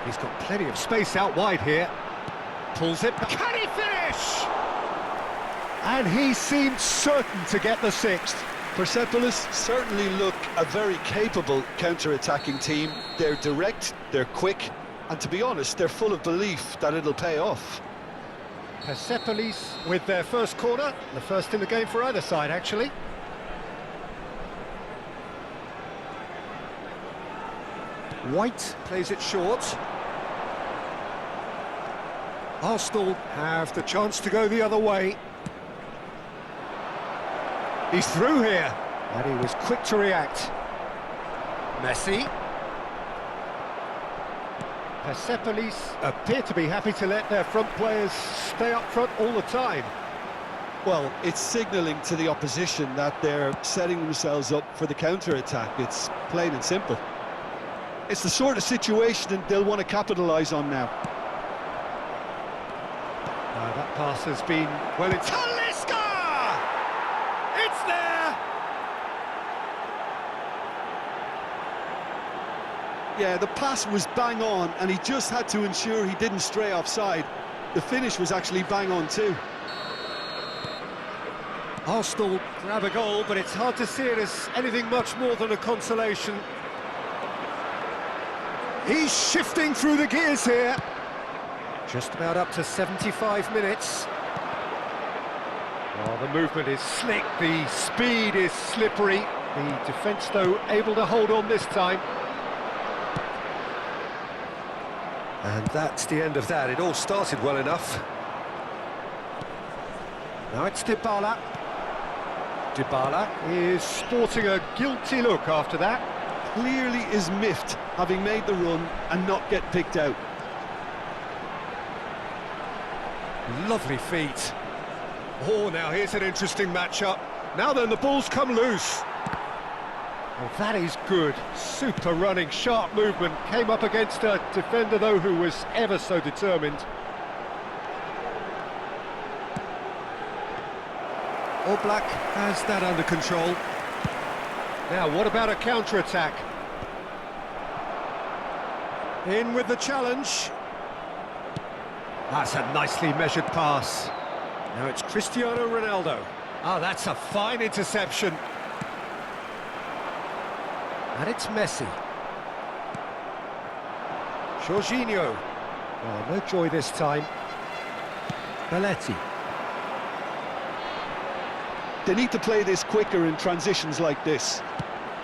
He's got plenty of space out wide here. Pulls it. Can he finish? And he seemed certain to get the sixth. Persepolis certainly look a very capable counter-attacking team. They're direct, they're quick, and to be honest, they're full of belief that it'll pay off. Persepolis with their first corner, the first in the game for either side, actually. White plays it short. Arsenal have the chance to go the other way. He's through here, and he was quick to react. Messi. Persepolis appear to be happy to let their front players stay up front all the time. Well, it's signalling to the opposition that they're setting themselves up for the counter-attack. It's plain and simple. It's the sort of situation they'll want to capitalise on now. That pass has been well. It's Talisca! It's there! Yeah, the pass was bang on, and he just had to ensure he didn't stray offside. The finish was actually bang on too. Arsenal grab a goal, but it's hard to see it as anything much more than a consolation. He's shifting through the gears here. Just about up to 75 minutes. Well, the movement is slick, the speed is slippery. The defence, though, able to hold on this time. And that's the end of that. It all started well enough. Now it's Dybala. Dybala is sporting a guilty look after that. Clearly is miffed, having made the run and not get picked out. Lovely feet. Oh, now here's an interesting matchup. Now then, the ball's come loose. Well, that is good. Super running, sharp movement. Came up against a defender, though, who was ever so determined. Oblak has that under control. Now, what about a counter-attack? In with the challenge. That's a nicely measured pass. Now it's Cristiano Ronaldo. Ah, that's a fine interception. And it's Messi. Jorginho. Oh, no joy this time. Belletti. They need to play this quicker in transitions like this.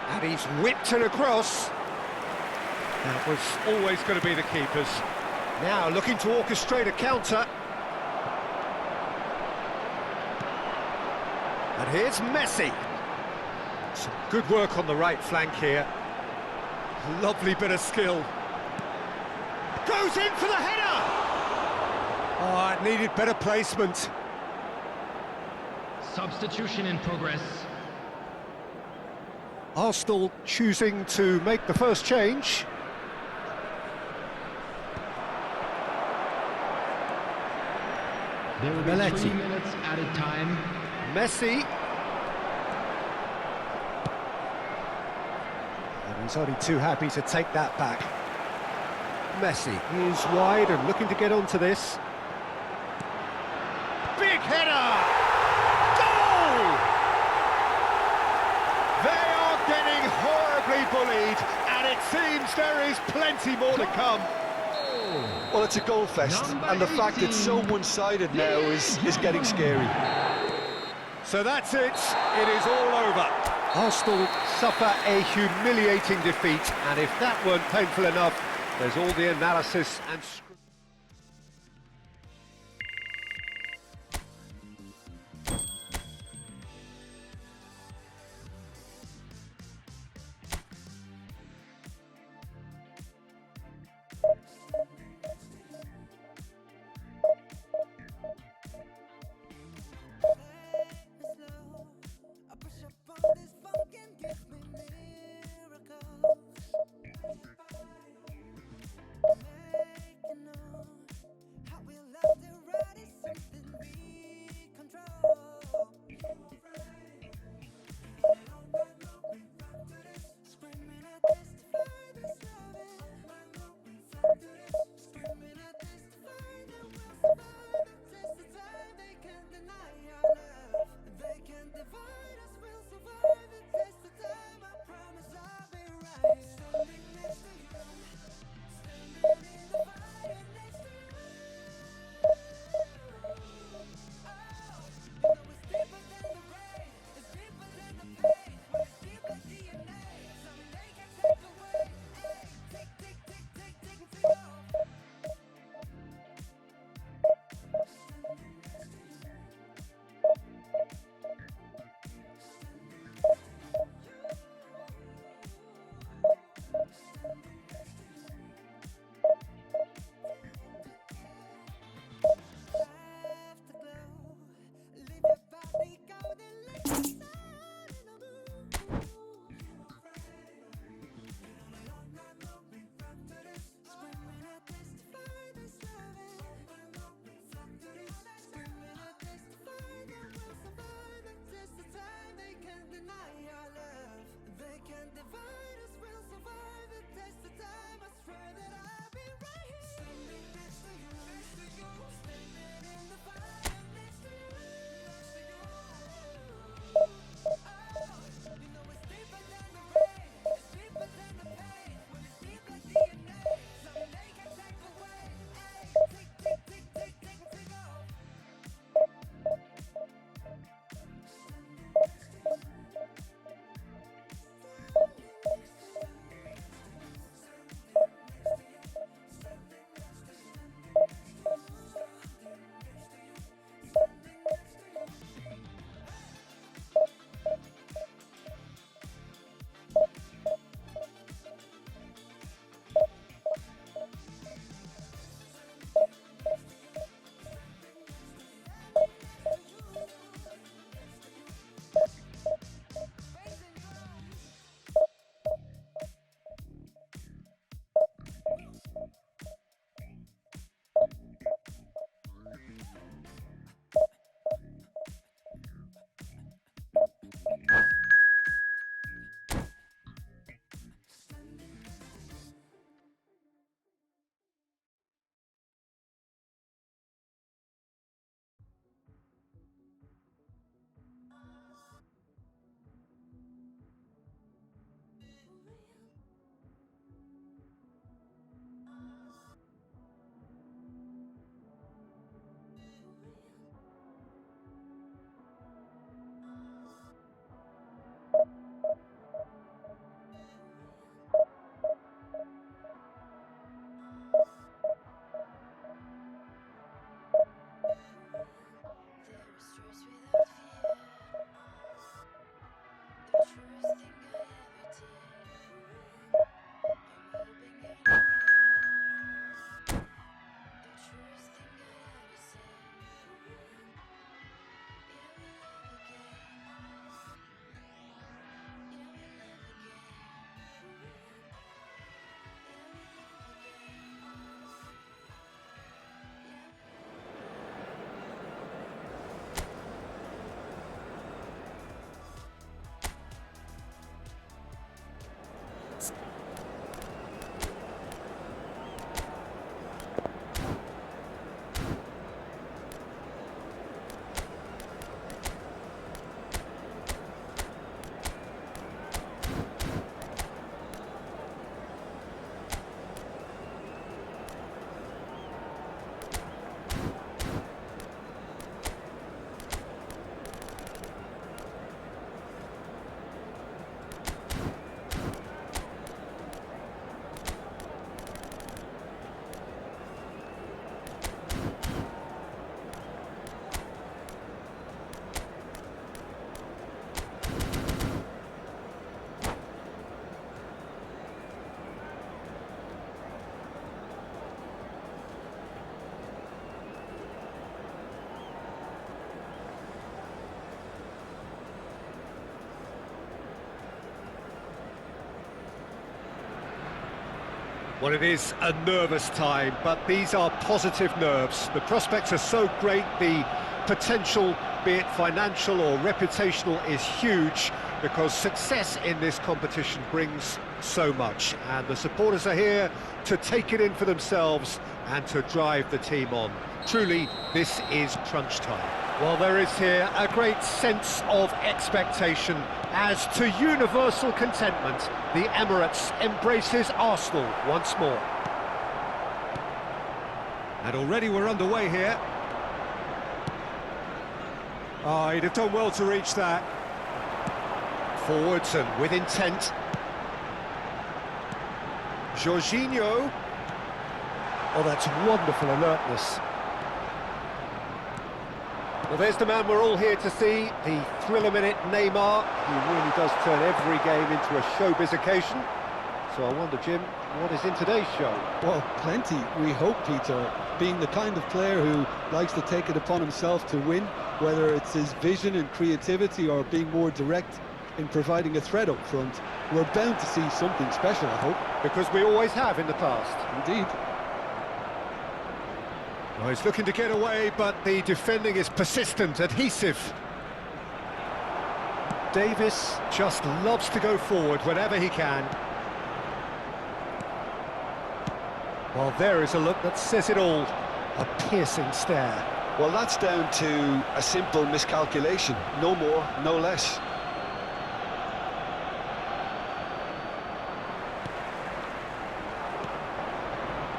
And he's whipped it across. That was always going to be the keeper's. Now looking to orchestrate a counter. And here's Messi. Some good work on the right flank here. Lovely bit of skill. Goes in for the header! Oh, it needed better placement. Substitution in progress. Arsenal choosing to make the first change. There will be Belletti. 3 minutes added time. Messi. And he's only too happy to take that back. Messi is wide and looking to get onto this. Big header! Goal! They are getting horribly bullied, and it seems there is plenty more to come. Well, it's a goal fest, Number and the fact it's so 18. one-sided now is getting scary. So that's it. It is all over. Arsenal suffer a humiliating defeat, and if that weren't painful enough, there's all the analysis and Well, it is a nervous time, but these are positive nerves. The prospects are so great, the potential, be it financial or reputational, is huge, because success in this competition brings so much, and the supporters are here to take it in for themselves and to drive the team on. Truly, this is crunch time. Well, there is here a great sense of expectation, as to universal contentment, the Emirates embraces Arsenal once more. And already we're underway here. Oh, he'd have done well to reach that. Forwards and with intent. Jorginho. Oh, that's wonderful alertness. Well, there's the man we're all here to see, the thriller-minute Neymar. He really does turn every game into a showbiz occasion. So I wonder, Jim, what is in today's show? Well, plenty, we hope, Peter. Being the kind of player who likes to take it upon himself to win, whether it's his vision and creativity or being more direct in providing a threat up front, we're bound to see something special, I hope. Because we always have in the past. Indeed. Well, he's looking to get away, but the defending is persistent, adhesive. Davis just loves to go forward whenever he can. Well, there is a look that says it all. A piercing stare. Well, that's down to a simple miscalculation. No more, no less.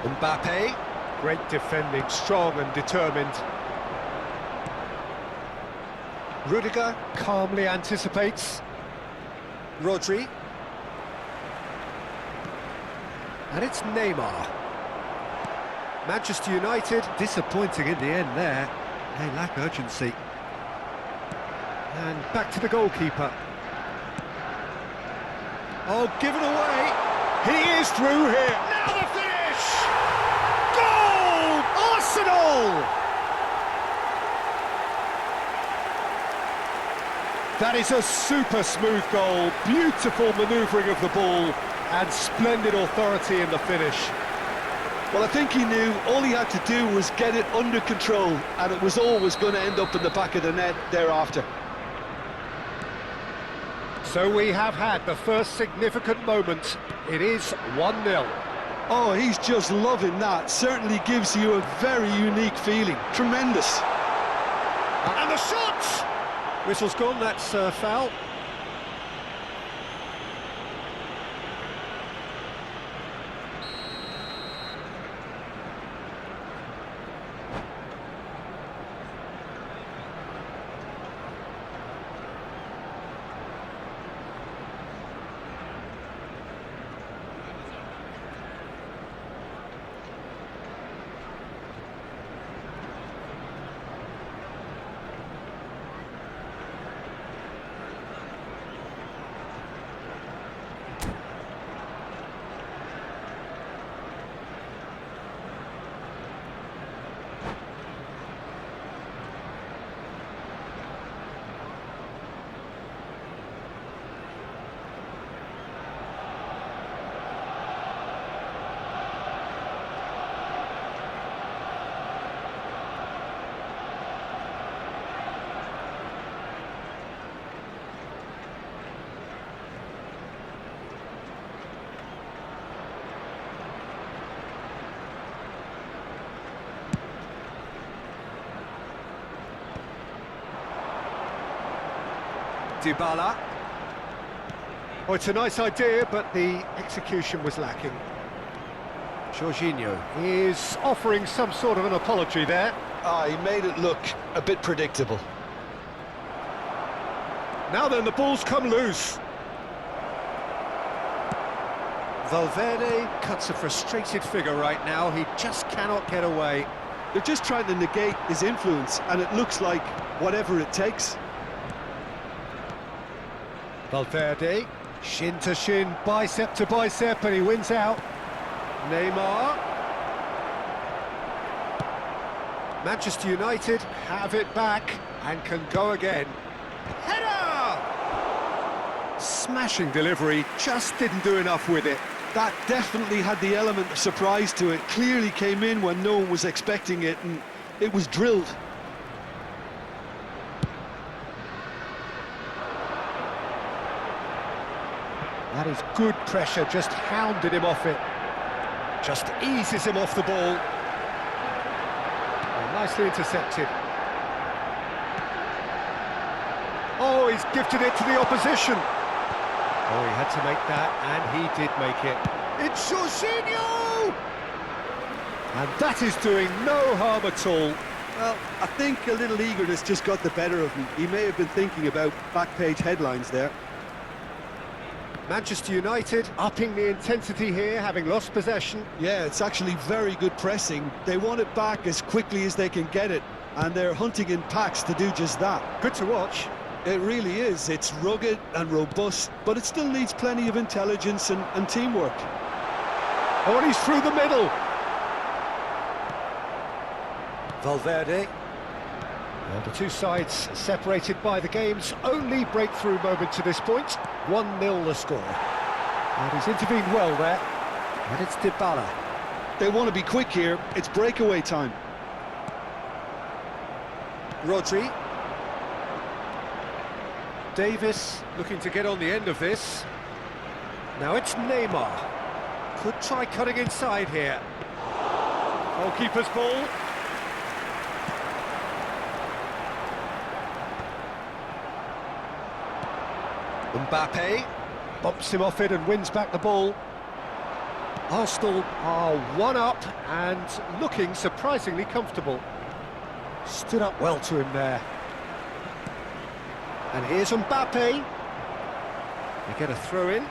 Mbappe, great defending, strong and determined. Rudiger calmly anticipates. Rodri. And it's Neymar. Manchester United, disappointing in the end there. They lack urgency. And back to the goalkeeper. Oh, given away. He is through here. Now the finish! Goal! Arsenal! That is a super smooth goal. Beautiful manoeuvring of the ball and splendid authority in the finish. Well, I think he knew all he had to do was get it under control, and it was always going to end up in the back of the net thereafter. So we have had the first significant moment. It is 1-0. Oh, he's just loving that. Certainly gives you a very unique feeling. Tremendous. And the shot! Whistle's gone, that's foul. Dybala. Oh, it's a nice idea, but the execution was lacking. Jorginho is offering some sort of an apology there. He made it look a bit predictable. Now then, the ball's come loose. Valverde cuts a frustrated figure right now. He just cannot get away. They're just trying to negate his influence, and it looks like whatever it takes. Valverde, shin to shin, bicep to bicep, and he wins out. Neymar. Manchester United have it back and can go again. Header! Smashing delivery, just didn't do enough with it. That definitely had the element of surprise to it. Clearly came in when no one was expecting it, and it was drilled. That is good pressure, just hounded him off it. Just eases him off the ball. Oh, nicely intercepted. Oh, he's gifted it to the opposition. Oh, he had to make that, and he did make it. It's Jorginho! And that is doing no harm at all. Well, I think a little eagerness just got the better of him. He may have been thinking about back-page headlines there. Manchester United upping the intensity here, having lost possession. Yeah, it's actually very good pressing. They want it back as quickly as they can get it, and they're hunting in packs to do just that. Good to watch. It really is. It's rugged and robust, but it still needs plenty of intelligence and teamwork. Oh, and he's through the middle. Valverde. And the two sides separated by the game's only breakthrough moment to this point. 1-0 the score. And he's intervened well there. And it's Dybala. They want to be quick here. It's breakaway time. Rodri. Davis looking to get on the end of this. Now it's Neymar. Could try cutting inside here. Goalkeeper's ball. Mbappe bumps him off it and wins back the ball. Arsenal are 1-up and looking surprisingly comfortable. Stood up well to him there. And here's Mbappe. They get a throw in.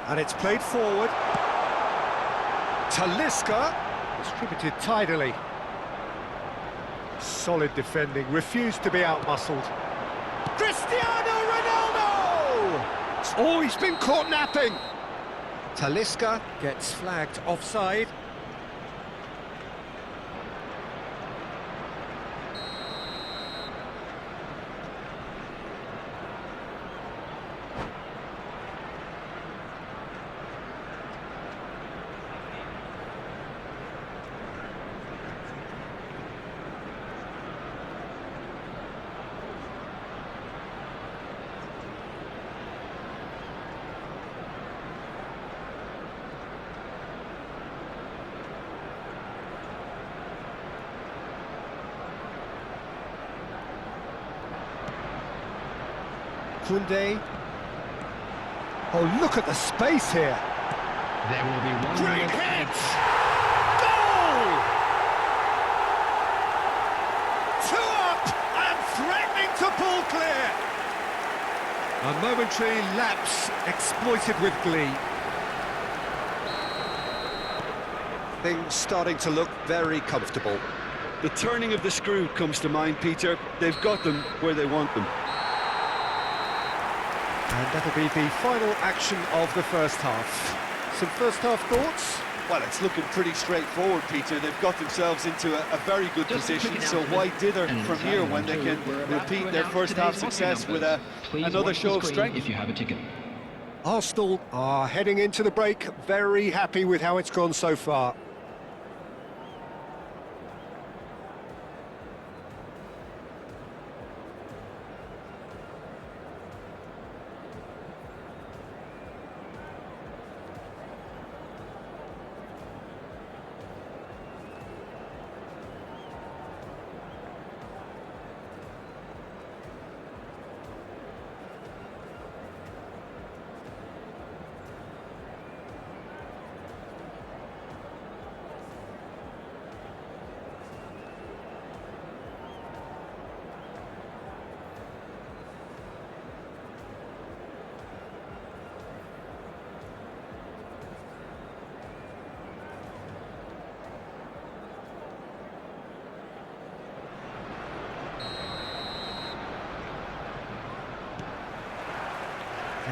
And it's played forward. Talisca distributed tidily. Solid defending, refused to be outmuscled. Cristiano Ronaldo! Oh, he's been caught napping. Talisca gets flagged offside. Koundé. Oh, look at the space here. There will be 1 Great minute. hits! Goal! 2 up and threatening to pull clear. A momentary lapse exploited with glee. Things starting to look very comfortable. The turning of the screw comes to mind, Peter. They've got them where they want them. And that'll be the final action of the first half. Some first half thoughts? Well, it's looking pretty straightforward, Peter. They've got themselves into a very good Just a position, quick so announcement. why dither And from here when they can we're about to repeat their announce first half today's lucky success with numbers. Please another watch show the of screen strength? if you have a ticket. Arsenal are heading into the break very happy with how it's gone so far.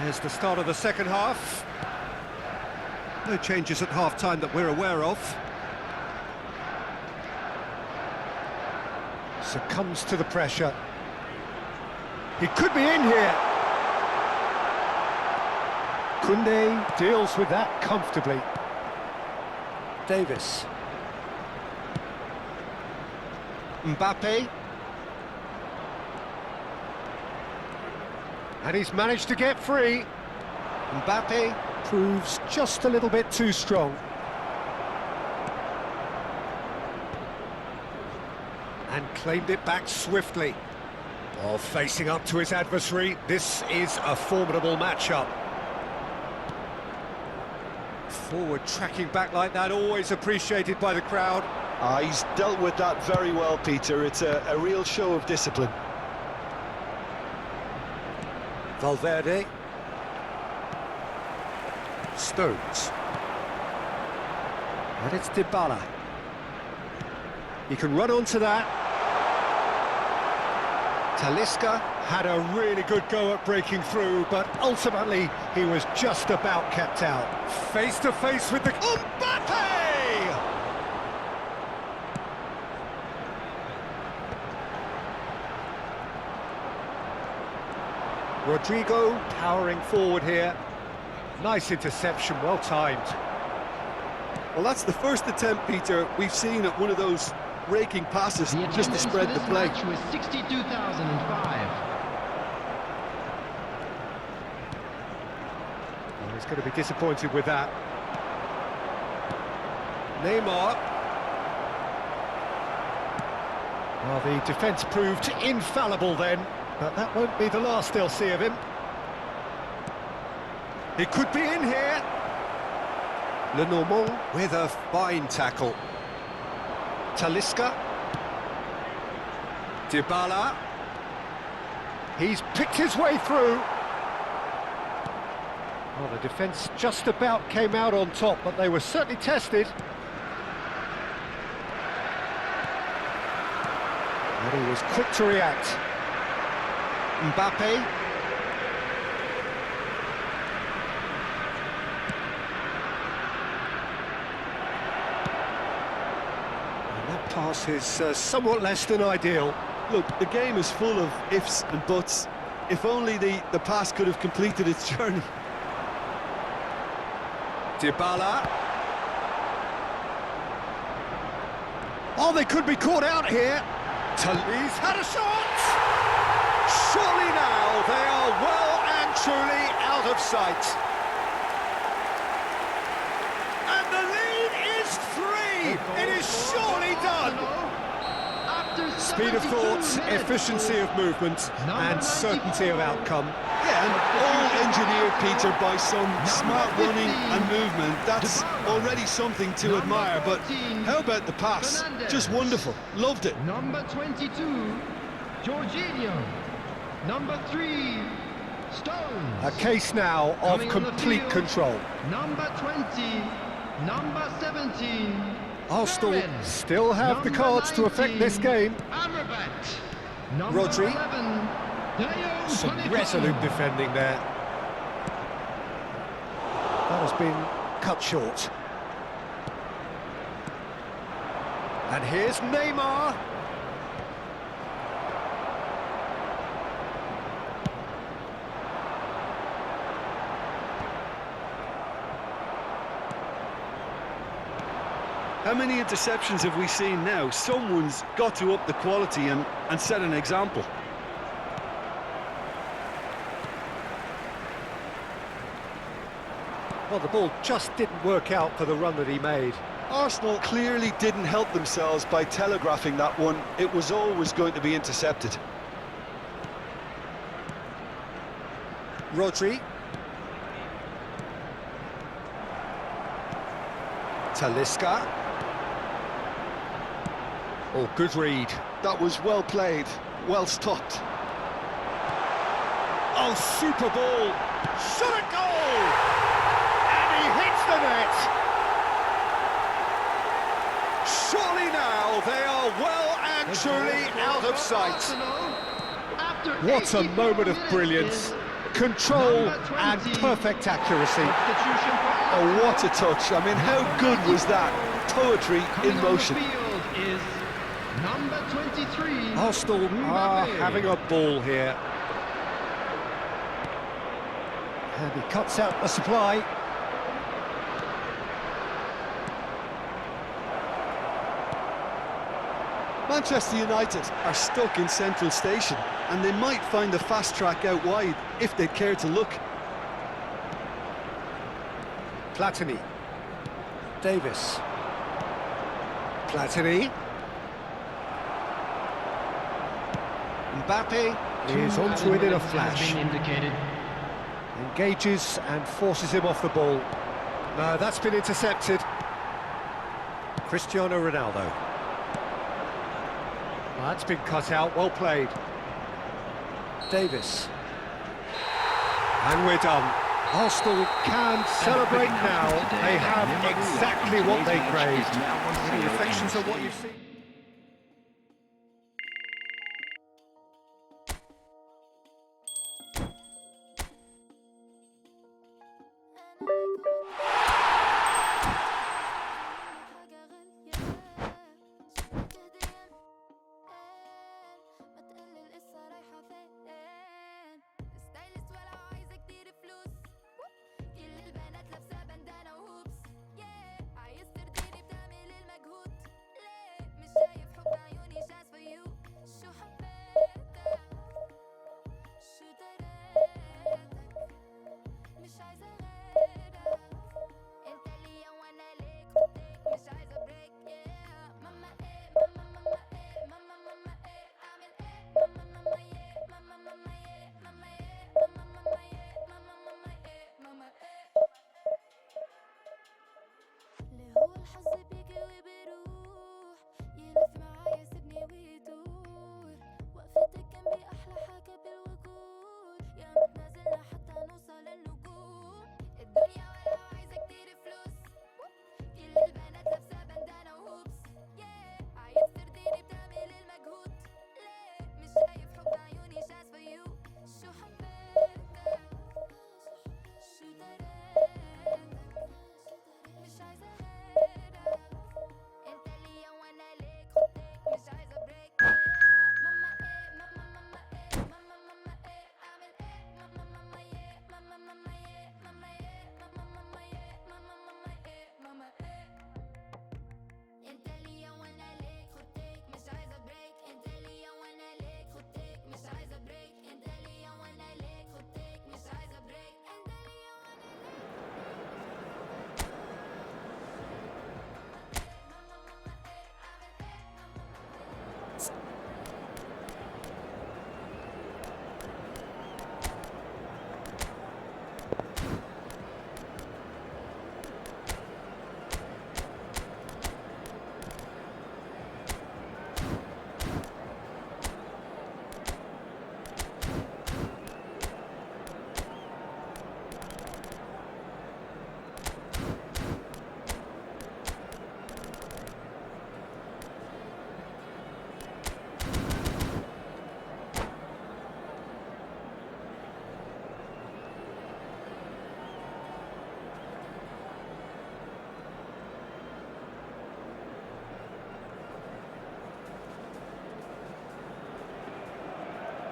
There's the start of the second half. No changes at half-time that we're aware of. Succumbs to the pressure. He could be in here. Koundé deals with that comfortably. Davis. Mbappe. And he's managed to get free. Mbappe proves just a little bit too strong. And claimed it back swiftly. While facing up to his adversary, this is a formidable matchup. Forward tracking back like that, always appreciated by the crowd. He's dealt with that very well, Peter. It's a real show of discipline. Valverde. Stones. And it's Dybala. He can run onto that. Talisca had a really good go at breaking through, but ultimately he was just about kept out. Face to face with the... Mbappe! Rodrigo powering forward here. Nice interception, well timed. Well, that's the first attempt, Peter, we've seen at one of those raking passes just to spread the play. Match was 62,005. Well, he's going to be disappointed with that. Neymar. Well, the defence proved infallible then, but that won't be the last they'll see of him. He could be in here. Lenormand with a fine tackle. Talisca. Dybala. He's picked his way through. Well, the defence just about came out on top, but they were certainly tested. And he was quick to react. Mbappe. Pass is somewhat less than ideal. Look, the game is full of ifs and buts. If only the pass could have completed its journey. Dybala. Oh, they could be caught out here. He's had a shot! Surely now they are well and truly out of sight. And the lead is 3! It is surely done! Speed of thought, efficiency of movement, and certainty of outcome. Yeah, and all engineered, Peter, by some smart running and movement. That's already something to admire, but how about the pass? Just wonderful. Loved it. Number 22, Jorginho. Number 3, Stones. A case now of Coming on the complete field, control. Number 20, number 17, Arsenal Fermin. still have the Number cards to affect this 19, game. Amrabat. Number Rodri. 11, Dayot Some Upamecano. resolute defending there. That has been cut short. And here's Neymar. How many interceptions have we seen now? Someone's got to up the quality and set an example. Well, the ball just didn't work out for the run that he made. Arsenal clearly didn't help themselves by telegraphing that one. It was always going to be intercepted. Rodri. Talisca. Oh, good read. That was well played, well stopped. Oh, super ball. Shot a goal! And he hits the net. Surely now they are well and truly out of sight. What a moment of brilliance. Control and perfect accuracy. Oh, what a touch. I mean, how good was that? Poetry in motion. Is number 23, Arsenal are having a ball here. And he cuts out the supply. Manchester United are stuck in Central Station, and they might find the fast track out wide if they care to look. Platini. Davis. Platini. Mbappe is onto it in a flash. Engages and forces him off the ball. No, that's been intercepted. Cristiano Ronaldo. That's been cut out, well played. Davis. And we're done. Arsenal can celebrate now. They have exactly what they craved. Any reflections on what you've seen?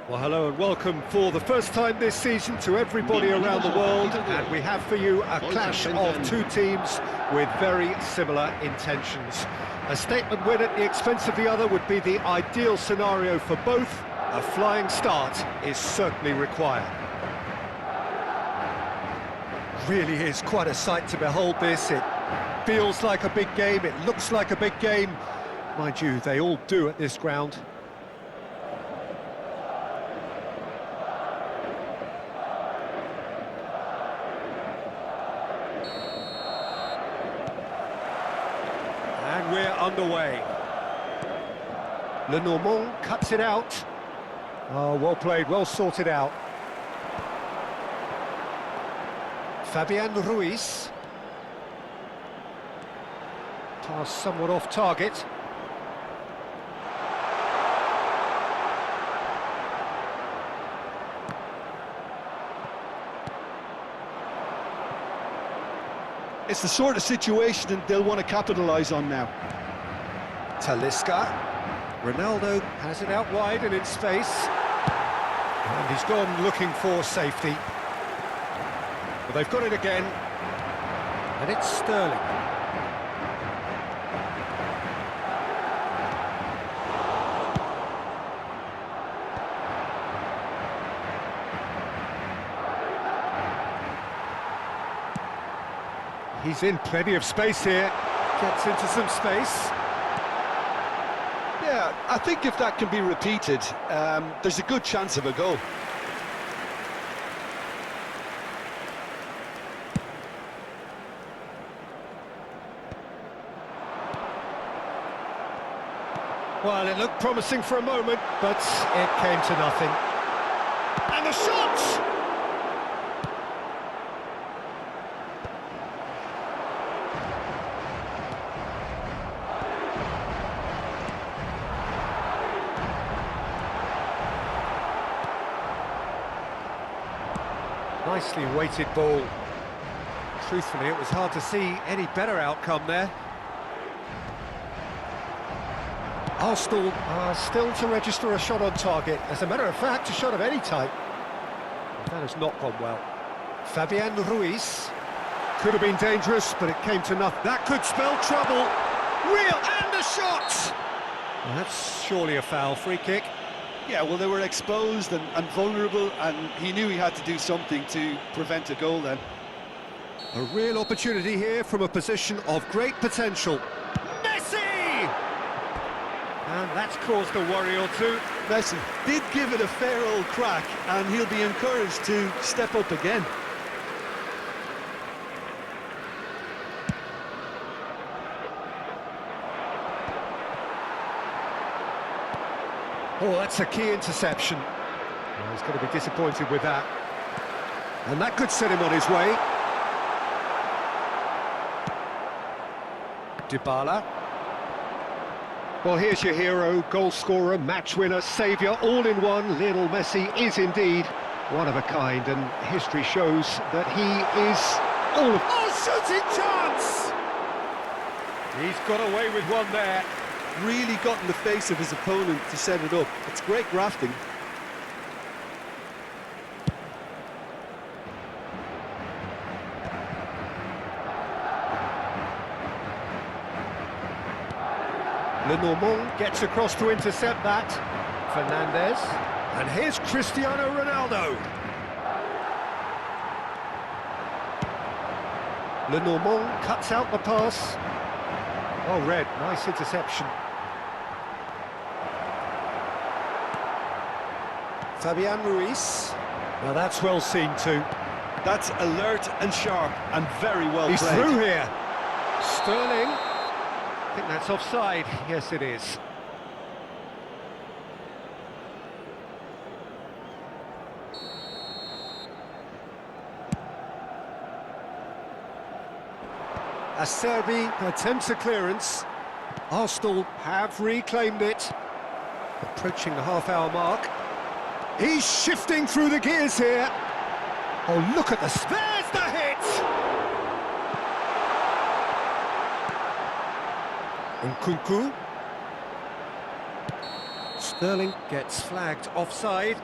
Well, hello and welcome for the first time this season to everybody around the world, and we have for you a clash of two teams with very similar intentions. A statement win at the expense of the other would be the ideal scenario for both. A flying start is certainly required. Really is quite a sight to behold this. It feels like a big game, it looks like a big game. Mind you, they all do at this ground. And we're underway. Lenormand cuts it out. Oh, well played, well sorted out. Fabian Ruiz. Pass somewhat off target. It's the sort of situation that they'll want to capitalise on now. Talisca. Ronaldo has it out wide and in space. And he's gone looking for safety. But they've got it again. And it's Sterling. He's in plenty of space here. Gets into some space. Yeah, I think if that can be repeated, there's a good chance of a goal. Well, it looked promising for a moment, but it came to nothing. And the shot! Nicely weighted ball. Truthfully, it was hard to see any better outcome there. Arsenal are still to register a shot on target. As a matter of fact, a shot of any type. That has not gone well. Fabian Ruiz. Could have been dangerous, but it came to nothing. That could spell trouble. Real, and a shot! Well, that's surely a foul. Free kick. Yeah, well, they were exposed and vulnerable, and he knew he had to do something to prevent a goal then. A real opportunity here from a position of great potential. Messi! And that's caused a worry or two. Messi did give it a fair old crack, and he'll be encouraged to step up again. Oh, that's a key interception. Well, he's going to be disappointed with that. And that could set him on his way. Dybala. Well, here's your hero, goal scorer, match winner, saviour, all in one. Lionel Messi is indeed one of a kind, and history shows that he is all of... Oh, shooting chance! He's got away with one there. Really got in the face of his opponent to set it up. It's great grafting. Lenormand gets across to intercept that. Fernandez. And here's Cristiano Ronaldo. Lenormand cuts out the pass. Oh, Red, nice interception. Fabian Ruiz. Now that's well seen too. That's alert and sharp and very well He's played. through here. Sterling. I think that's offside. Yes, it is. Acerbi attempts a clearance. Arsenal have reclaimed it. Approaching the half-hour mark. He's shifting through the gears here. Oh, look at this. There's the hit! Nkunku. Sterling gets flagged offside.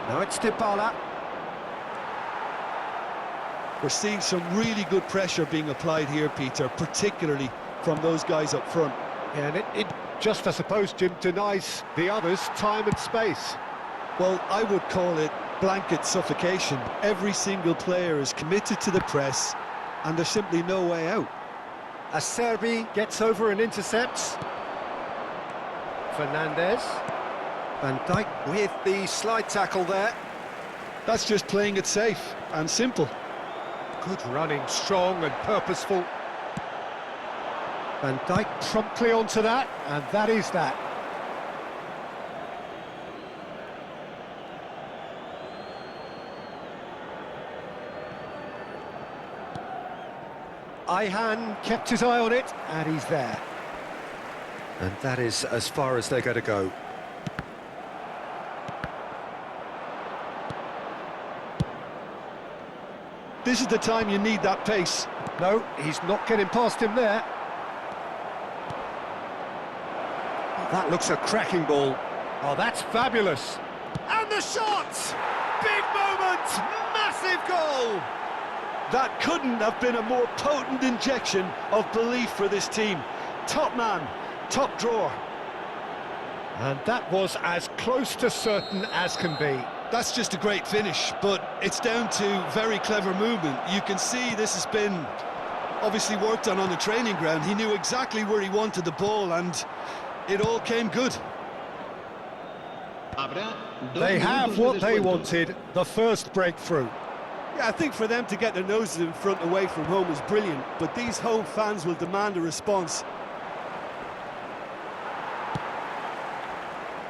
Now it's Dybala. We're seeing some really good pressure being applied here, Peter, particularly from those guys up front. And it just, I suppose, Jim, denies the others time and space. Well, I would call it blanket suffocation. Every single player is committed to the press, and there's simply no way out. Acerbi gets over and intercepts. Fernandez. Van Dijk with the slide tackle there. That's just playing it safe and simple. Good running, strong and purposeful. Van Dijk promptly onto that, and that is that. Ayhan kept his eye on it, and he's there. And that is as far as they're going to go. This is the time you need that pace. No, he's not getting past him there. Oh, that looks a cracking ball. Oh, that's fabulous. And the shot! Big moment! Massive goal! That couldn't have been a more potent injection of belief for this team. Top man, top drawer. And that was as close to certain as can be. That's just a great finish, but it's down to very clever movement. You can see this has been obviously worked on the training ground. He knew exactly where he wanted the ball, and it all came good. They have what they wanted, the first breakthrough. Yeah, I think for them to get their noses in front away from home is brilliant, but these home fans will demand a response.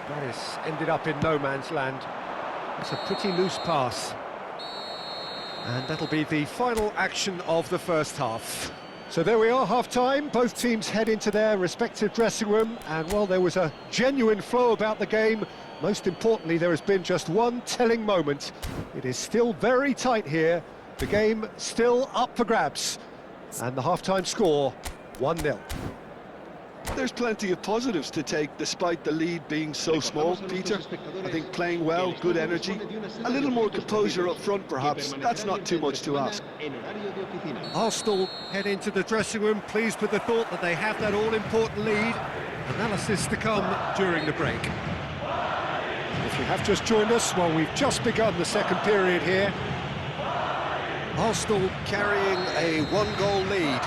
That has ended up in no man's land. It's a pretty loose pass. And that'll be the final action of the first half. So there we are, half-time. Both teams head into their respective dressing room, and while there was a genuine flow about the game, most importantly, there has been just one telling moment. It is still very tight here. The game still up for grabs. And the half-time score, 1-0. There's plenty of positives to take despite the lead being so small, Peter. I think playing well, good energy, a little more composure up front perhaps. That's not too much to ask. Arsenal head into the dressing room pleased with the thought that they have that all-important lead. Analysis to come during the break. If you have just joined us, well, we've just begun the second period here. Arsenal carrying a one-goal lead.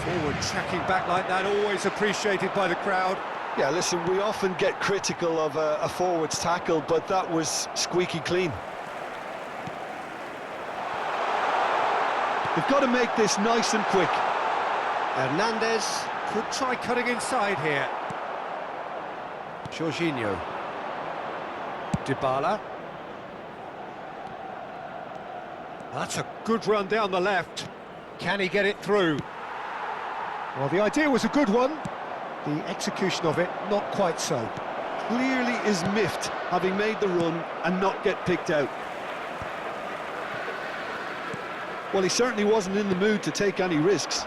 Forward tracking back like that, always appreciated by the crowd. Yeah, listen, we often get critical of a forward's tackle, but that was squeaky clean. They've got to make this nice and quick. Hernandez could try cutting inside here. Jorginho. Dybala. That's a good run down the left. Can he get it through? Well, the idea was a good one. The execution of it, not quite so. Clearly is miffed, having made the run and not get picked out. Well, he certainly wasn't in the mood to take any risks.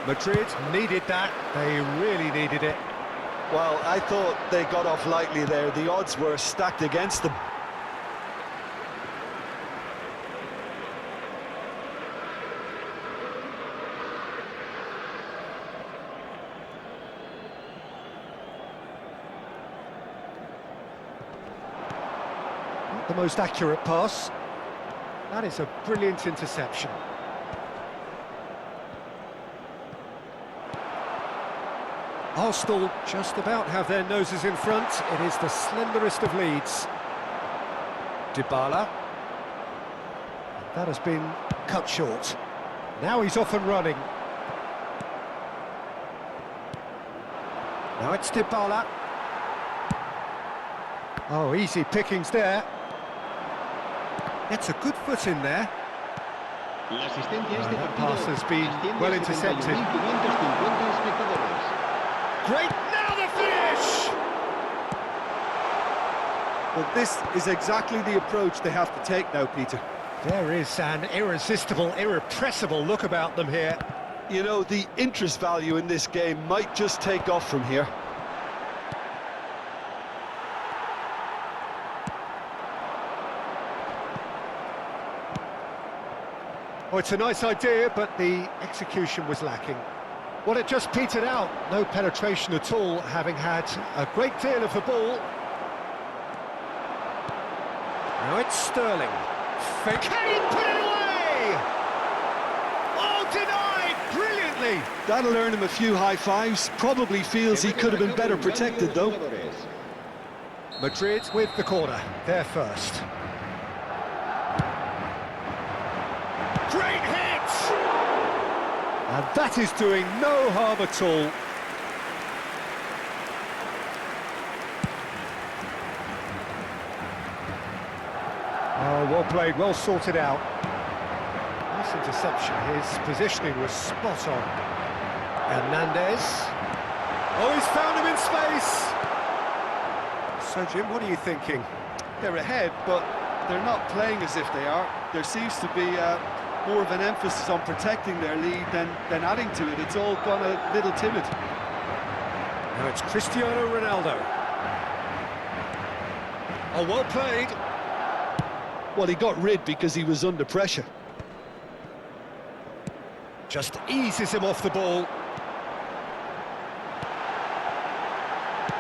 Madrid needed that. They really needed it. Well, I thought they got off lightly there. The odds were stacked against them. Not the most accurate pass. That is a brilliant interception. Arsenal just about have their noses in front. It is the slenderest of leads. Dybala. That has been cut short. Now he's off and running. Now it's Dybala. Oh, easy pickings there. Gets a good foot in there. That pass has been well intercepted. Great, now the finish! Well, this is exactly the approach they have to take now, Peter. There is an irresistible, irrepressible look about them here. You know, the interest value in this game might just take off from here. Oh, it's a nice idea, but the execution was lacking. Well, it just petered out. No penetration at all, having had a great deal of the ball. Now it's Sterling. Can he put it away? Oh, denied! Brilliantly! That'll earn him a few high fives. Probably feels he could have been better protected, though. Madrid with the corner. They're first. Great hit! And that is doing no harm at all. Oh, well played, well sorted out. Nice interception, his positioning was spot on. Hernandez. Oh, he's found him in space! So, Jim, what are you thinking? They're ahead, but they're not playing as if they are. There seems to be more of an emphasis on protecting their lead than adding to it. It's all gone a little timid. Now it's Cristiano Ronaldo. Oh, well played. Well, he got rid because he was under pressure. Just eases him off the ball.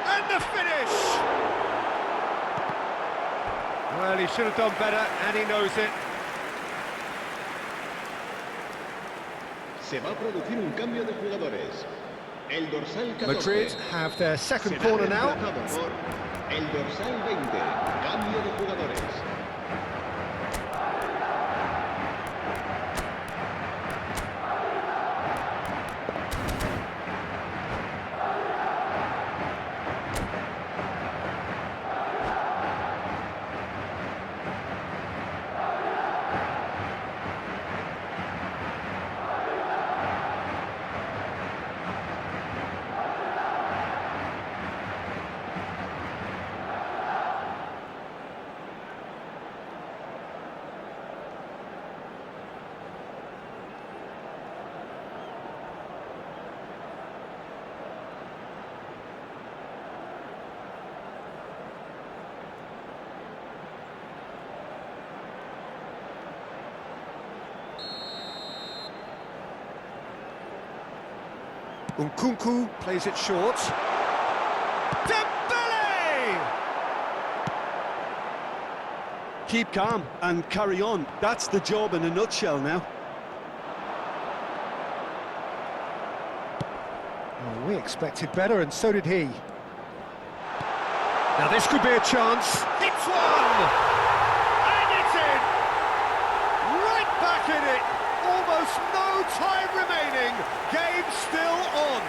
And the finish! Well, he should have done better, and he knows it. Se va a producir un cambio de jugadores. El dorsal 14 Madrid have their second será corner now. reemplazado por el dorsal 20. Cambio de jugadores. Nkunku plays it short. Dembele! Keep calm and carry on. That's the job in a nutshell now. Oh, we expected better, and so did he. Now this could be a chance. It's one! And it's in! Right back in it! Almost no time remaining. Game still on.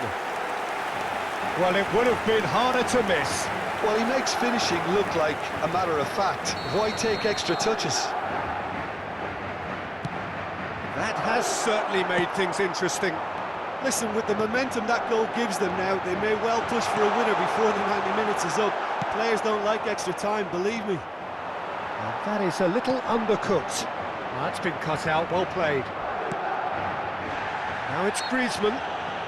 Well, it would have been harder to miss. Well, he makes finishing look like a matter of fact. Why take extra touches? That has certainly made things interesting. Listen, with the momentum that goal gives them now, they may well push for a winner before the 90 minutes is up. Players don't like extra time, believe me. And that is a little undercooked. That's been cut out, well played. Now it's Griezmann.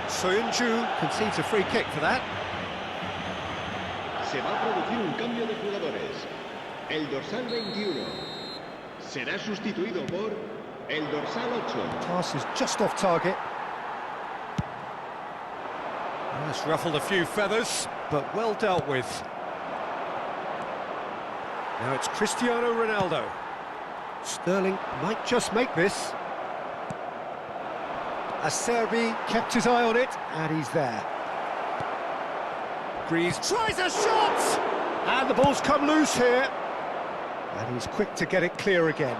Soyuncu concedes a free kick for that. Se va a producir un cambio de jugadores. El dorsal 21 será sustituido por el dorsal 8. Pass is just off target. That's ruffled a few feathers, but well dealt with. Now it's Cristiano Ronaldo. Sterling might just make this. Acerbi kept his eye on it, and he's there. Greaves tries a shot! And the ball's come loose here. And he's quick to get it clear again.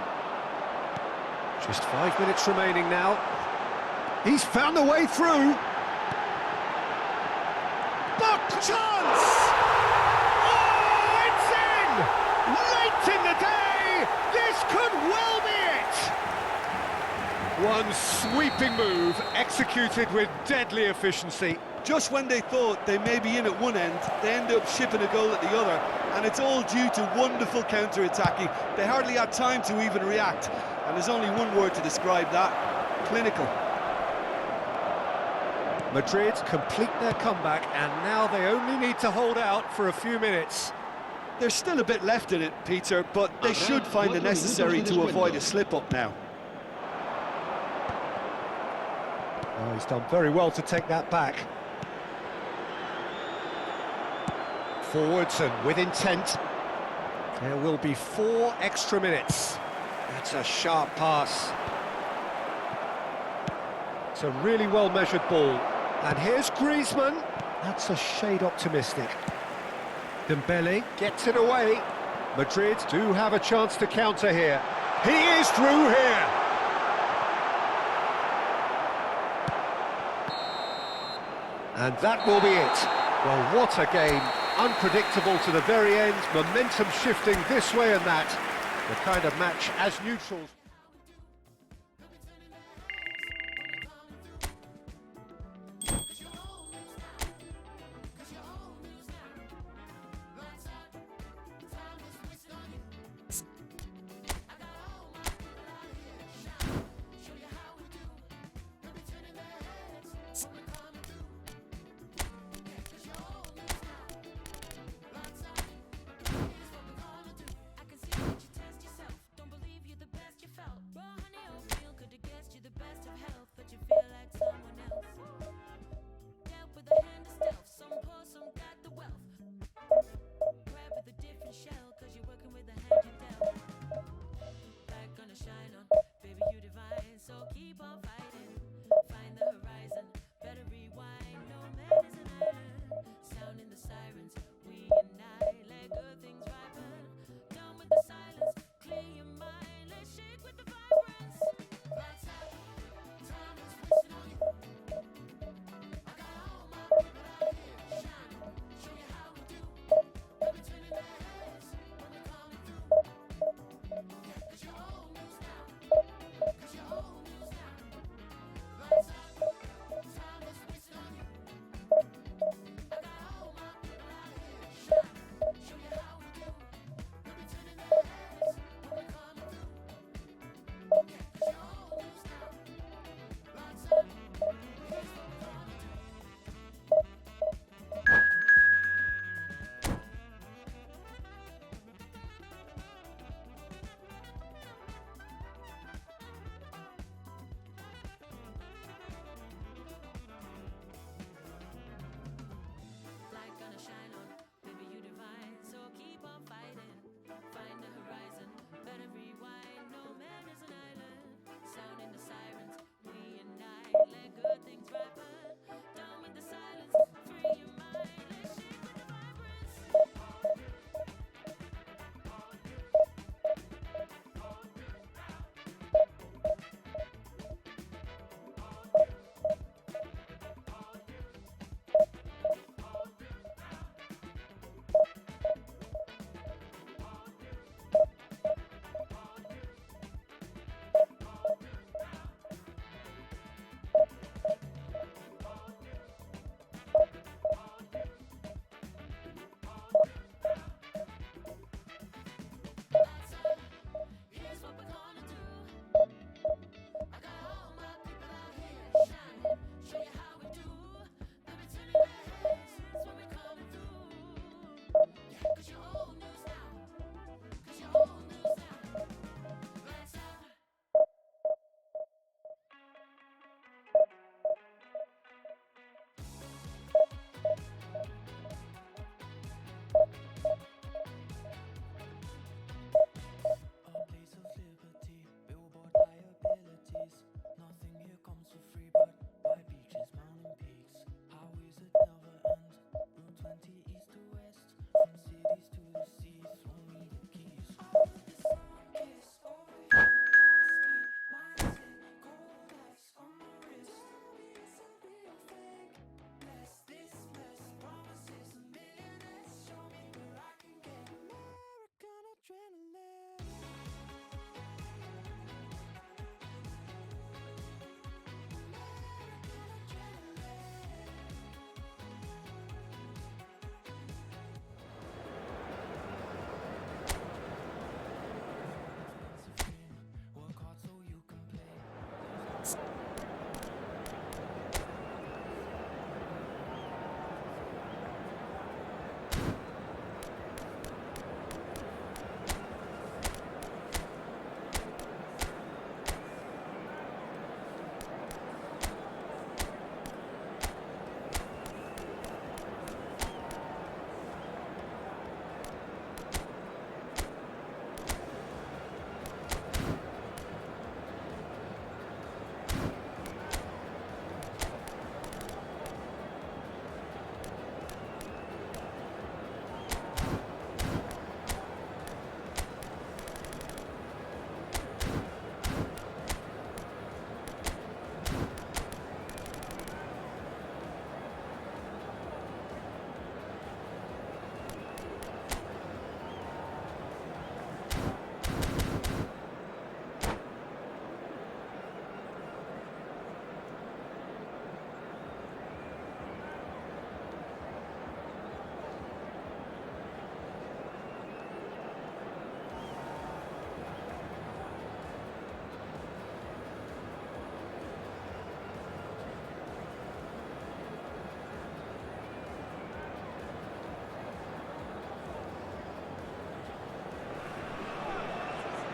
Just 5 minutes remaining now. He's found the way through. But chance! Oh, it's in! Late in the day! This could well be it! One sweeping move, executed with deadly efficiency. Just when they thought they may be in at one end, they end up shipping a goal at the other, and it's all due to wonderful counter-attacking. They hardly had time to even react, and there's only one word to describe that: clinical. Madrid complete their comeback, and now they only need to hold out for a few minutes. There's still a bit left in it, Peter, but they should find the necessary to avoid a slip-up now. Oh, he's done very well to take that back. Forwards and with intent. There will be 4 extra minutes. That's a sharp pass. It's a really well-measured ball. And here's Griezmann. That's a shade optimistic. Dembele gets it away. Madrid do have a chance to counter here. He is through here. And that will be it. Well, what a game. Unpredictable to the very end. Momentum shifting this way and that. The kind of match as neutrals.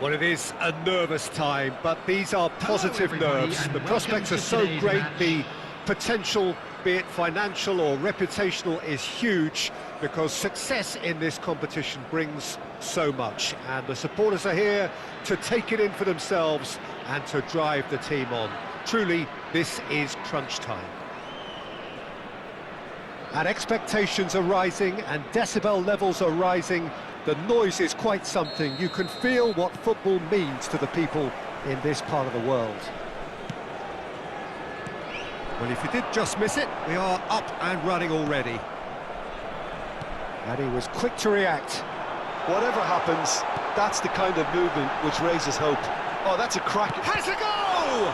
Well, it is a nervous time, but these are positive everybody, nerves. and The prospects welcome are to so today's great, match. the potential, be it financial or reputational, is huge, because success in this competition brings so much. And the supporters are here to take it in for themselves and to drive the team on. Truly, this is crunch time. And expectations are rising and decibel levels are rising. The noise is quite something. You can feel what football means to the people in this part of the world. Well, if you did just miss it, we are up and running already. And he was quick to react. Whatever happens, that's the kind of movement which raises hope. Oh, that's a crack. Has a goal!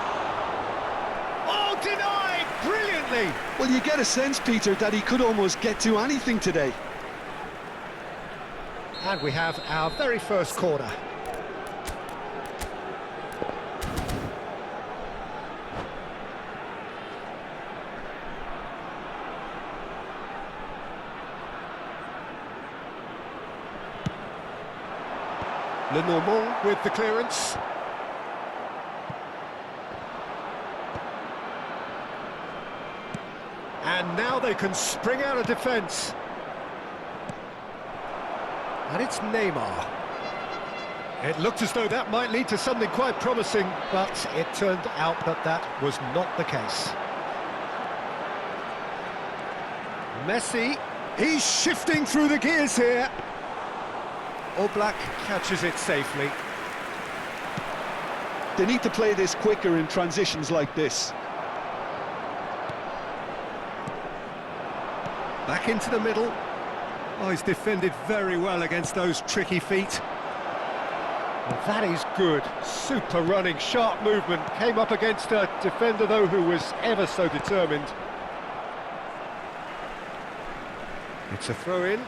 Oh, denied brilliantly! Well, you get a sense, Peter, that he could almost get to anything today. And we have our very first corner. Lenormand with the clearance. And now they can spring out of defence. And it's Neymar. It looked as though that might lead to something quite promising, but it turned out that that was not the case. Messi, he's shifting through the gears here. Oblak catches it safely. They need to play this quicker in transitions like this. Back into the middle. Oh, he's defended very well against those tricky feet. Well, that is good. Super running, sharp movement. Came up against a defender, though, who was ever so determined. It's a throw-in.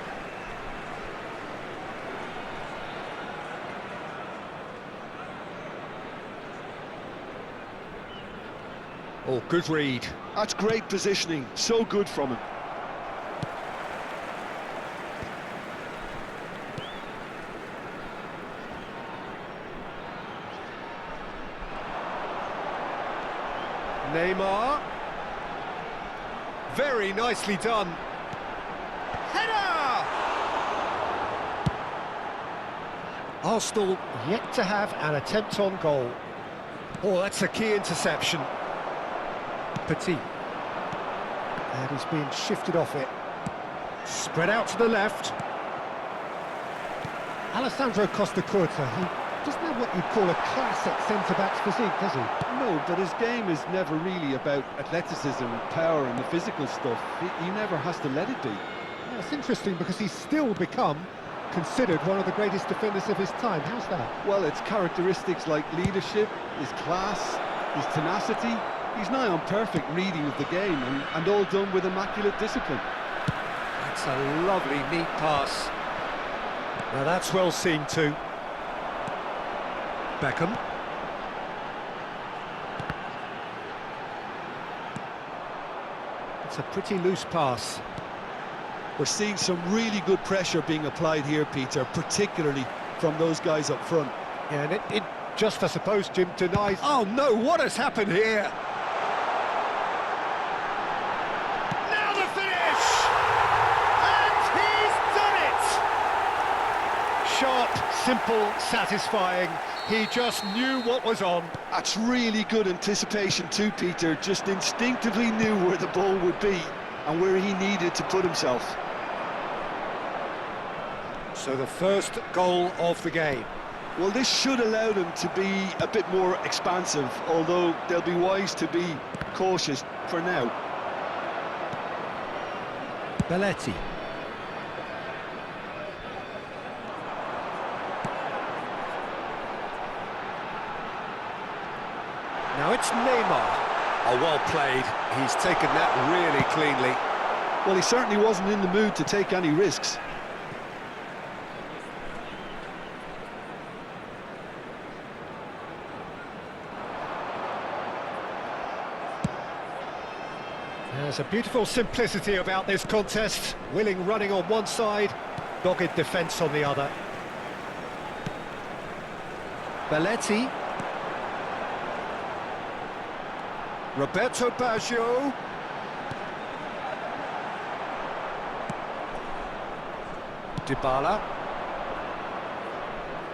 Oh, good read. That's great positioning. So good from him. Neymar. Very nicely done. Header! Arsenal yet to have an attempt on goal. Oh, that's a key interception. Petit. And he's being shifted off it. Spread out to the left. Alessandro Costa Curta, he doesn't have what you'd call a classic centre-back's physique, does he? No, but his game is never really about athleticism, power and the physical stuff. He never has to let it be. Yeah, it's interesting because he's still become considered one of the greatest defenders of his time. How's that? Well, it's characteristics like leadership, his class, his tenacity. He's nigh on perfect reading of the game and all done with immaculate discipline. That's a lovely, neat pass. Now that's well seen too. Beckham. It's a pretty loose pass. We're seeing some really good pressure being applied here, Peter, particularly from those guys up front. Yeah, and it just, I suppose, Jim, denies... Oh no, what has happened here? Now the finish! And he's done it! Sharp, simple, satisfying. He just knew what was on. That's really good anticipation too, Peter. Just instinctively knew where the ball would be and where he needed to put himself. So the first goal of the game. Well, this should allow them to be a bit more expansive, although they'll be wise to be cautious for now. Belletti. Now it's Neymar. Oh, well played. He's taken that really cleanly. Well, he certainly wasn't in the mood to take any risks. There's a beautiful simplicity about this contest. Willing running on one side, dogged defence on the other. Belletti. Roberto Baggio. Dybala.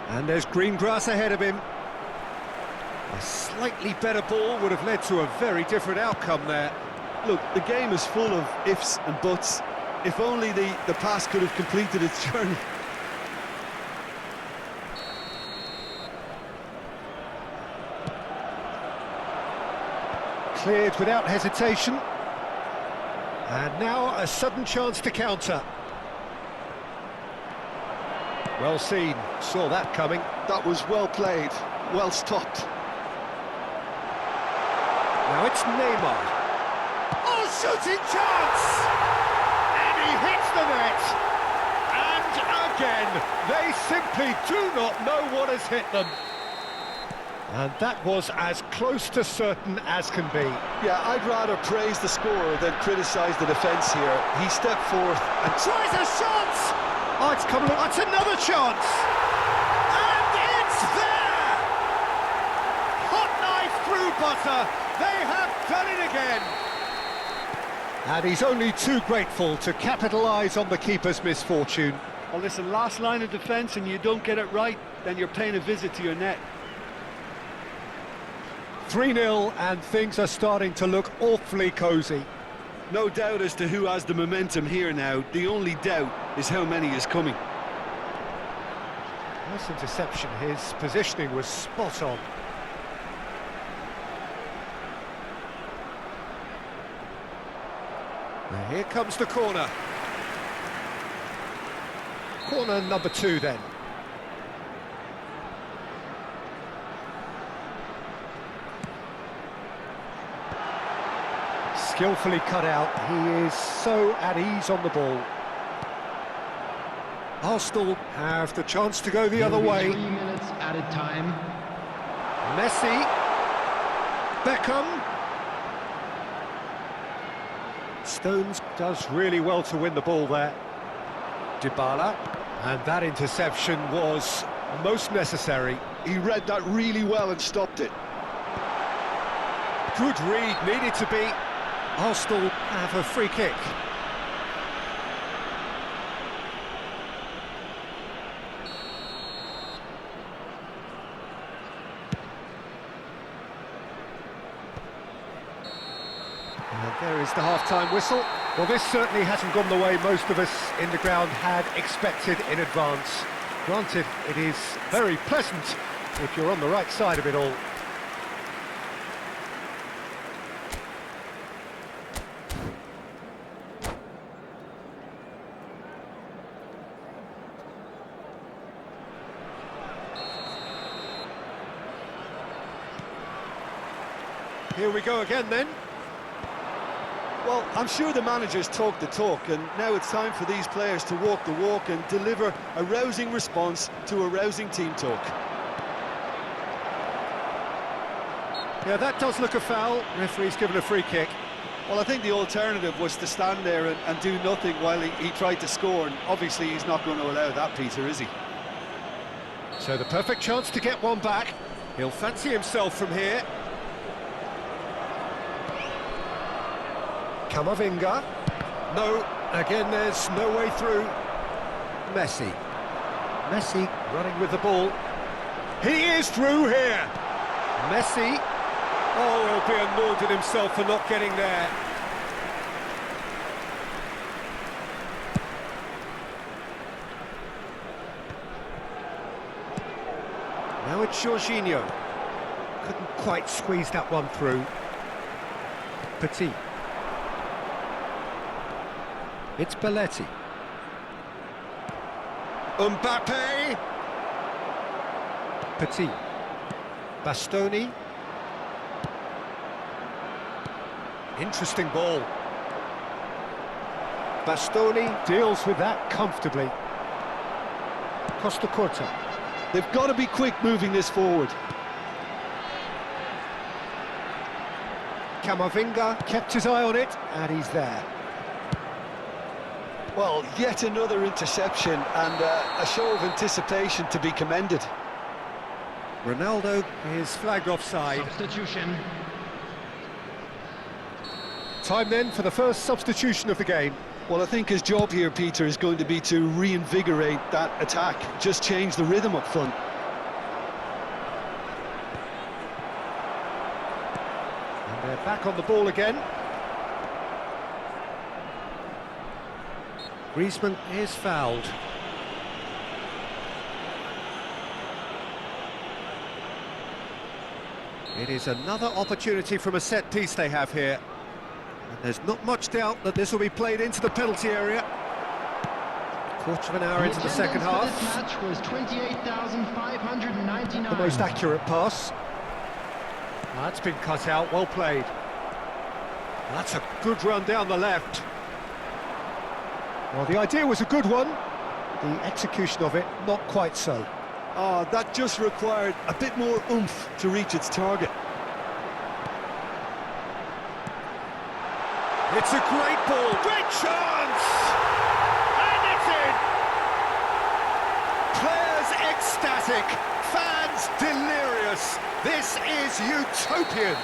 And there's green grass ahead of him. A slightly better ball would have led to a very different outcome there. Look, the game is full of ifs and buts. If only the pass could have completed its journey. Cleared without hesitation. And now a sudden chance to counter. Well seen, saw that coming. That was well played, well stopped. Now it's Neymar. Oh, shooting chance! And he hits the net. And again, they simply do not know what has hit them. And that was as close to certain as can be. Yeah, I'd rather praise the scorer than criticise the defence here. He stepped forth and Tries a shot! Oh, it's coming. That's another chance! And it's there! Hot knife through butter. They have done it again. And he's only too grateful to capitalise on the keeper's misfortune. well, listen, last line of defence and you don't get it right, then you're paying a visit to your net. 3-0 and things are starting to look awfully cosy. No doubt as to who has the momentum here now. The only doubt is how many is coming. Nice interception. His positioning was spot on. Now here comes the corner. Corner number 2 then. Skillfully cut out. He is so at ease on the ball. Arsenal have the chance to go the other way. 3 minutes added time. Messi. Beckham. Stones does really well to win the ball there. Dybala. And that interception was most necessary. He read that really well and stopped it. Good read, needed to be. Arsenal have a free kick. And there is the half-time whistle. Well, this certainly hasn't gone the way most of us in the ground had expected in advance. Granted, it is very pleasant if you're on the right side of it all. Here we go again then. Well, I'm sure the managers talk the talk, and now it's time for these players to walk the walk and deliver a rousing response to a rousing team talk. Yeah, that does look a foul. Referee's given a free kick. Well, I think the alternative was to stand there and do nothing while he tried to score, and obviously he's not going to allow that, Peter, is he? So the perfect chance to get one back. He'll fancy himself from here. Camavinga. No, again there's no way through. Messi. Messi running with the ball. He is through here. Messi. Oh, he'll be annoyed at himself for not getting there. Now it's Jorginho. Couldn't quite squeeze that one through. Petit. It's Belletti. Mbappe. Petit. Bastoni. Interesting ball. Bastoni deals with that comfortably. Costa Curta. They've got to be quick moving this forward. Camavinga kept his eye on it, and he's there. Well, yet another interception and a show of anticipation to be commended. Ronaldo is flagged offside. Substitution. Time then for the first substitution of the game. Well, I think his job here, Peter, is going to be to reinvigorate that attack, just change the rhythm up front. And they're back on the ball again. Griezmann is fouled. It is another opportunity from a set piece they have here. And there's not much doubt that this will be played into the penalty area. Quarter of an hour into the second half. This match was 28,599. The most accurate pass. That's been cut out, well played. That's a good run down the left. Well, the idea was a good one. The execution of it, not quite so. That just required a bit more oomph to reach its target. It's a great ball, great chance! And it's in! Players ecstatic, fans delirious. This is utopian.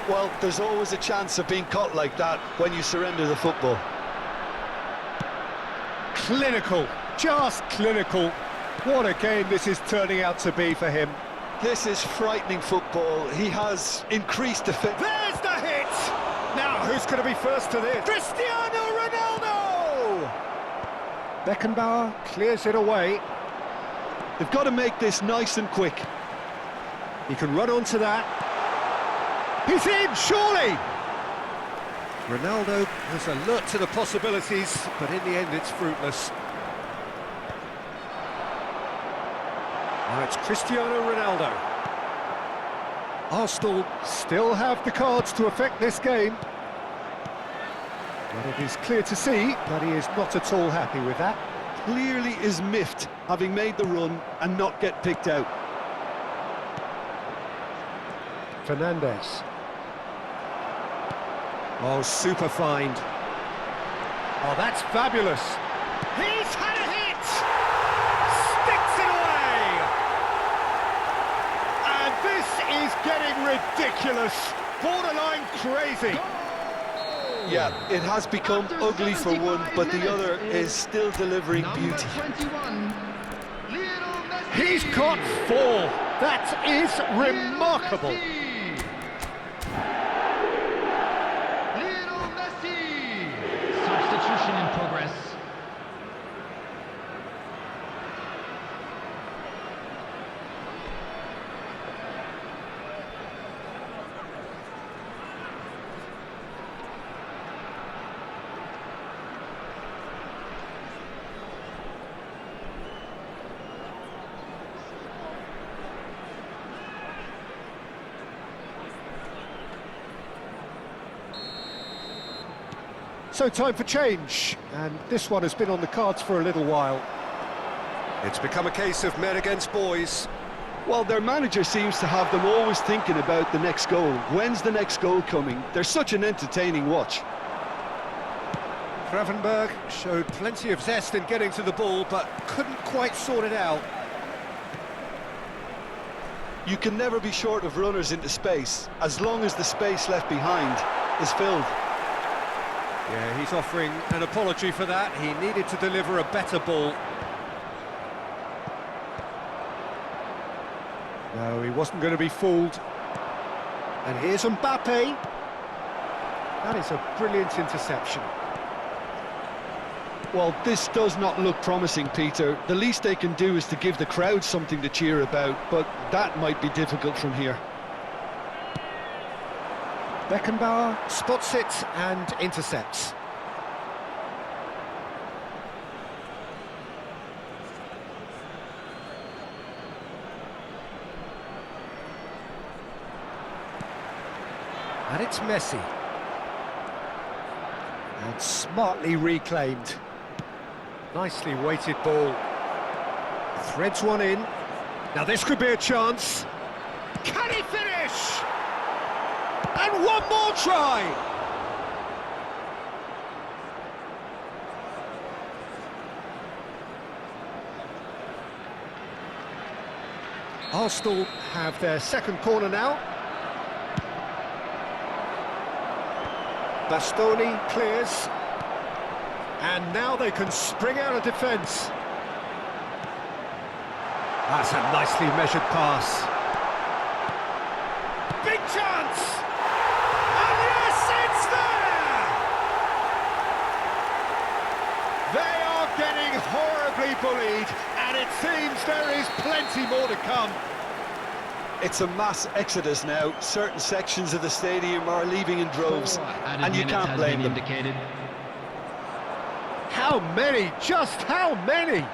Well, there's always a chance of being caught like that when you surrender the football. Clinical, just clinical. What a game this is turning out to be for him. This is frightening football. He has increased defense. There's the hit! Now, who's going to be first to this? Cristiano Ronaldo! Beckenbauer clears it away. They've got to make this nice and quick. He can run onto that. He's in, surely! Ronaldo was alert to the possibilities, but in the end it's fruitless. Now it's Cristiano Ronaldo. Arsenal still have the cards to affect this game. But it is clear to see that he is not at all happy with that. Clearly is miffed, having made the run and not get picked out. Fernandes. Oh, super find. Oh, that's fabulous. He's had a hit! Sticks it away! And this is getting ridiculous. Borderline crazy. Yeah, it has become ugly for one, but the other is still delivering beauty. 21, Lionel Messi. He's caught 4. That is remarkable. Lionel Messi. Substitution in progress. So time for change, and this one has been on the cards for a little while. It's become a case of men against boys. Well, their manager seems to have them always thinking about the next goal. When's the next goal coming? They're such an entertaining watch. Gravenberg showed plenty of zest in getting to the ball, but couldn't quite sort it out. You can never be short of runners into space, as long as the space left behind is filled. Yeah, he's offering an apology for that. He needed to deliver a better ball. No, he wasn't going to be fooled. And here's Mbappe. That is a brilliant interception. Well, this does not look promising, Peter. The least they can do is to give the crowd something to cheer about, but that might be difficult from here. Beckenbauer spots it and intercepts. And it's Messi. And smartly reclaimed. Nicely weighted ball. Threads one in. Now this could be a chance. Can he finish? And one more try! Arsenal have their second corner now. Bastoni clears. And now they can spring out of defence. That's a nicely measured pass. Big chance! And yes, it's there! They are getting horribly bullied, and it seems there is plenty more to come. It's a mass exodus now. Certain sections of the stadium are leaving in droves, and you can't blame them. Indicated. How many? Just how many?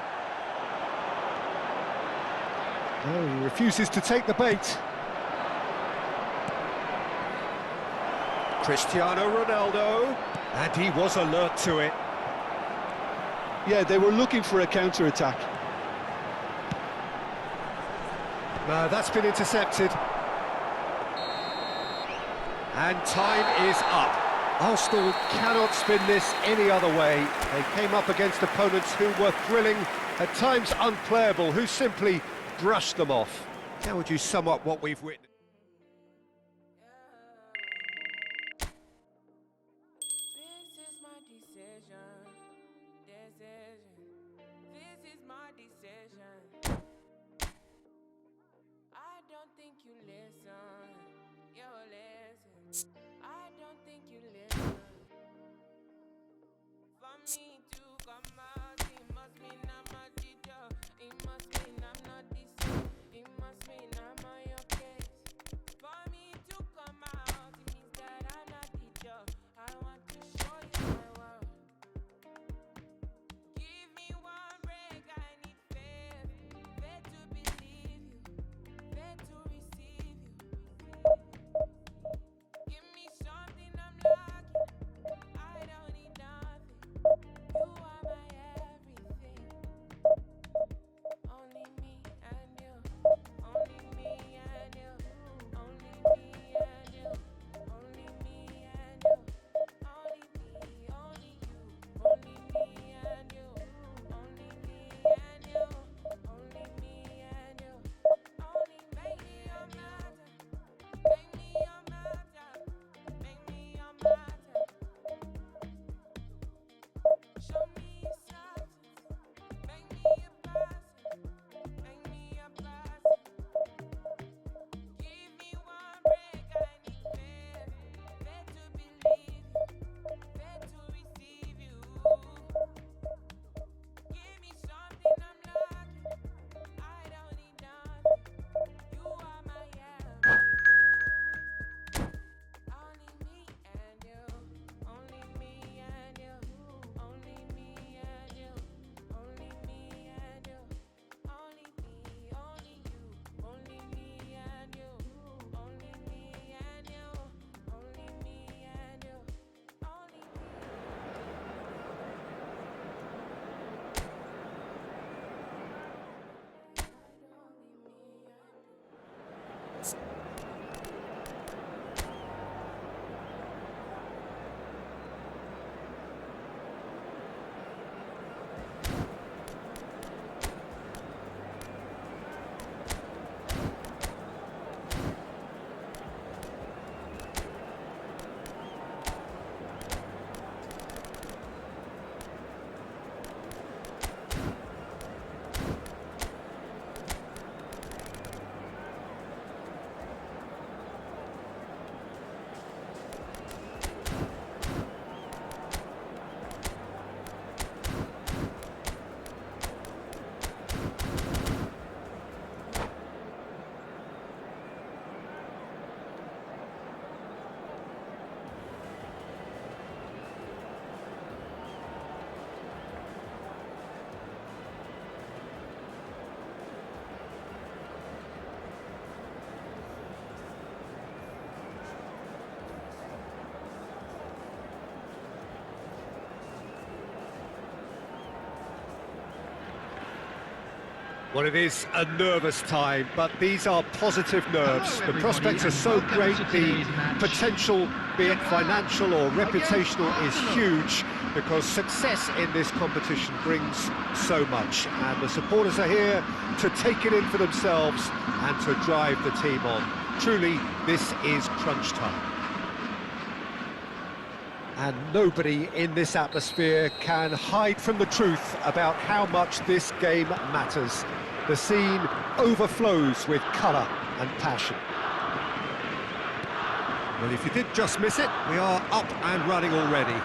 Oh, he refuses to take the bait. Cristiano Ronaldo, and he was alert to it. Yeah, they were looking for a counter-attack. No, that's been intercepted. And time is up. Arsenal cannot spin this any other way. They came up against opponents who were thrilling, at times unplayable, who simply brushed them off. How would you sum up what we've witnessed? This is my decision. This is my decision. I don't think you listen. You listen. I don't think you listen. For me to come out, it must mean I'm a teacher. It must mean I'm not the same. It must mean I'm on your case. For me to come out, it means that I'm not teacher. I want to show you my world. Give me one break, I need faith. Faith to believe you, faith to receive you. Give me something I'm lacking. I don't need nothing. You are my everything. Only me and you. Only me and you. Only me and you. Only me and you. Only me, only you. Only me and you. Only me and you. Only me and you. Only make me your matter. Make me your matter. Make me your matter. Show me your substance. Make me your person. Make me your person. Give me one break, I need faith. Faith to believe you. Faith to receive you. Give me something I'm lacking. I don't need nothing. You are my everything. Only me and you. Only me and you. Only me and you. Only me and you. Only me, only you. Only me and you. Only me and you. Only me and you. Only me. Well, it is a nervous time, but these are positive nerves. The prospects are so great, the potential, be it financial or reputational, is huge. because success in this competition brings so much, and the supporters are here to take it in for themselves and to drive the team on. Truly, this is crunch time. And nobody in this atmosphere can hide from the truth about how much this game matters. The scene overflows with colour and passion. Well, if you did just miss it, we are up and running already.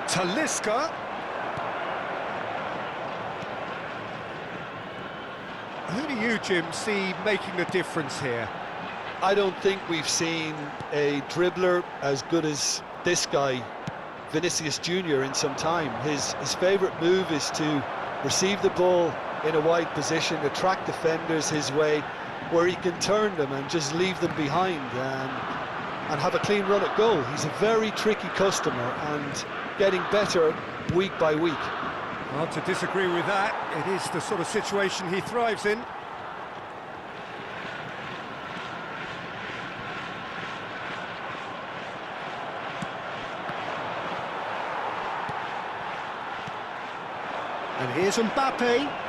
Talisca. Who do you, Jim, see making the difference here? I don't think we've seen a dribbler as good as this guy, Vinicius Junior, in some time. His favourite move is to receive the ball in a wide position, attract defenders his way, where he can turn them and just leave them behind and have a clean run at goal. He's a very tricky customer and getting better week by week. Hard to disagree with that. It is the sort of situation he thrives in. And here's Mbappe.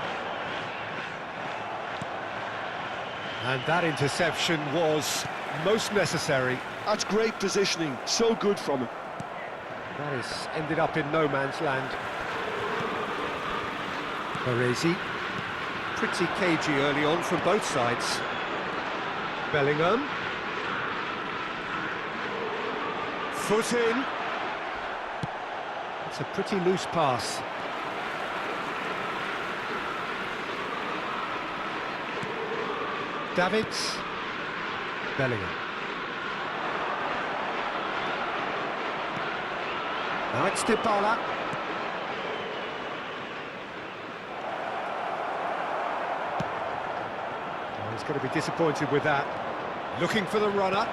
And that interception was most necessary. That's great positioning, so good from him. That has ended up in no man's land. Baresi, pretty cagey early on from both sides. Bellingham. Foot in. It's a pretty loose pass. Davids. Bellingham. Now it's Dybala. Oh, he's going to be disappointed with that. Looking for the runner.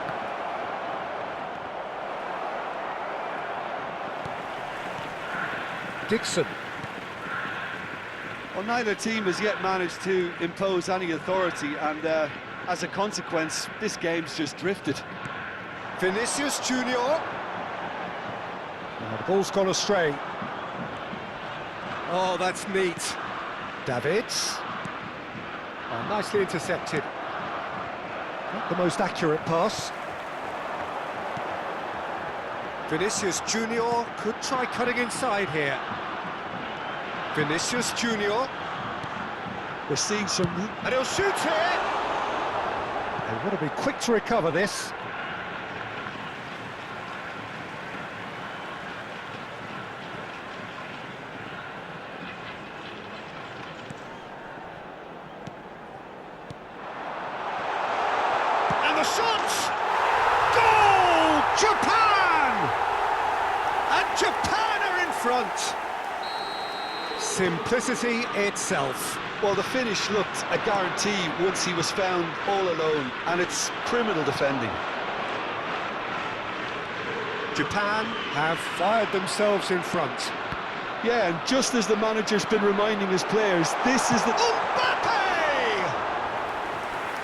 Dixon. Well, neither team has yet managed to impose any authority, and as a consequence, this game's just drifted. Vinicius Junior. Oh, the ball's gone astray. Oh, that's neat. Davids. Oh, nicely intercepted. Not the most accurate pass. Vinicius Junior could try cutting inside here. Vinicius Junior. We're seeing some... And he'll shoot here! They've got to be quick to recover this. And the shot! Goal! Japan! And Japan are in front. Simplicity itself. Well, the finish looked a guarantee once he was found all alone, and it's criminal defending. Japan have fired themselves in front. Yeah, and just as the manager's been reminding his players, this is the... Mbappe!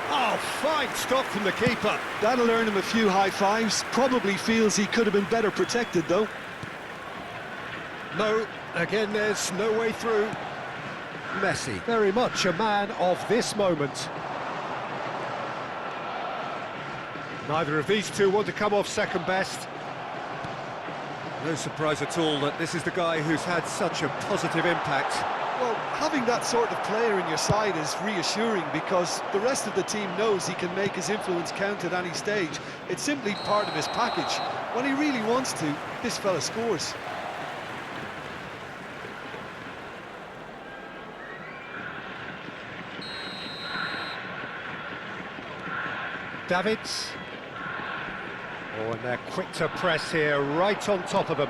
Oh, fine stop from the keeper. That'll earn him a few high fives. Probably feels he could have been better protected, though. No, again, there's no way through. Messi, very much a man of this moment. Neither of these two want to come off second best. No surprise at all that this is the guy who's had such a positive impact. Well, having that sort of player in your side is reassuring because the rest of the team knows he can make his influence count at any stage. It's simply part of his package. When he really wants to, this fella scores. Davids. Oh, and they're quick to press here, right on top of them.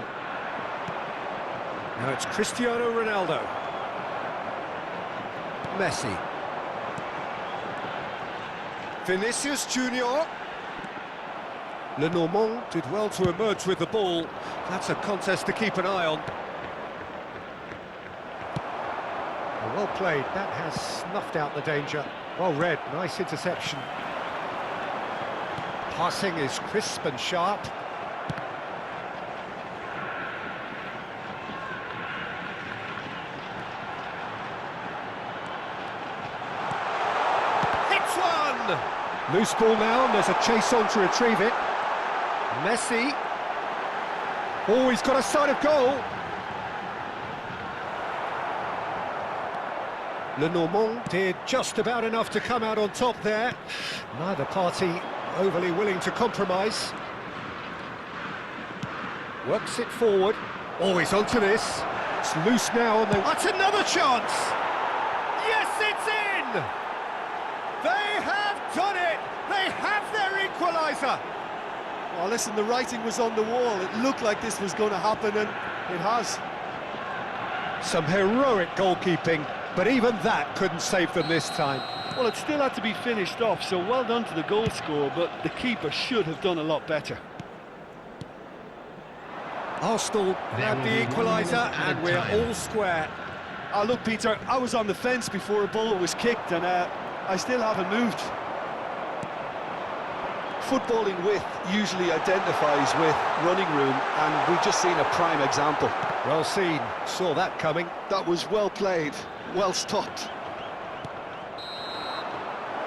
Now it's Cristiano Ronaldo. Messi. Vinicius Junior. Lenormand did well to emerge with the ball. That's a contest to keep an eye on. Well played, that has snuffed out the danger. Well read, nice interception. Passing is crisp and sharp. Loose ball now, and there's a chase on to retrieve it. Messi. Oh, he's got a sight of goal. Lenormand did just about enough to come out on top there. Neither party overly willing to compromise. Works it forward. Oh, he's onto this. It's loose now, and that's another chance! Yes, it's in! They have done it! They have their equaliser! Well, listen, the writing was on the wall. It looked like this was going to happen, and it has. Some heroic goalkeeping, but even that couldn't save them this time. Well, it still had to be finished off, so well done to the goal scorer, but the keeper should have done a lot better. Arsenal had the equaliser, and we're all square. Oh, look, Peter, I was on the fence before a ball was kicked, and I still haven't moved. Footballing width usually identifies with running room, and we've just seen a prime example. Well seen, saw that coming. That was well played, well stopped.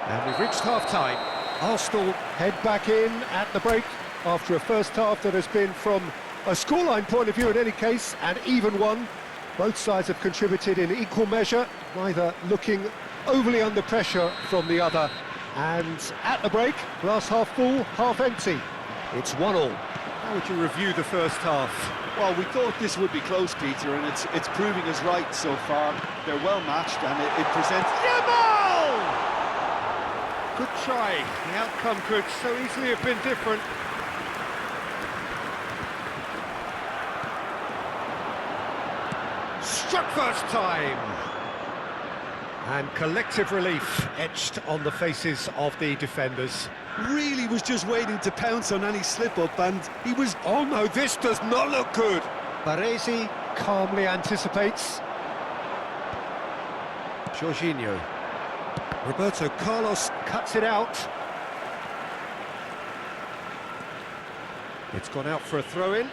And we've reached half-time. Arsenal head back in at the break after a first half that has been, from a scoreline point of view in any case, an even one. Both sides have contributed in equal measure, neither looking overly under pressure from the other. And at the break, glass half full, half empty. It's 1-1. How would you review the first half? Well, we thought this would be close, Peter, and it's proving us right so far. They're well matched, and it presents... Yamal! Good try. The outcome could so easily have been different. Struck first time! And collective relief etched on the faces of the defenders. Really was just waiting to pounce on any slip-up, and he was... Oh no, this does not look good! Baresi calmly anticipates. Jorginho. Roberto Carlos cuts it out. It's gone out for a throw-in.